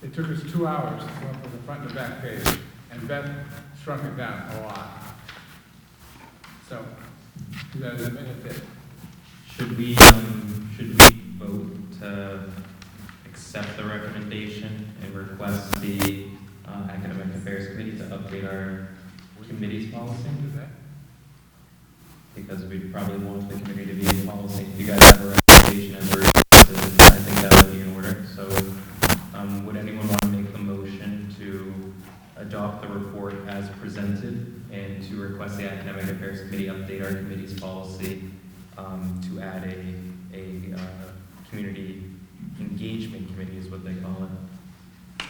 it took us 2 hours to come up with the front and the back page, and Beth shrunk it down a lot. So, you guys have minute it. Should we vote to accept the recommendation and request the Academic Affairs Committee to update our committee's policy? Because we probably want the committee to be in policy. If you guys have a recommendation and I think that would be in order. So would anyone want to make the motion to adopt the report as presented and to request the Academic Affairs Committee update our committee's policy to add a community engagement committee is what they call it?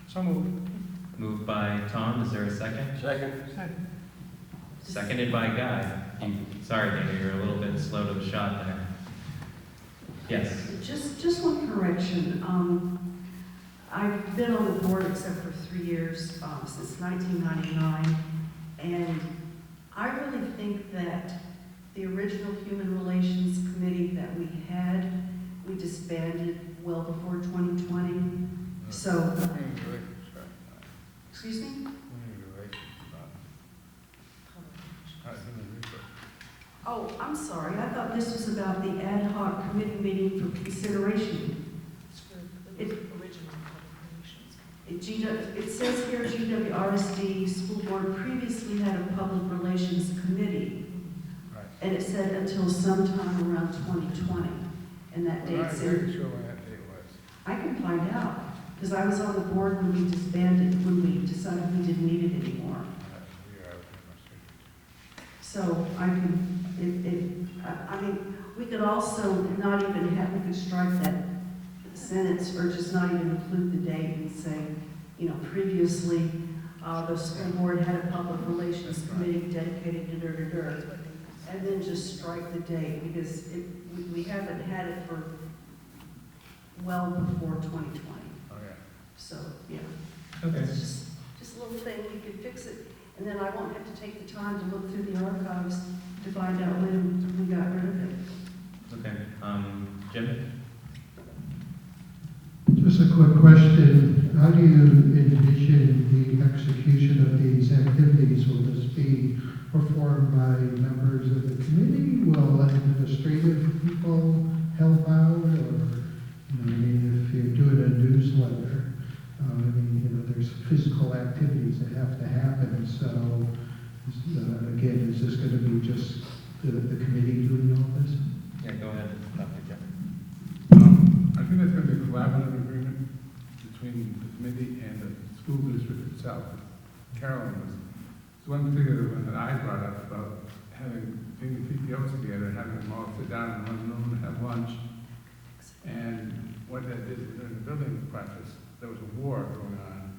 So moved. Moved by Tom. Is there a second? Second. Seconded by Guy. Sorry, Dana, you're a little bit slow to the shot there. Yes. Just one correction. I've been on the board except for 3 years, since 1999, and I really think that the original Human Relations Committee that we had, we disbanded well before 2020. So, excuse me? Oh, I'm sorry. I thought this was about the ad hoc committee meeting for consideration. It says here GWRSD School Board previously had a public relations committee. Right. And it said until sometime around 2020. And that I'm not date's very in. sure when that date was. I can find out, because I was on the board when we disbanded, when we decided we didn't need it anymore. So I can, I mean, we could also not even have, we could strike that sentence or just not even include the date and say, you know, previously the school board had a public relations committee dedicated to and then just strike the date, because we haven't had it for well before 2020. Oh, yeah. So, yeah. Okay. It's just a little thing, we could fix it, and then I won't have to take the time to look through the archives to find out when we got rid of it. Okay, Jim? Just a quick question. How do you envision the execution of these activities? Will this be performed by members of the committee? Will administrative people help out? Or, I mean, if you're doing a newsletter, there's physical activities that have to happen. So, again, is this going to be just the committee doing all this? Yeah, go ahead, Dr. Jim. I think that's going to be a collaborative agreement between the committee and the school district itself. Carolyn was one particular one that I brought up about getting the PTOs together and having them all sit down in one room and have lunch. And what that did during the building process, there was a war going on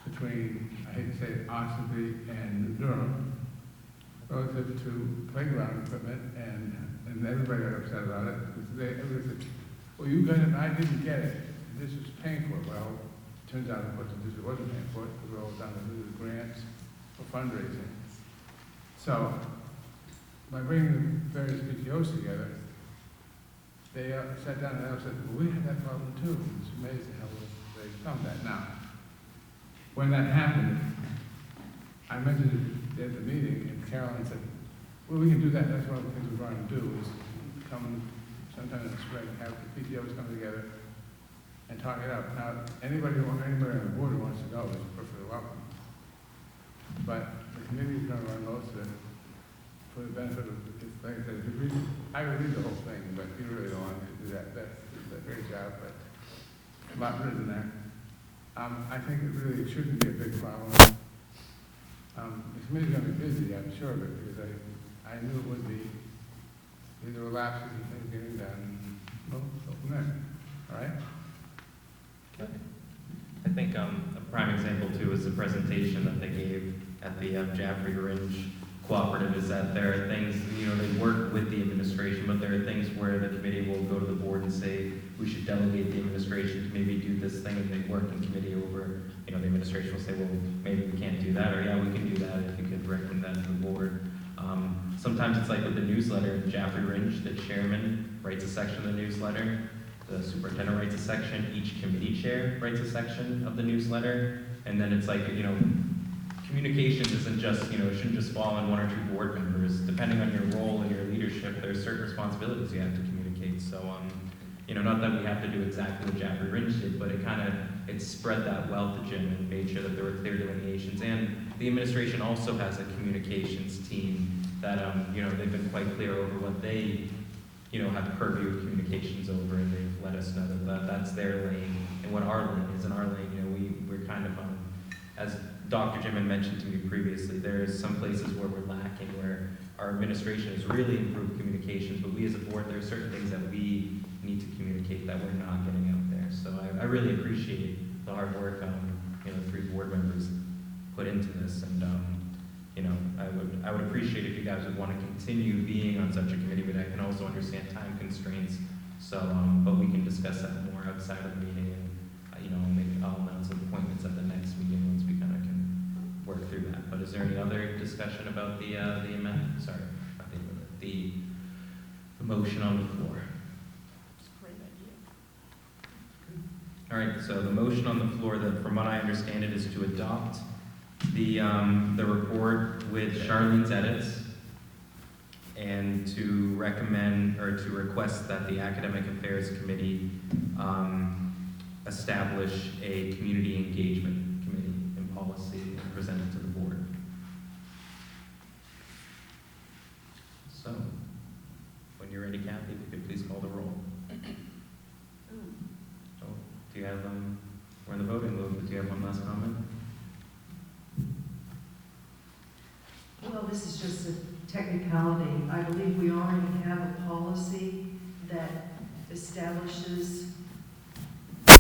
between, I hate to say it, Ossipee and New Durham, relative to playground equipment, and everybody got upset about it. Everybody said, well, you got it and I didn't get it. This is paying for it. Well, it turns out of course the district wasn't paying for it because we're all done to do the grants for fundraising. So, by bringing the various PTOs together, they sat down and said, well, we had that problem too. It's amazing how they found that now. When that happened, I mentioned it at the meeting, and Carolyn said, well, we can do that. That's one of the things we're going to do, is come sometime in the spring, have the PTOs come together and talk it out. Now, anybody on the board who wants to go is perfectly welcome. But the committee is going to run most of it for the benefit of, like I said, I would read the whole thing, but if you really don't want to do that, that's a great job, but a lot written there. I think it really shouldn't be a big problem. The committee's going to be busy, I'm sure of it, because I knew it would be. These are lapses and things getting done, and we'll go from there. All right? Okay. I think a prime example too is the presentation that they gave at the Jaffrey Ringe Cooperative, is that there are things, they work with the administration, but there are things where the committee will go to the board and say, we should delegate the administration to maybe do this thing, and they work in committee over, the administration will say, well, maybe we can't do that, or yeah, we can do that if you could recommend that to the board. Sometimes it's like with the newsletter, Jaffrey Ringe, the chairman writes a section of the newsletter, the superintendent writes a section, each committee chair writes a section of the newsletter, and then it's like, communications isn't just, it shouldn't just fall on one or two board members. Depending on your role and your leadership, there's certain responsibilities you have to communicate. So, not that we have to do exactly what Jaffrey Ringe did, but it spread that wealth to Jim and made sure that there were clear delineations. And the administration also has a communications team that, they've been quite clear over what they, have purview of communications over, and they've let us know that that's their lane and what our lane is. In our lane, we're kind of, as Dr. Jim had mentioned to me previously, there's some places where we're lacking, where our administration has really improved communications, but we as a board, there are certain things that we need to communicate that we're not getting out there. So I really appreciate the hard work, the 3 board members put into this, and I would appreciate if you guys would want to continue being on such a committee, but I can also understand time constraints. So, but we can discuss that more outside of the meeting, and I'll announce appointments at the next meeting once we kind of can work through that. But is there any other discussion about the amendment? Sorry, not the amendment, the motion on the floor? All right, so the motion on the floor, that from what I understand it, is to adopt the report with Charlene's edits, and to recommend, or to request that the Academic Affairs Committee establish a community engagement committee in policy and present it to the board. So, when you're ready, Kathy, if you could please call the roll. Oh, do you have, we're in the voting mode, but do you have one last comment? Well, this is just a technicality. I believe we already have a policy that establishes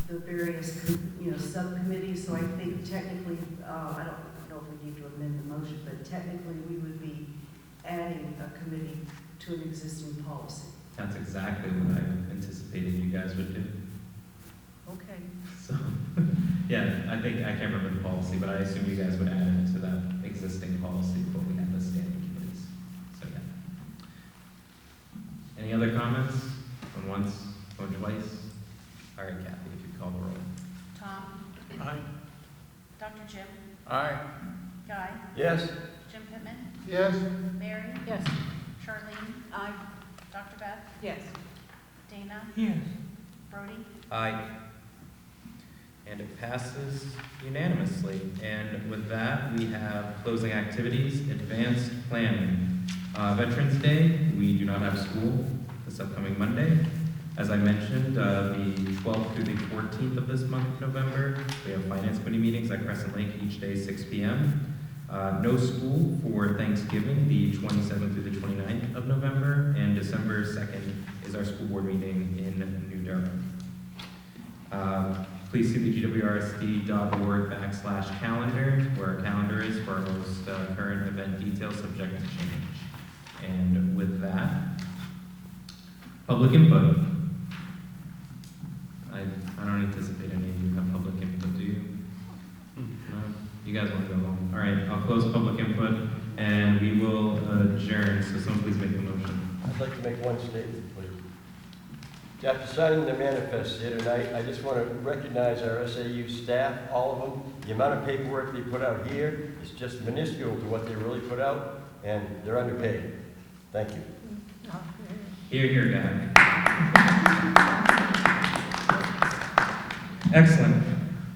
the the various, subcommittees, so I think technically, I don't know if we need to amend the motion, but technically we would be adding a committee to an existing policy. That's exactly what I anticipated you guys would do. Okay. So, yeah, I can't remember the policy, but I assume you guys would add it to that existing policy before we have the standing committees. So, yeah. Any other comments? Going once, going twice? All right, Kathy, if you call the roll. Tom? Aye. Dr. Jim? Aye. Guy? Yes? Jim Pittman? Yes. Mary? Yes. Charlene? Aye. Dr. Beth? Yes. Dana? Yes. Brody? Aye. And it passes unanimously. And with that, we have closing activities, advanced planning. Veterans Day, we do not have school this upcoming Monday. As I mentioned, the 12th through the 14th of this month of November, we have finance committee meetings at Crescent Lake each day, 6 p.m. No school for Thanksgiving, the 27th through the 29th of November, and December 2nd is our school board meeting in New Durham. Please see the GWRSD.org/calendar, where our calendar is for our most current event details subject to change. And with that, public input. I don't anticipate any of you have public input, do you? No? You guys want to go home? All right, I'll close public input and we will adjourn. So someone please make the motion. I'd like to make one statement, please. After signing the manifest here tonight, I just want to recognize our SAU staff, all of them. The amount of paperwork they put out here is just minuscule to what they really put out, and they're underpaid. Thank you. Hear, hear, guy. Excellent.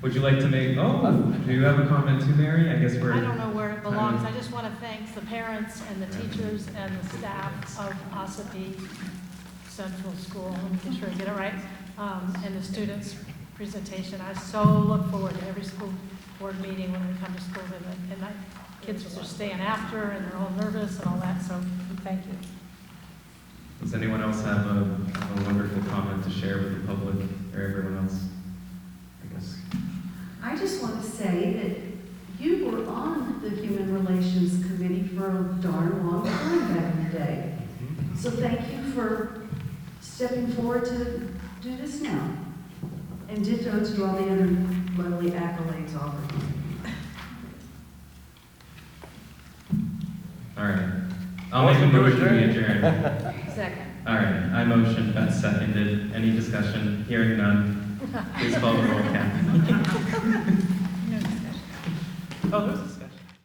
Would you like to make, do you have a comment too, Mary? I guess we're... I don't know where it belongs. I just want to thank the parents and the teachers and the staff of Ossipee Central School, let me sure I get it right, and the students' presentation. I so look forward to every school board meeting when we come to school, and my kids are staying after, and they're all nervous and all that, so thank you. Does anyone else have a wonderful comment to share with the public or everyone else? I guess. I just want to say that you were on the Human Relations Committee for a darn long time back in the day. So thank you for stepping forward to do this now. And ditto to all the other lovely accolades offered. All right. I'll make a motion to adjourn. Second. All right. I motion, Beth seconded. Any discussion? Hearing none. Please call the roll, Kathy. No discussion. Oh, there's a